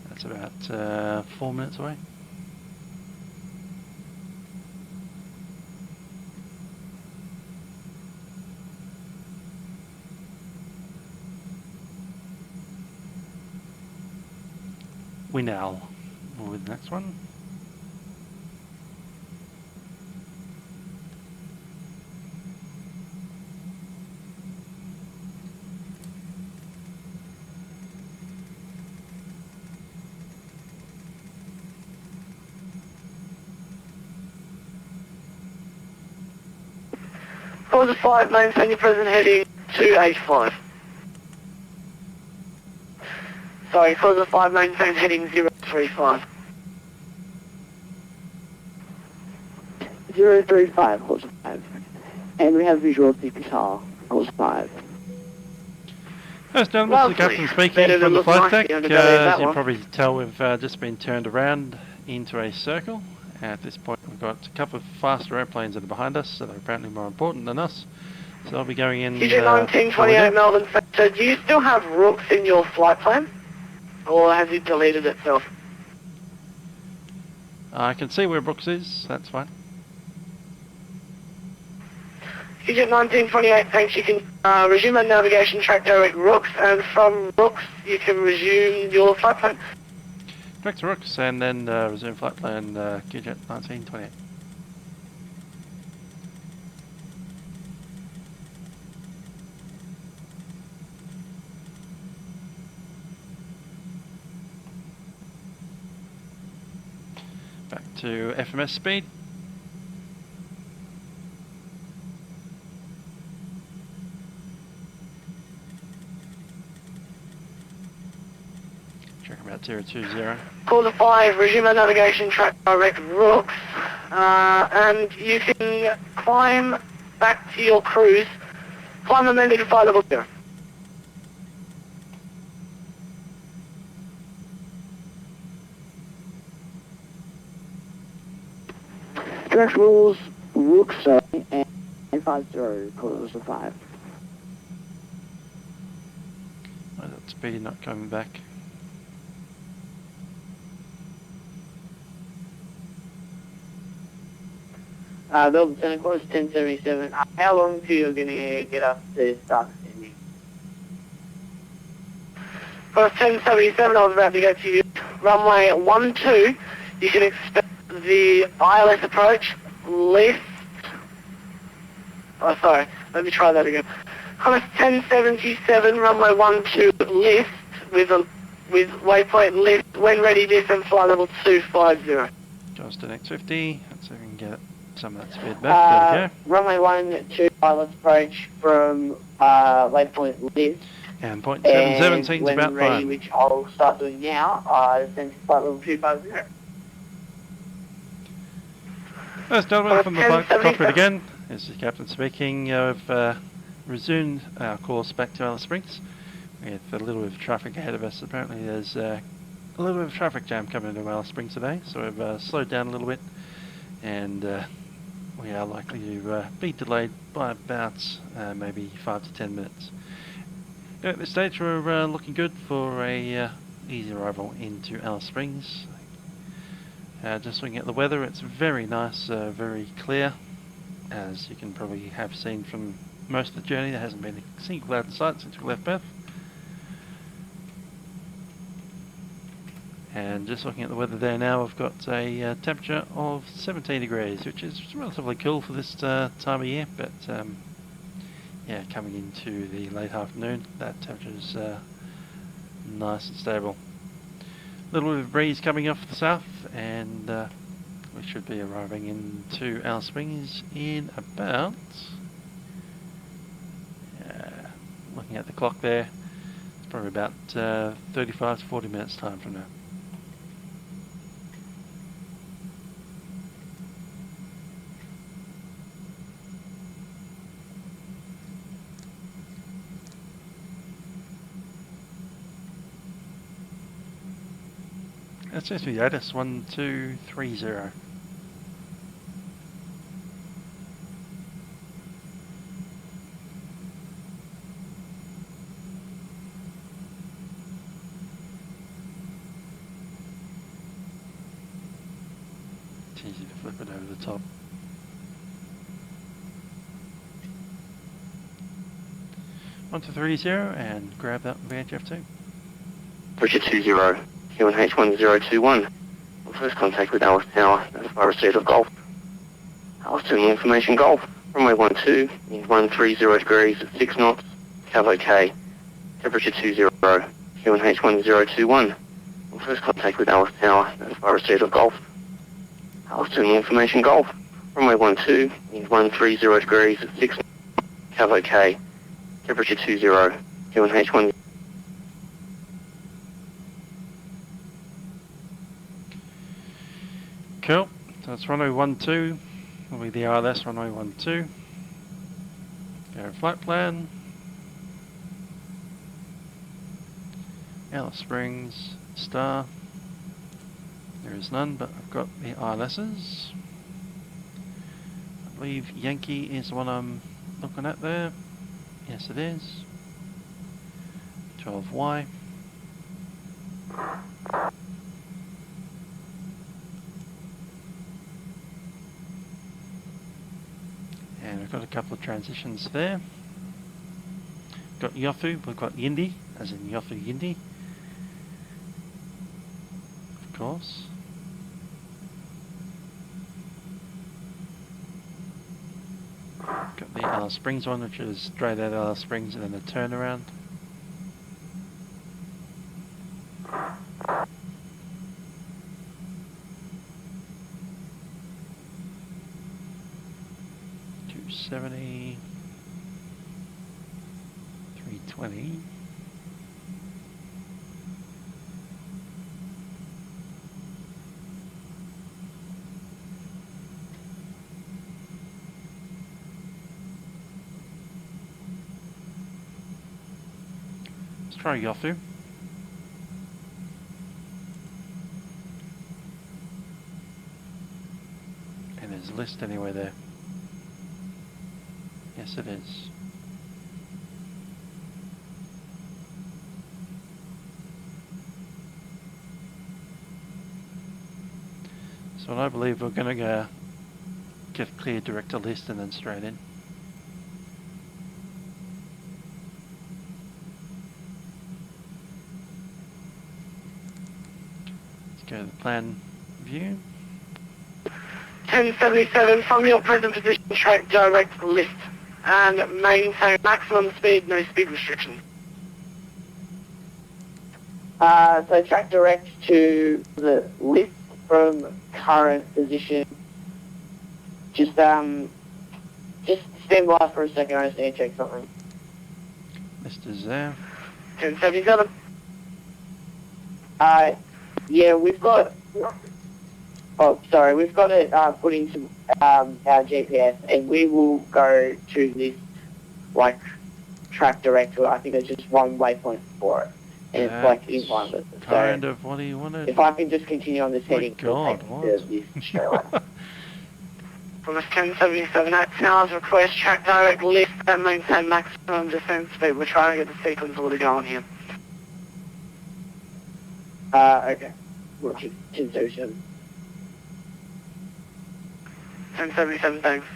That's about 4 minutes away. We now with the next one. Caller 5, maintain your present heading 285. Sorry, caller 5, maintain heading 035. 035, caller 5. And we have visual of the Qatar, caller 5. Yes, gentlemen, this is the captain speaking Better from the look flight nice deck. at the end of the day, that As you one. can probably tell, we've just been turned around into a circle. At this point, we've got a couple of faster airplanes that are behind us that are apparently more important than us. So I'll be going in. QJ 1928 Melbourne, so do you still have rooks in your flight plan? Or has it deleted itself? I can see where Brooks is, that's fine. QJ 1928, thanks, you can resume that navigation track direct rooks, and from rooks you can resume your flight plan. Direct to Rooks and then resume flight plan QJet 1928. Back to FMS speed. Check about 020. Caller 5, resume that navigation track direct rooks, and you can climb back to your cruise, climb the landing to flight level 0. Direct rules, Rook, sorry, and 50, caller 5. Oh, that speed not coming back. Melbourne Centre, course 1077. How long do you going to get up to start descending? Course 1077, I was about to go to you. Runway 12, you can expect the ILS approach, left. Oh, sorry, let me try that again. Course 1077, runway 12, left with a with waypoint left, when ready left and flight level 250. Goes to next 50. Let's see if we can get some of that speed back. There we go. Runway 12, pilot approach from waypoint left. And 0.77 seems when about ready, fine. which I'll start doing now, descend to flight level 250. Ladies and gentlemen, from the cockpit 1077. again, this is the captain speaking. We've resumed our course back to Alice Springs with a little bit of traffic ahead of us. Apparently there's a little bit of traffic jam coming into Alice Springs today, so we've slowed down a little bit, and we are likely to be delayed by about maybe 5 to 10 minutes. At this stage we're looking good for a easy arrival into Alice Springs. Just looking at the weather, it's very nice, very clear, as you can probably have seen from most of the journey. There hasn't been a single cloud in sight since we left Perth. And just looking at the weather there now, we've got a temperature of 17 degrees, which is relatively cool for this time of year, but yeah, coming into the late afternoon, that temperature is nice and stable. A little bit of breeze coming off the south, and we should be arriving into Alice Springs in about, looking at the clock there, it's probably about 35 to 40 minutes time from now. That seems to be Otis 1230. It's easy to flip it over the top. One two three zero, and grab that VHF2. Bridger 20, QNH1021. First contact with Alice Tower, notify receipt of Golf. Alice Terminal Information Golf. Runway 12, wind 130 degrees at 6 knots, Cavo K. Temperature 20, QNH1021. First contact with Alice Tower, notify receipt of Golf. Alice Terminal Information Golf. Runway 12, wind 130 degrees at 6 knots, Cavo K. Temperature 20, QNH10. Cool, so it's runway 12, will be the ILS runway 12. Go flight plan. Alice Springs, star. There is none, but I've got the ILS's. I believe Yankee is the one I'm looking at there. Yes it is. 12Y. And we've got a couple of transitions there. We've got Yofu, we've got Yindi, as in Yofu Yindi. Of course. Got the Alice Springs one, which is straight out of Alice Springs and then a turnaround. $270, $320. Let's try Yofu. And there's a list anyway there. Yes, it is. So I believe we're going to get a clear director list and then straight in. Let's go to the plan view. 1077, from your present position, track direct left. And maintain maximum speed, no speed restriction. So track direct to the list from current position. Just stand by for a second. I just need to check something. List is there. 1077. Yeah, we've got. Oh, sorry, we've got it put into our GPS, and we will go to this like track direct to it. I think there's just one waypoint for it, and it's like in front of it. Kind of what do you want to... If I can just continue on this heading, God, it'll what? take me to this straight away. From a 1077 at Towers, request track direct left and maintain maximum descent speed. We're trying to get the sequence order going here. Okay. Roger, 1077. 1077, thanks.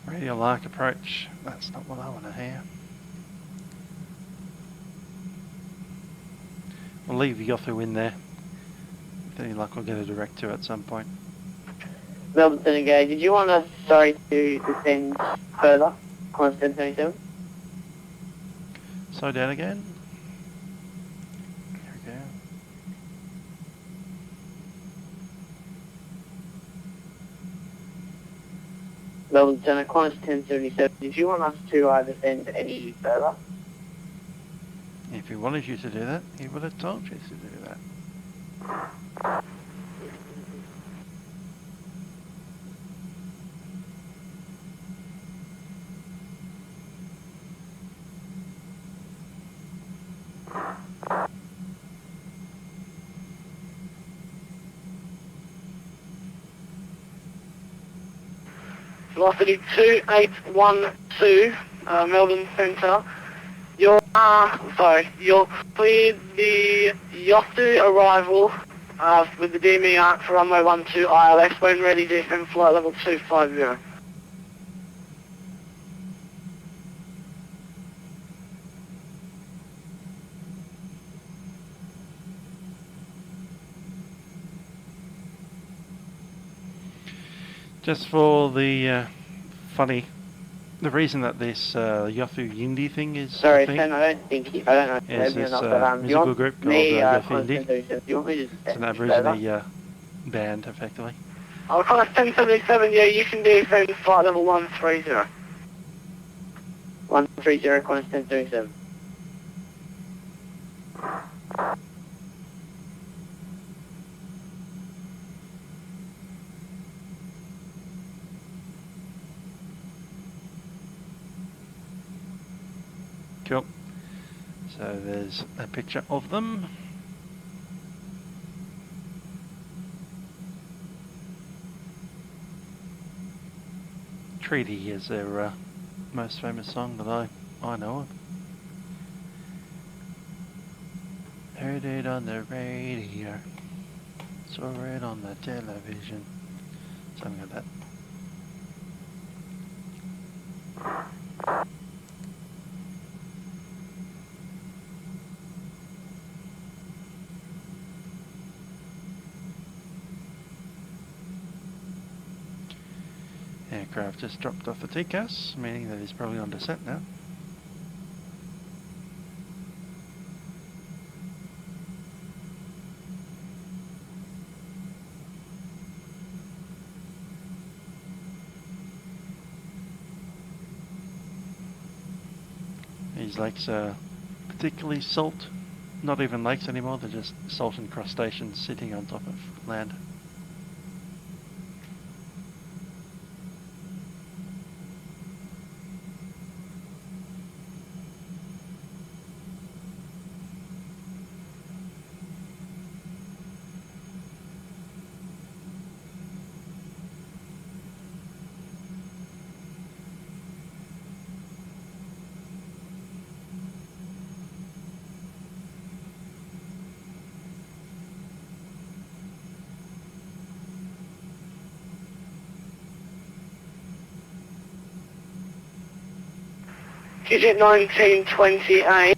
Radio lark approach. That's not what I want to hear. We'll leave Yothu in there. With any luck, we'll get a direct to at some point. Melbourne Senegal, did you want us, to descend further? Constant 77? Slow down again. There we go. Melbourne Center, Qantas 1077, did you want us to descend any further? If he wanted you to do that, he would have told you to do that. Velocity 2812, Melbourne Centre. You're cleared the Yothu arrival with the DME arc for runway 12 ILS. When ready, descend flight level 250. Just for the the reason that this Yothu Yindi thing is Sorry, a thing, Sen, I don't know if is maybe or this not, but do you musical want group called me, Yothu Qantas Yindi. 1077, do you want me to It's descend an any further? Aborigine band, effectively. I'll call it 1077, yeah, you can descend flight level 130. 130, Qantas 1077. Cool. So there's a picture of them. Treaty is their most famous song that I know of. Heard it on the radio, saw it on the television, something like that. Aircraft just dropped off the Takeoff, meaning that he's probably on descent now. These lakes are particularly salt, not even lakes anymore, they're just salt and crustaceans sitting on top of land. Digit 1928,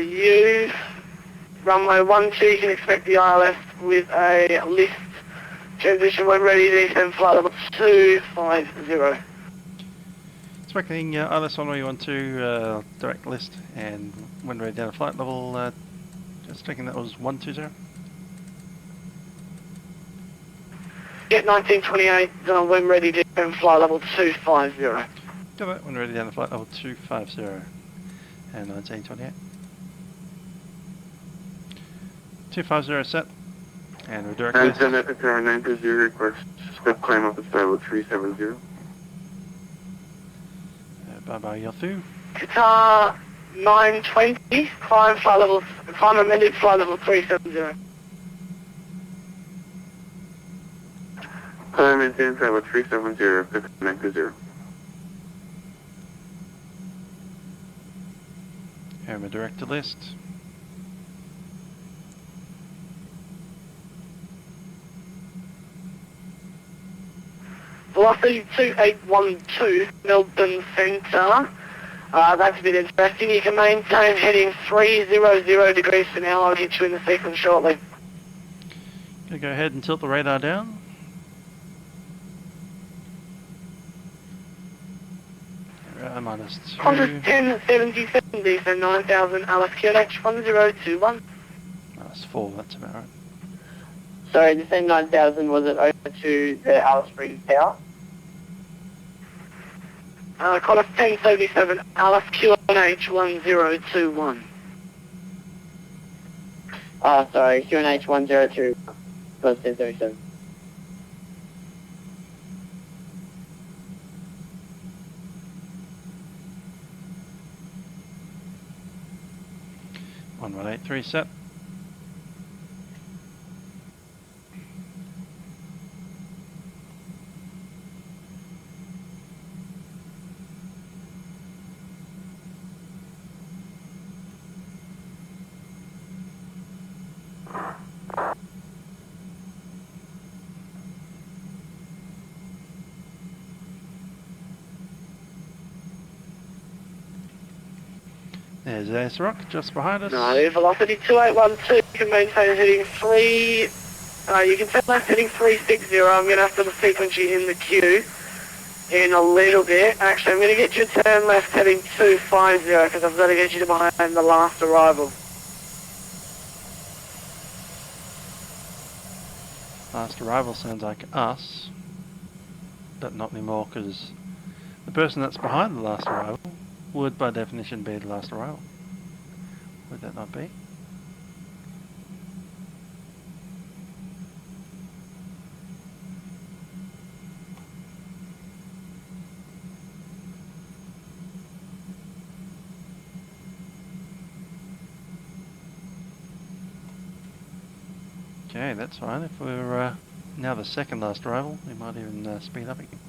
you, runway 12, you can expect the ILS with a lift transition when ready, descend flight level 250. Expecting ILS runway 12, direct list, and when ready down to flight level, just checking that was 120. Jet 1928, when ready, descend flight level 250. Got that, when ready down to flight level 250, and 1928. 250 set, and redirect list. And necessary 920 request step climb up to level 370. Bye-bye, Yothu. Qatar 920, climb amended flight level 370. Climb maintain level 370, 920. Airman director list. Velocity 2812, Melbourne Centre. That's a bit interesting. You can maintain heading 300 degrees for now. I'll get you in the sequence shortly. Gonna go ahead and tilt the radar down. Minus 2. Qantas 1077, descend 9000, Alice QNH 1021. Minus 4, that's about right. Sorry, descend 9000, was it over to the Alice Springs Tower? Qantas 1077, Alice QNH 1021. Sorry, QNH 102, plus 1037. One 183 set. There's Rock just behind us. No, velocity 2812, you can maintain heading 3, you can turn left heading 360, I'm going to have to sequence you in the queue in a little bit. Actually, I'm going to get you to turn left heading 250, because I've got to get you to behind the last arrival. Last arrival sounds like us, but not anymore, because the person that's behind the last arrival would by definition be the last arrival. Would that not be? Okay, that's fine. If we're now the second last arrival, we might even speed up again.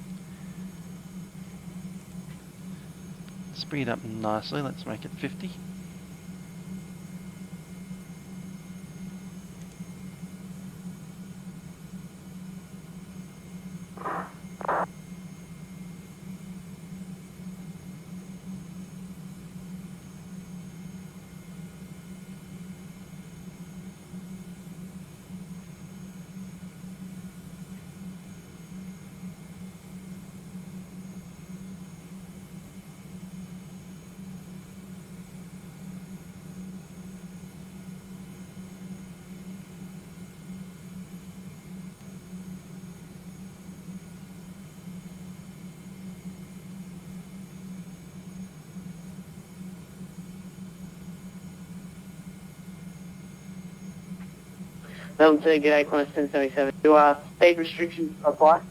Speed up nicely, let's make it 50. Level 2, g'day, Qantas 1077. Do speed restrictions apply?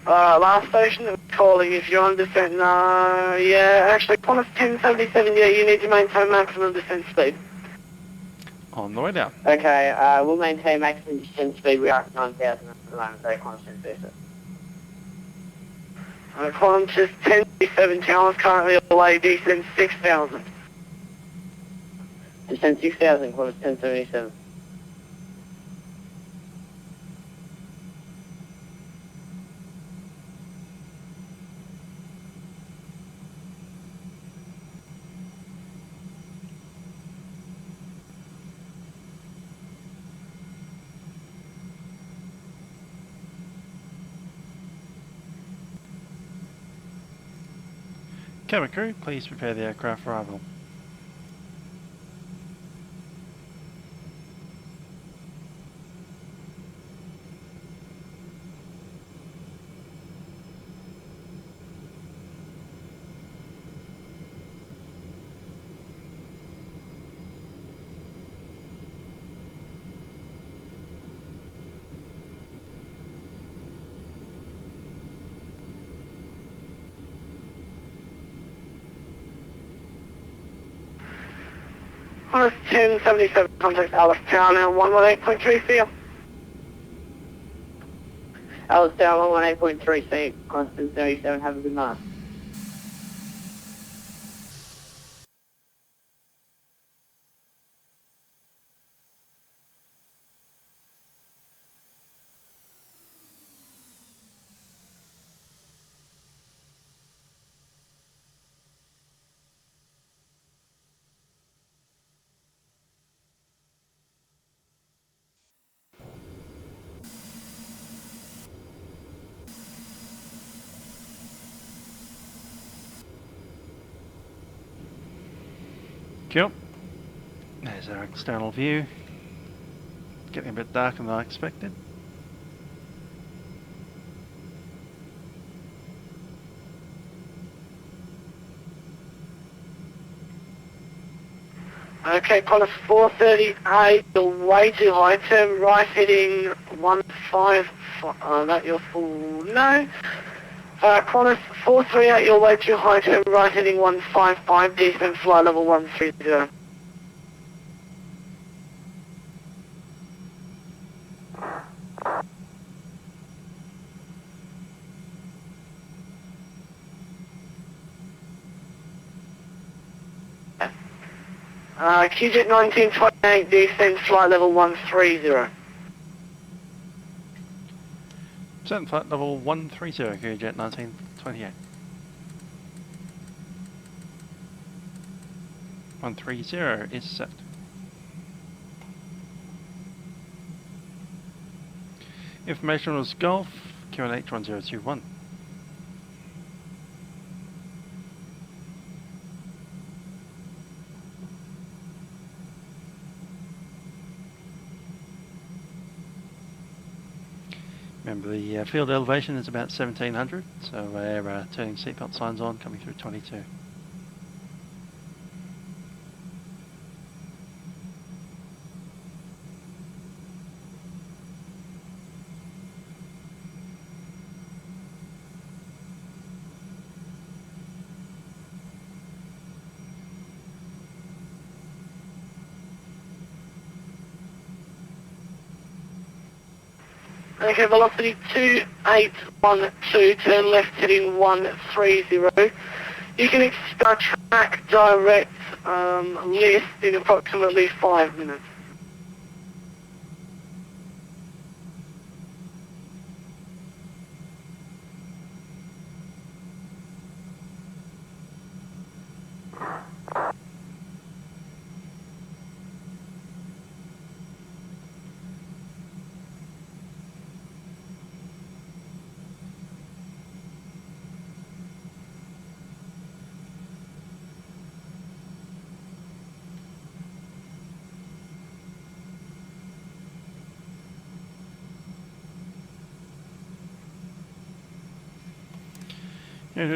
Last station that was calling, if you're on descent, no, yeah, actually, Qantas 1077, yeah, you need to maintain maximum descent speed. On the way down. Okay, we'll maintain maximum descent speed. We are at 9,000 at the moment, so Qantas 1077. Qantas 1077, challenge currently away, descent 6,000. Descent 6,000, Qantas 1077. Cabin crew, please prepare the aircraft for arrival. Qantas 1077, contact Alice Tower now, 118.3 for you. Alice Tower 118.3C, Qantas 1077, have a good night. Cool. There's our external view. Getting a bit darker than I expected. Okay, Qantas 438, you're way too high, turn right heading 15, that your full no. Qantas 438, you're way too high, turn right heading 155, descent flight level 130. QJet 1928, descent flight level 130. Descent flight level 130, QJet 1928. 130 is set. Information was Golf, QNH 1021. Remember the field elevation is about 1700, so we're turning seatbelt signs on, coming through 22. Okay, velocity 2812, turn left heading 130. You can expect track direct list in approximately 5 minutes.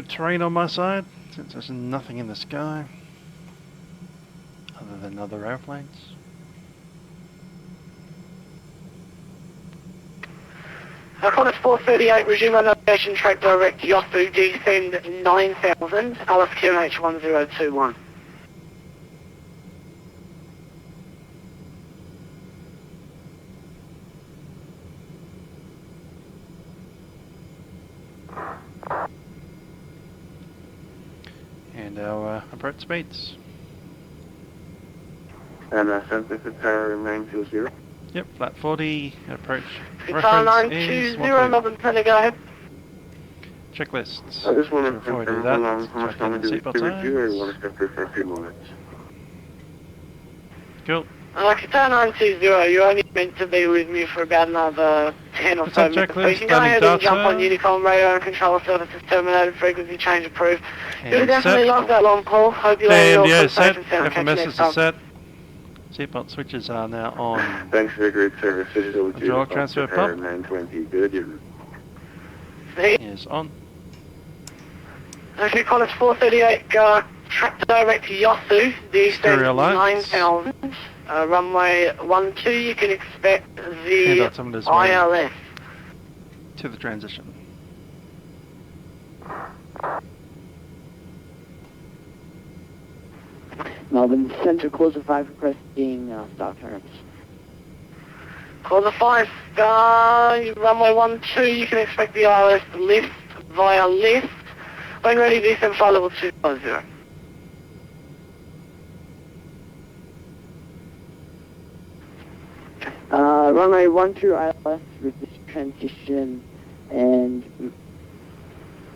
Terrain on my side, since there's nothing in the sky. and other airplanes. Qantas 438, resume our navigation, track direct Yahoo, descend 9000, Alice QNH 1021. And our approach speeds. And census is remain 20. Yep, flat 40, approach Guitar reference is 920, Melbourne, Penny, go ahead. checklists. I just want to Before we do confirm that, how long, how much check time in we the do seatbelt it with you, or you signs. want to step through for a few minutes? Cool. Guitar 920, you're only meant to be with me for about another 10 or What's so that minutes. So checklist? you can go ahead and jump on Data. Unicom radio and control services terminated, frequency change approved. You And definitely set. love that long haul. Hope you learn your AMDO safe set, and sound. Catch you FMS next is time. set. Seatbelt switches are now on. Thanks for your great service. This is O2. Hydraulic transfer pump. 920. Good. You're Is on. Okay, Qantas 438, track direct to Yahoo, descend Stereo lights. 9000, runway 12, you can expect And the altimeter's way ILS. to the transition. Melbourne Centre, closer 5 requesting stop terms. Quarter 5, runway 12, you can expect the ILS lift via lift. When ready, descend flight level 250. Runway 12 ILS with this transition and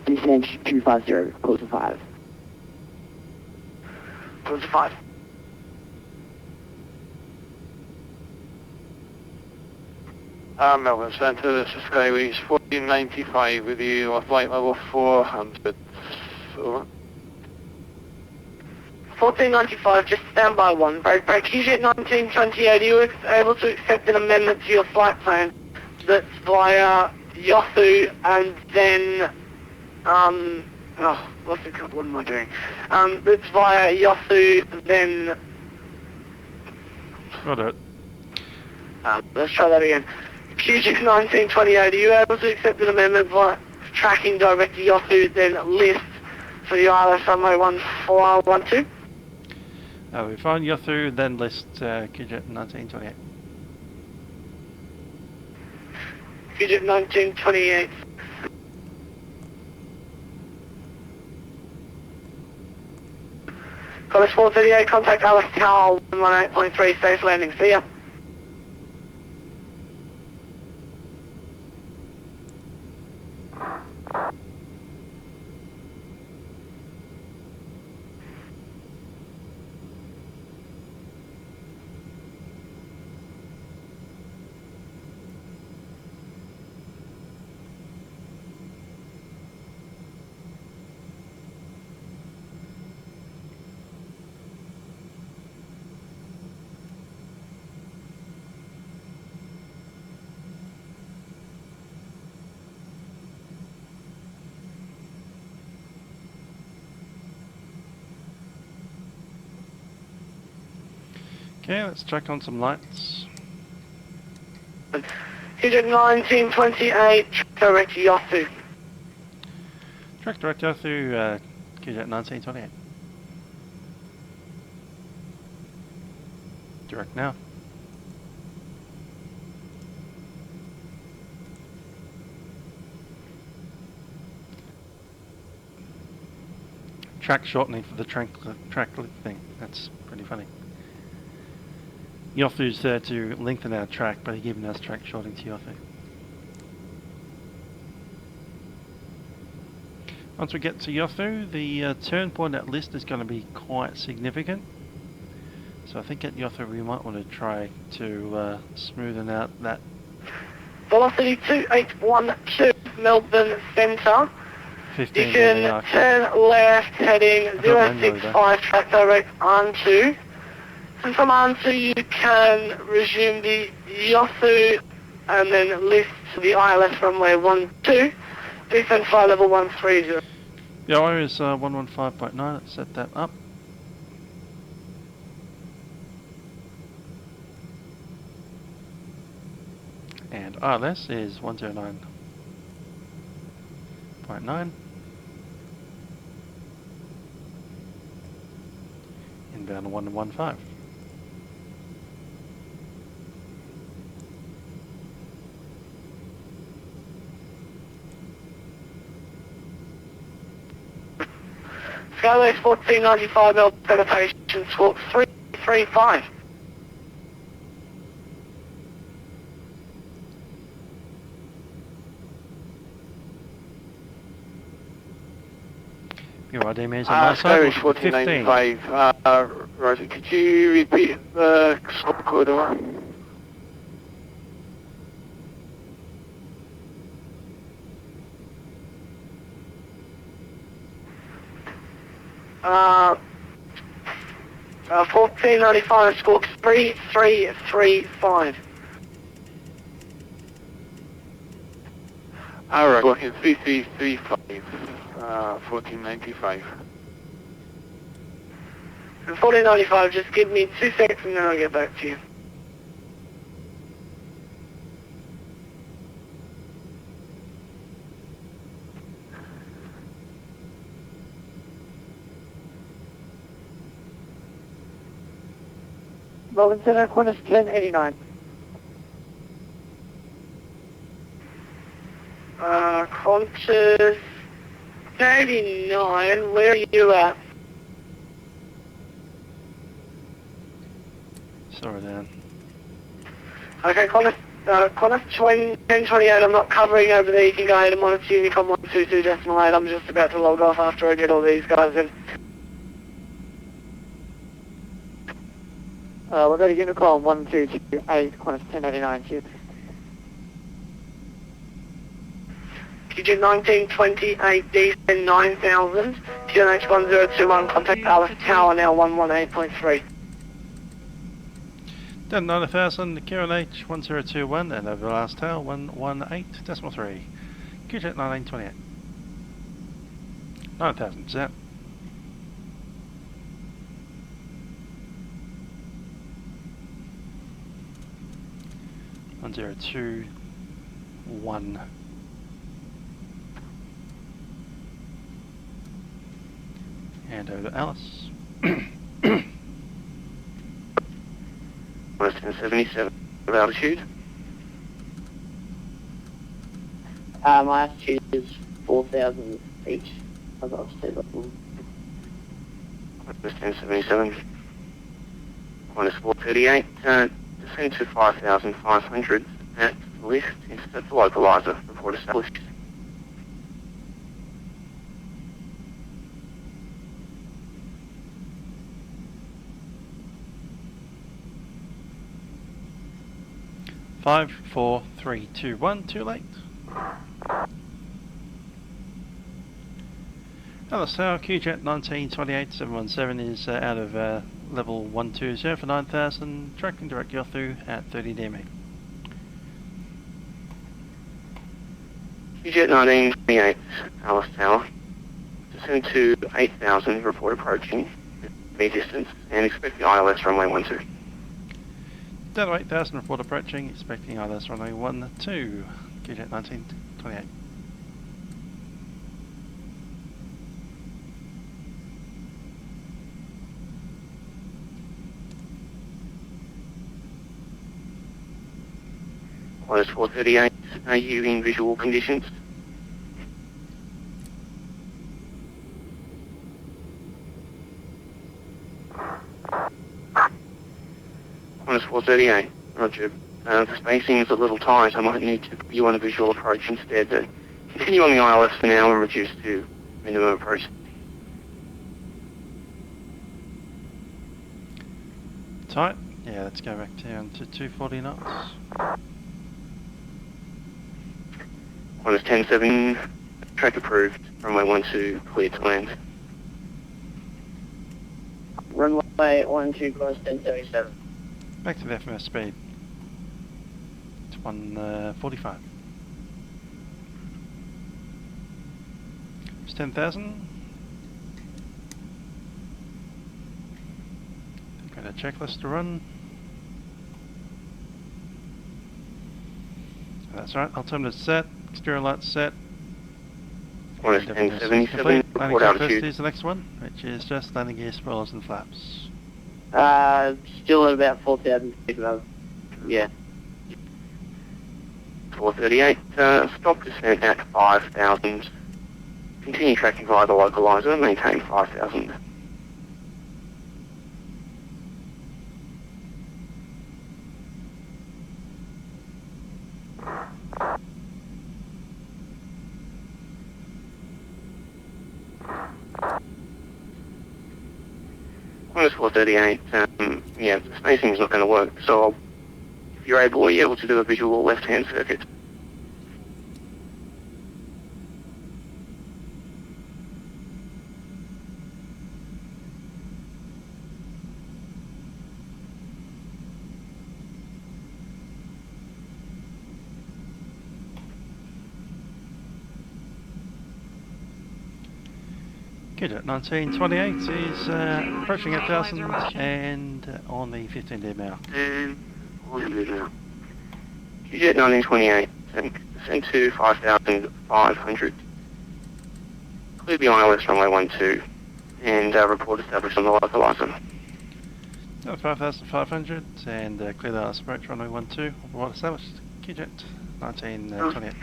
descend 250, closer 5. Quarter 5. Melbourne Centre, this is Skyways 1495 with you on flight level 400. Over. 1495, just stand by 1. Break. QJet 1928, are you able to accept an amendment to your flight plan that's via Yahoo and then, what am I doing? That's via Yahoo, then, Got it. let's try that again. QJet 1928, are you able to accept an amendment via tracking direct to Yahoo, then list for the ILS runway 1412? We find Yahoo, then list QJet 1928. QJet 1928. Qantas 438, contact Alice Tower 118.3, safe landing, see ya. Okay, let's check on some lights. QJet 1928, direct to Yahoo. Track direct Yahoo, QJet 1928. Direct now. Track shortening for the track thing. That's pretty funny. Yahoo's there to lengthen our track, but he's giving us track shortening to Yahoo. Once we get to Yahoo, the turn point at list is going to be quite significant. So I think at Yahoo we might want to try to smoothen out that. Velocity 2812, Melbourne Centre. 15 You can turn left heading 065, track direct on2. And from on2 you can resume the Yahoo and then lift to the ILS runway 12. Descend flight level 130. Yahoo is 115.9, let's set that up. ILS is 109.9. Inbound 115. Skyway 1495 L penetration squawk 335. BYD means on my side, Skyway 1495, Rosie, could you repeat the squawk order? Uh, 1495 squawk 3335. Alright, walking 3335, 1495. 1495, just give me 2 seconds and then I'll get back to you. Melbourne Center, Qantas 1089. Qantas 89, where are you at? Sorry, Dan. Okay, Qantas 1028, I'm not covering over there, you can go ahead and monitor Unicom 122.8, I'm just about to log off after I get all these guys in. We'll go to Unicom 1228, Qantas 1089, cheers. QJ 1928, D10 9000, QNH 1021, contact Alice Tower now 118.3. Dan 9000, QNH 1021, and over the last tower 118.3. QJ 1928. 9000, is that? One zero two one. And over to Alice. 177 of altitude. My altitude is 4,000 feet above sea level. 177. Minus 438. Descend to 5,500 at lift is the localizer report established. Five, four, three, two, one. Too late. Alice Tower, QJet 1928-717 is out of level 120 for 9000, tracking direct Yothu at 30 DME. QJet 1928, Alice Tower. Descend to 8,000, report approaching, me distance, and expect the ILS runway 12. Down to 8000, report approaching, expecting ILS runway 12, QJet 1928. Minus 438, are you in visual conditions? Minus 438, roger. The spacing is a little tight, I might need to put you on a visual approach instead. Continue on the ILS for now and reduce to minimum approach. Tight? Yeah, let's go back down to 240 knots. Minus 107, track approved, runway 12, cleared to land. Runway 12, cross 1077. Back to the FMS speed. It's 145. It's 10,000. Got a checklist to run. That's right. Altimeter set. Exterior lights set. One is 1077. Report altitude. Is the next one, which is just landing gear, spoilers, and flaps. Still at about 4,000 feet above. Yeah. 438. Stop descent at 5,000. Continue tracking via the localizer. Maintain 5,000. Minus 438, yeah, the spacing's not going to work, so if you're able, are you able to do a visual left-hand circuit? Good, at 1928 is approaching 8,000 and on the 15-day mark. And what do you do now? QJet 1928, descend to 5,500. Clear the ILS runway 12 and report established on the localizer. 5,500 and clear the last approach runway 12. What established? QJet 1928.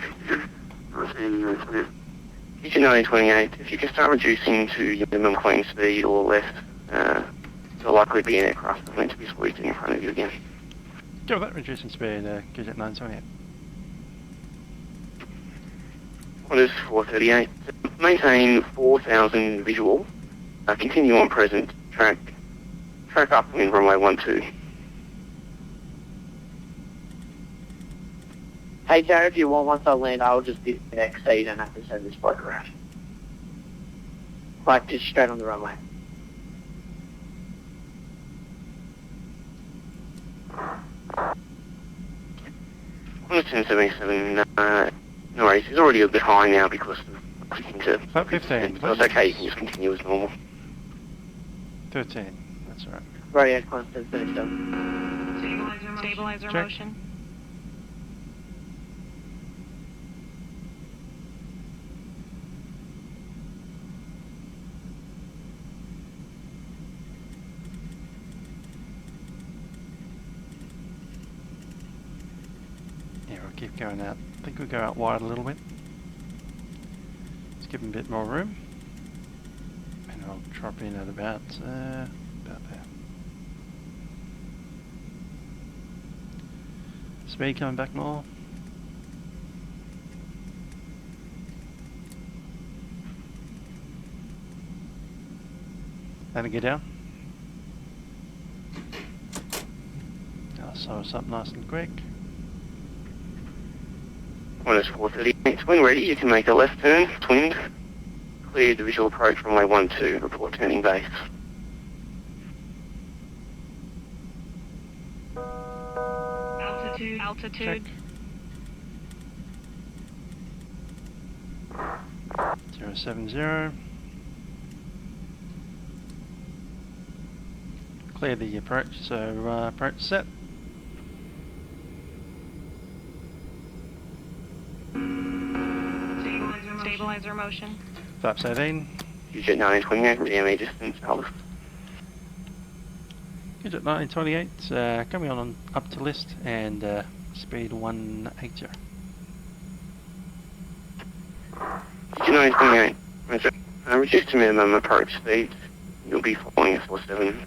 QJet 1928, if you can start reducing to your minimum clean speed or less, there'll likely be an aircraft that's meant to be squeezing in front of you again. Go with that, reducing speed, QJet 928. What is 438? Maintain 4,000 visual. Continue on present. Track upwind runway 12. Hey Jared, if you want, once I land, I'll just disconnect so you don't have to send this bloke around. Like, just straight on the runway. On 1077, no worries, he's already a bit high now because of switching to Flat 15. so it's okay, you can just continue as normal. 13, that's all right. Radio constant, finish up. Stabilizer Check. motion. Yeah, we'll keep going out. I think we'll go out wide a little bit. Let's give him a bit more room. And I'll drop in at about there. Speed coming back more. Let it get down. I'll slow us up nice and quick. One is 438. When ready, you can make a left turn, twinned. Clear the visual approach runway 12, report turning base. Altitude. Check. 070. Clear the approach, so approach set. Stabilizer motion. Flaps 18. QJet 1928, ready MA distance, Alice. QJet 1928, coming on up to list and speed 180. QJet 1928, reduce to minimum approach speed. You'll be flying a 47.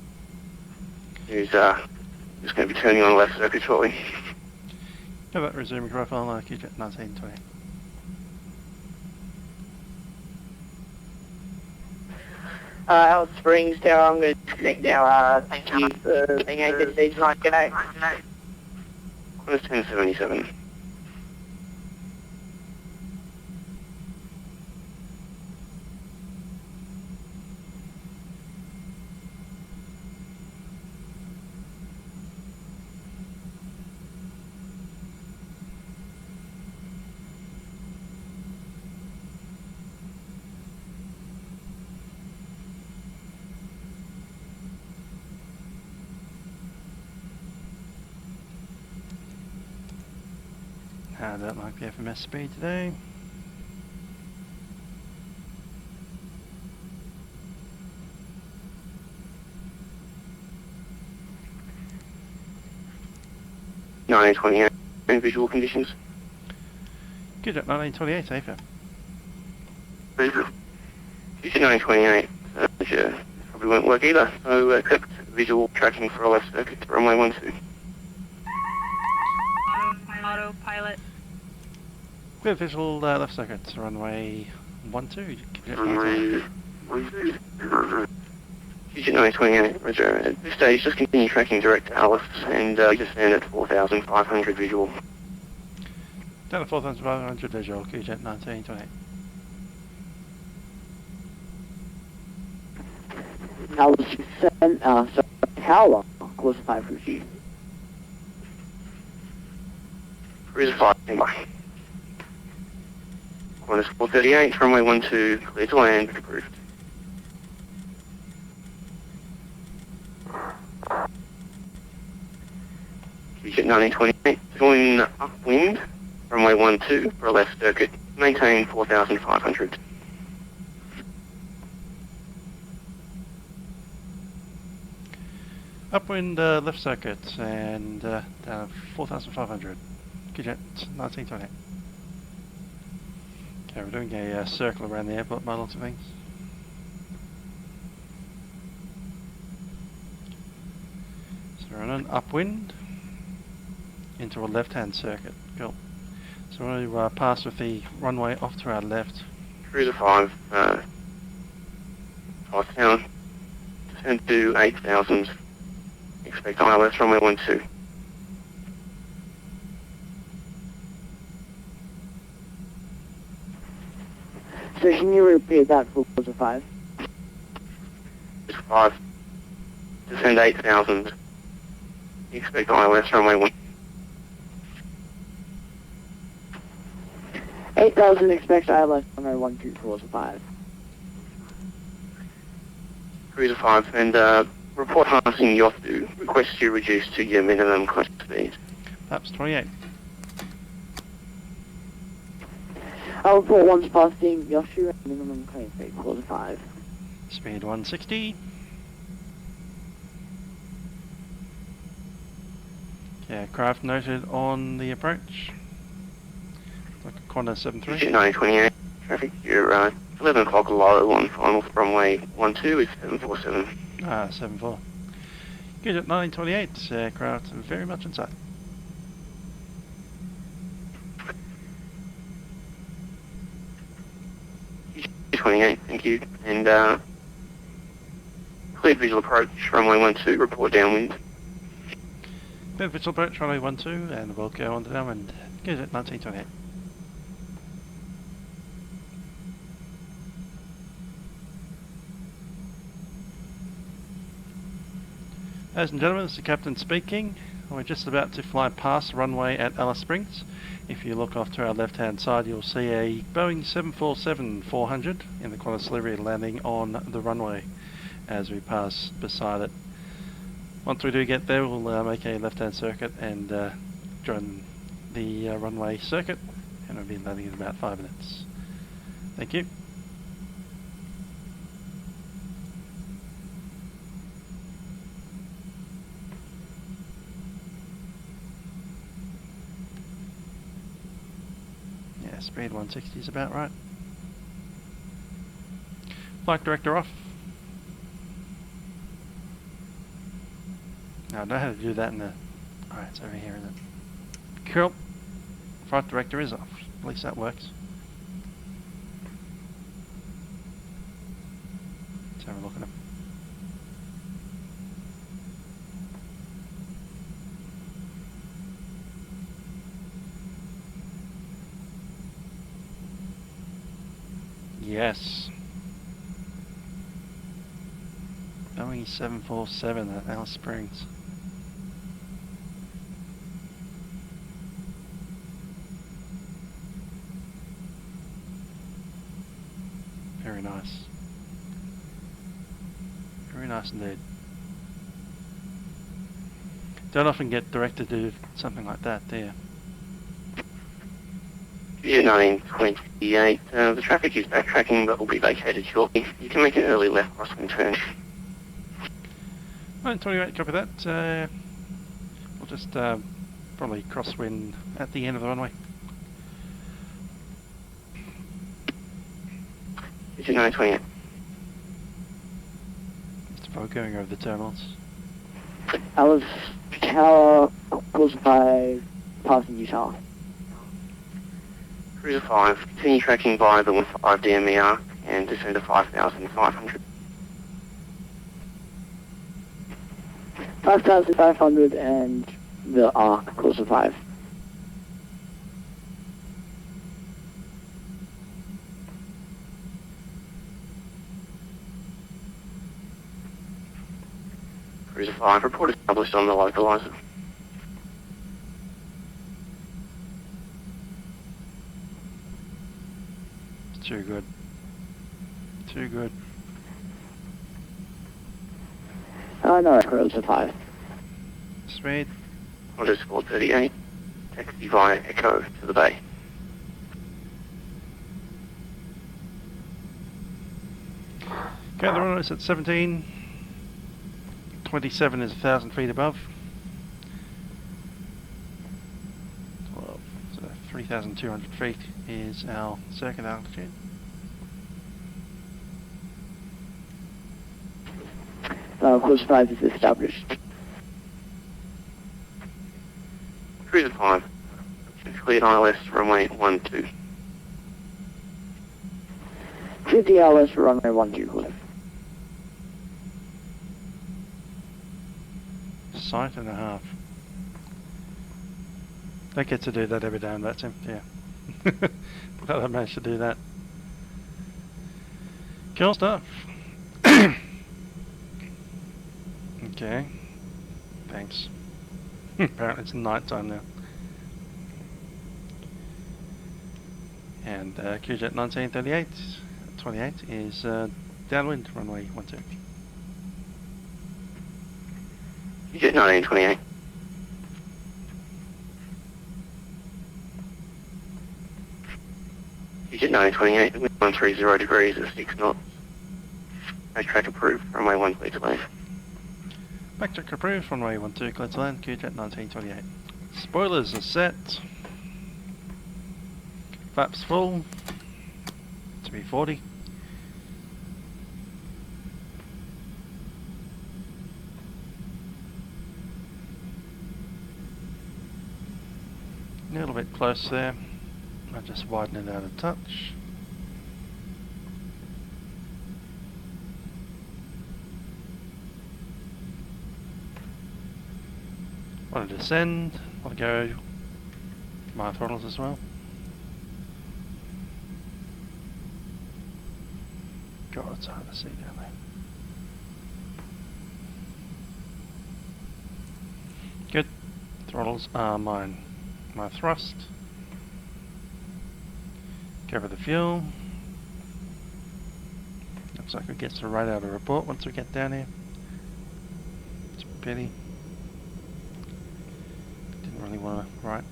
Who's just going to be turning on left circuit shortly. How about resuming profile QJet 1928? Alice Springs Tower, I'm going to disconnect now. Thank you for being able to see tonight. Good night. What is 1077? I don't like the FMS speed today. Visual conditions. Good at 1928, AFA. Visual. 928. Probably won't work either. So accept visual tracking for a left circuit, runway 12. Autopilot. Clear visual left circuit, runway 12. Runway 12. 928, Roger. At this stage, just continue tracking direct to Alice and just stand at 4,500 visual. Down to 4,500 visual, QJet 1928. Alice 7, so Tower, course 5 from you. Cruiser 5, standby. Qantas 438, runway 12, clear to land, approved. QJet 1928, join upwind, runway 12 for a left circuit, maintain 4,500. Upwind left circuit and down 4,500. QJet 1928. Okay, we're doing a circle around the airport by lots of things. So we're on an upwind into a left-hand circuit. Cool. So we're going to pass with the runway off to our left. Cruiser 5, pass down, descend to 8,000. Expect ILS runway 12. So can you repeat that for course 5? Cruiser 5, descend 8,000. Expect ILS runway 12. 8,000 expects ILS runway 12 course 5. Cruiser 5, and report passing Yothu. Request you reduce to your minimum climb speed. Perhaps 28. I'll report once passing Yoshu at minimum clean speed, course 5. Speed 160. Okay, aircraft noted on the approach. Like a Qantas 73. QJet 928, traffic, you're 11 o'clock low on final runway 12 is 747. 74. Good at 928, aircraft very much in sight. QJet 28, thank you. And clear visual approach, runway 12, report downwind. Clear visual approach, runway 12, and we'll go on to downwind. Good at 1928. Ladies and gentlemen, this is the captain speaking. We're just about to fly past the runway at Alice Springs. If you look off to our left hand side, you'll see a Boeing 747-400 in the Qantas livery landing on the runway as we pass beside it. Once we do get there, we'll make a left hand circuit and join the runway circuit, and we'll be landing in about 5 minutes. Thank you. Speed 160 is about right. Flight director off. Now I know how to do that in the... Alright, it's over here, isn't it? Cool. Flight director is off. At least that works. Let's have a look at him. Yes. Boeing 747 at Alice Springs. Very nice. Very nice indeed. Don't often get directed to do something like that, do you? Yeah, 1928. The traffic is backtracking but will be vacated shortly. You can make an early left crossing turn. 928, copy that. We'll just probably crosswind at the end of the runway. It's 928. Just before going over the terminals. Alice Tower, course 5, passing Utah. Cruiser 5, continue tracking by the 15 DMER and descend to 5,500. 5,500 and the ARC, course 5. Cruiser 5, report established on the localizer. Too good. Too good. No, course 5. Speed. Underscore 38. Taxi via Echo to the bay. Okay, the runway's at 17. 27 is 1,000 feet above. 12, so 3,200 feet is our circuit altitude. Course 5 is established. Cruiser 5. Cleared ILS runway 12. 50 hours for runway 12, clear. Sight and a half. Don't get to do that every day on Vatsim, yeah. Glad I managed to do that. Cool stuff. Okay. Thanks. Apparently it's night time now. And QJet 1938, 28 is downwind runway 12. QJet 1928. QJet 1928, wind 130 degrees at 6 knots. Backtrack approved, runway 1 clear to land. Backtrack approved, runway 12 clear to land, QJet 1928. Spoilers are set. Flaps full. To be 40. A little bit close there. I'll just widen it out a touch. Want to descend, want to go my throttles as well. God, it's hard to see down there. Good. Throttles are mine. My thrust. Cover the fuel. Looks like we get to write out a report once we get down here. It's a pity. Didn't really want to write.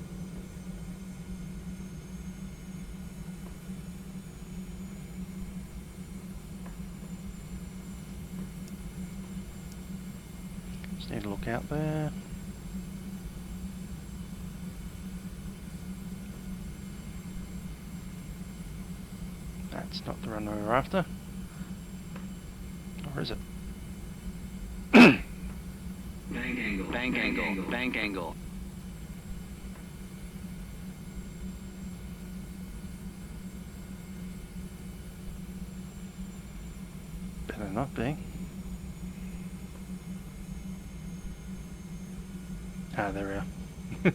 Just need to look out there. That's not the runway we're after. Or is it? Bank angle, bank angle, bank angle. Better not be. Ah, there we are.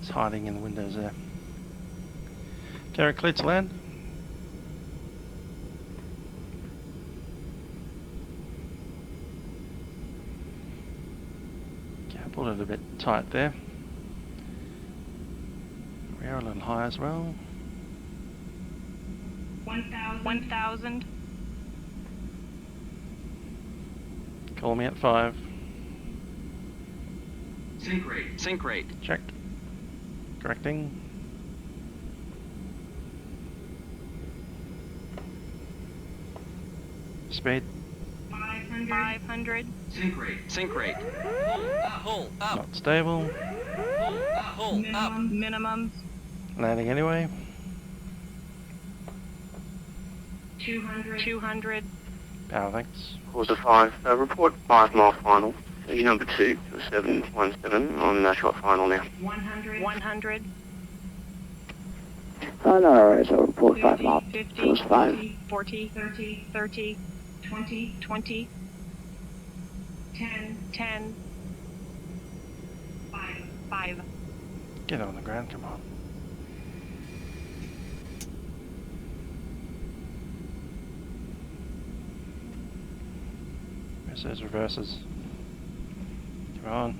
It's hiding in the windows there. Okay, clear to land. Pulled it a bit tight there. We are a little high as well. 1,000. Call me at 5. Sync rate. Sync rate. Check. Correcting. speed. 500. Sink rate. Sink rate. Pull up. Not stable. Pull up. Minimum. Landing anyway. 200. Power thanks. Course of 5. Report 5 mile final. You number 2, 717 on shot final now. 100. Oh, no worries, I'll report 5 miles. 50. Course 5. 40. 30. 20. 10. 5. Get on the ground, come on. Where's those reverses? Come on.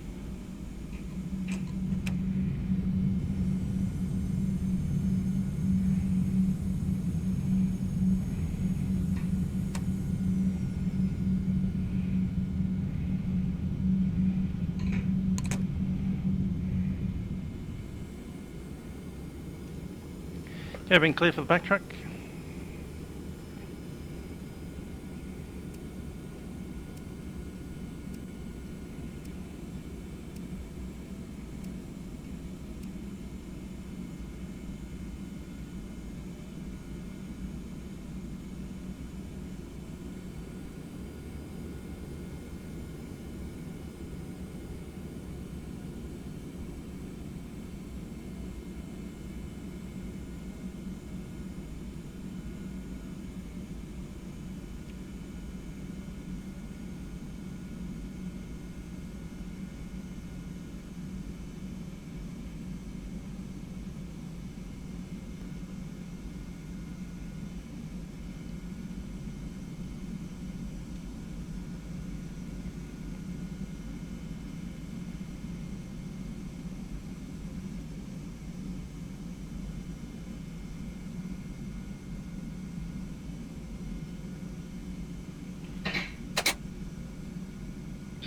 Yeah, been clear for the backtrack.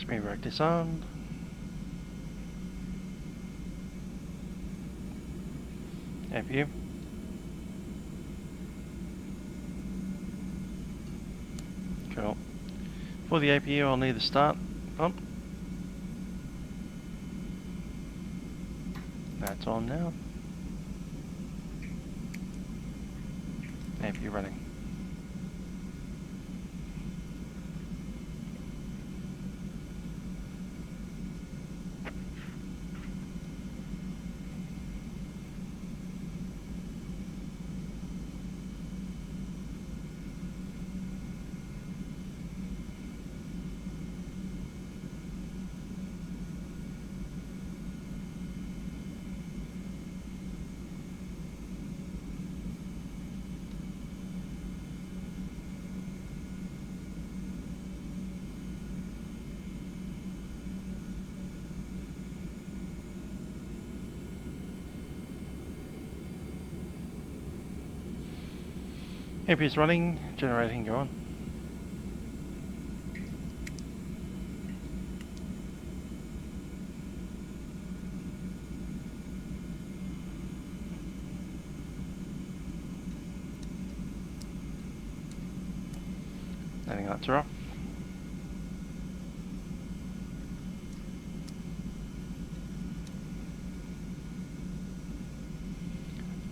Let me work this on. APU. Cool. For the APU, I'll need the start pump. That's on now. APU running. AP is running, generating, go on. Landing lights are off.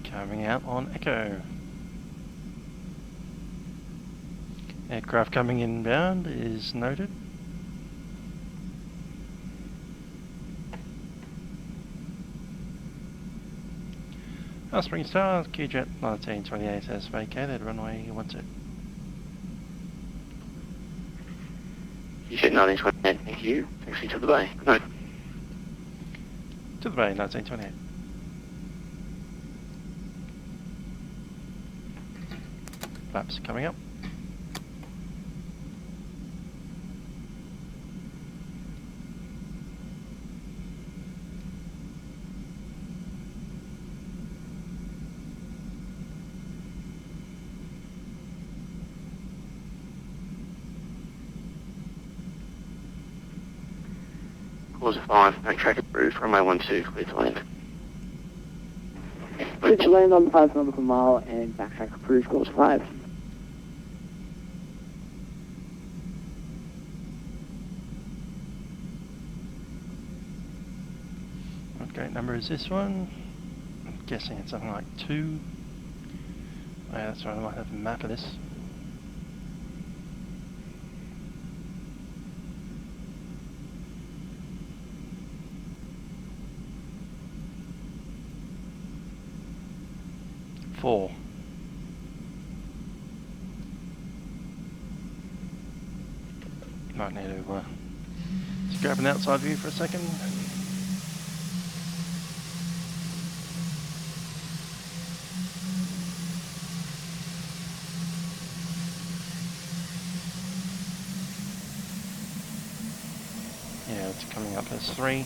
Coming out on Echo. Aircraft coming inbound is noted. Springs Tower, QJet 1928 has vacated runway 12. QJet 1928, thank you. Taxi to the bay. No. To the bay, 1928. Flaps coming up. Course 5, backtrack approved, runway 12, clear to land. Clear to land on 5 nautical mile and backtrack approved, course 5. What gate number is this one? I'm guessing it's something like 2. Oh yeah, that's right, I might have a map of this. Four. Might need to just grab an outside view for a second. Yeah, it's coming up as 3.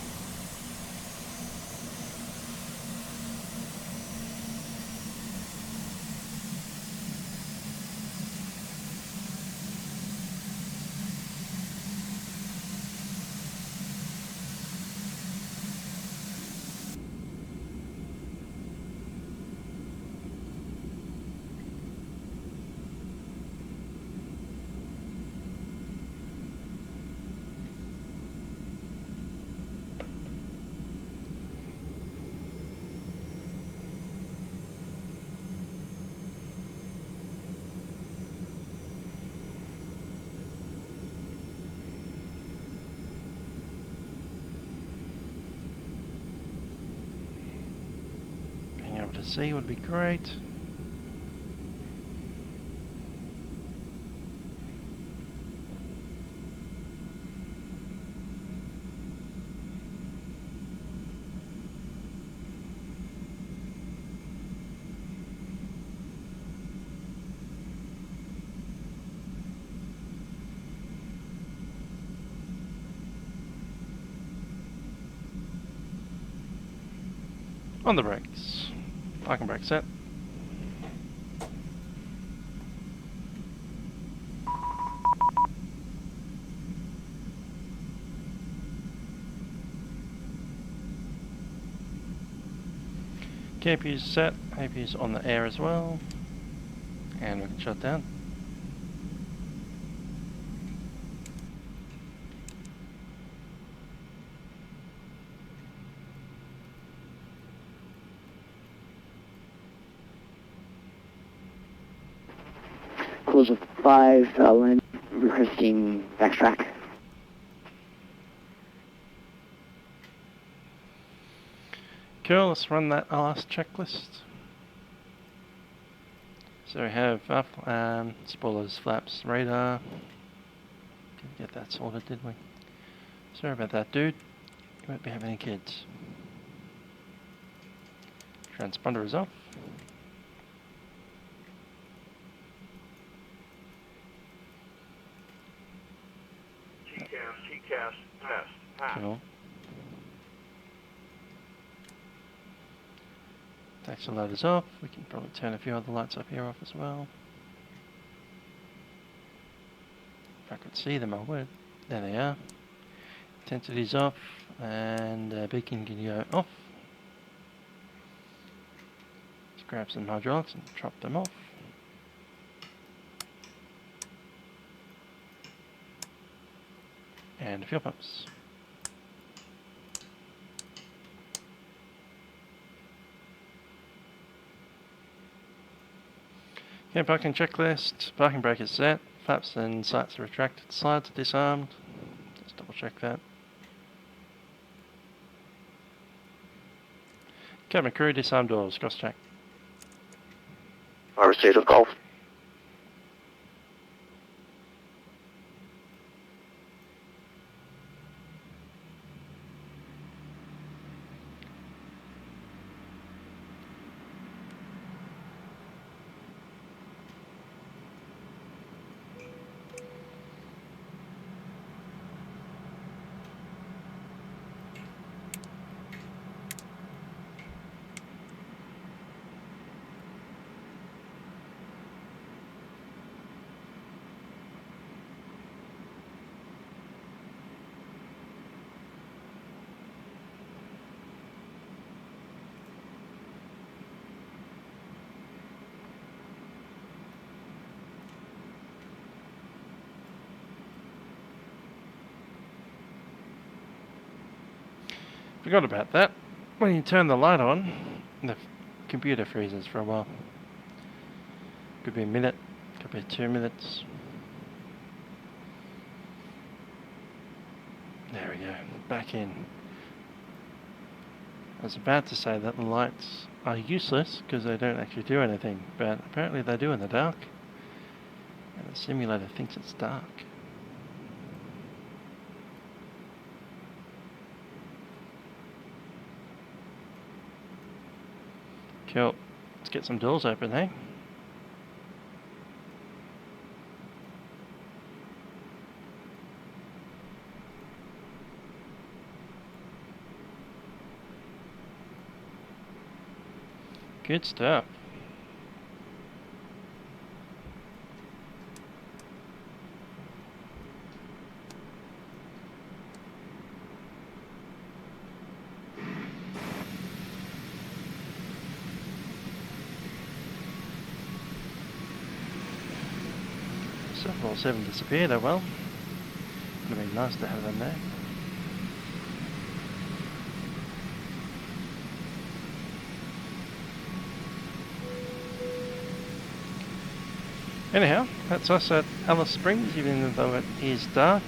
To see would be great. On the brakes. Parking brake set. KPU's set, APU's on the air as well, and we can shut down. Close of 5, land requesting backtrack. Cool, let's run that last checklist. So we have spoilers, flaps, radar. Didn't get that sorted, did we? Sorry about that, dude. You won't be having any kids. Transponder is off. TCAS, test, pass. Cool. Taxi light is off. We can probably turn a few other lights up here off as well. If I could see them, I would. There they are. Intensity's off, and beacon can go off. Let's grab some hydraulics and drop them off. And fuel pumps. Okay, parking checklist. Parking brake is set. Flaps and sights are retracted. Slides are disarmed. Just double check that. Cabin crew, disarm doors. Cross check. I received a golf. Forgot about that. when you turn the light on, the computer freezes for a while. Could be a minute, could be 2 minutes. There we go, back in. I was about to say that the lights are useless because they don't actually do anything, but apparently they do in the dark. And the simulator thinks it's dark. Cool. Let's get some doors open, hey? Good stuff. All 7 disappeared, oh well. Would have been nice to have them there. Anyhow, that's us at Alice Springs, even though it is dark.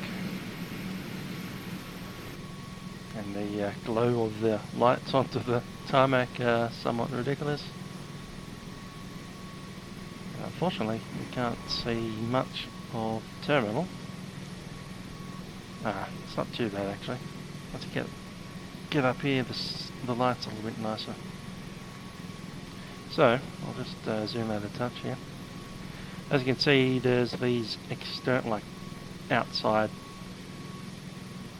And the glow of the lights onto the tarmac are somewhat ridiculous. Unfortunately, we can't see much of the terminal. It's not too bad actually. Let's get up here, the light's a little bit nicer. So, I'll just zoom out a touch here. As you can see, there's these external, like, outside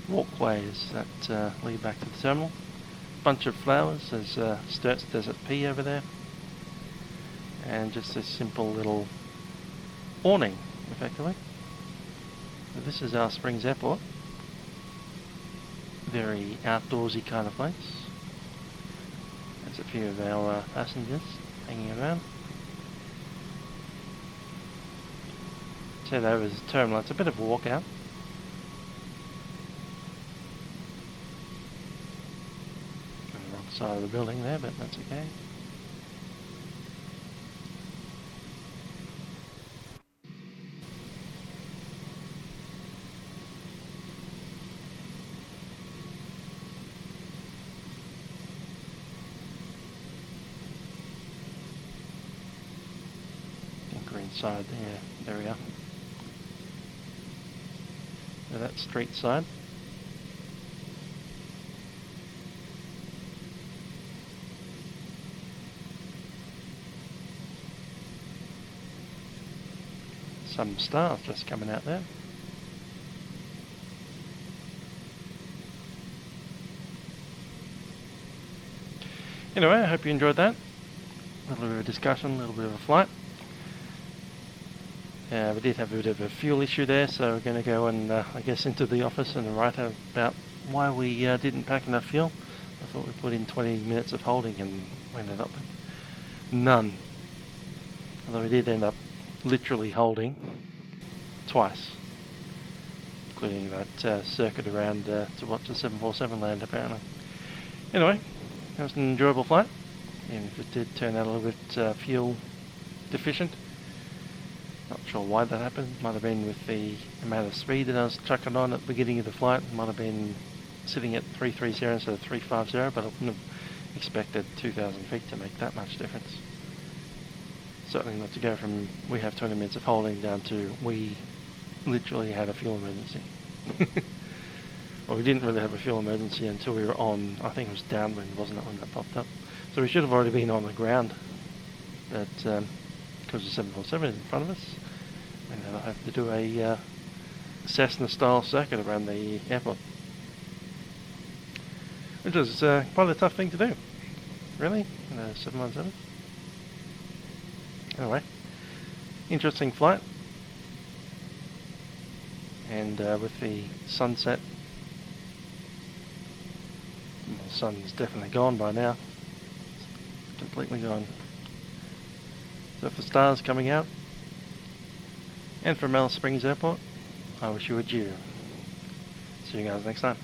walkways that lead back to the terminal. Bunch of flowers, there's Sturt's Desert Pea over there. And just a simple little awning, effectively. So this is our Springs Airport. Very outdoorsy kind of place. There's a few of our passengers hanging around. Head over to the terminal. It's a bit of a walk out. On the wrong side of the building there, but that's okay. Green side there we are. So that's street side. Some stars just coming out there. Anyway, I hope you enjoyed that. A little bit of a discussion, a little bit of a flight. We did have a bit of a fuel issue there, so we're going to go and I guess into the office and write about why we didn't pack enough fuel. I thought we put in 20 minutes of holding and we ended up with none. Although we did end up literally holding twice, including that circuit around to watch the 747 land apparently. Anyway, it was an enjoyable flight, even if it did turn out a little bit fuel deficient. Not sure why that happened. Might have been with the amount of speed that I was chucking on at the beginning of the flight. Might have been sitting at 330 instead of 350, but I wouldn't have expected 2,000 feet to make that much difference. Certainly not to go from we have 20 minutes of holding down to we literally had a fuel emergency. Well, we didn't really have a fuel emergency until we were on, I think it was downwind, wasn't it, when that popped up. So we should have already been on the ground. But because the 747 is in front of us, and then I have to do a Cessna-style circuit around the airport. Which was quite a tough thing to do. Really? 717? Anyway, interesting flight. And with the sunset, well, the sun's definitely gone by now. It's completely gone. So for stars coming out, and from Alice Springs Airport, I wish you a cheer. See you guys next time.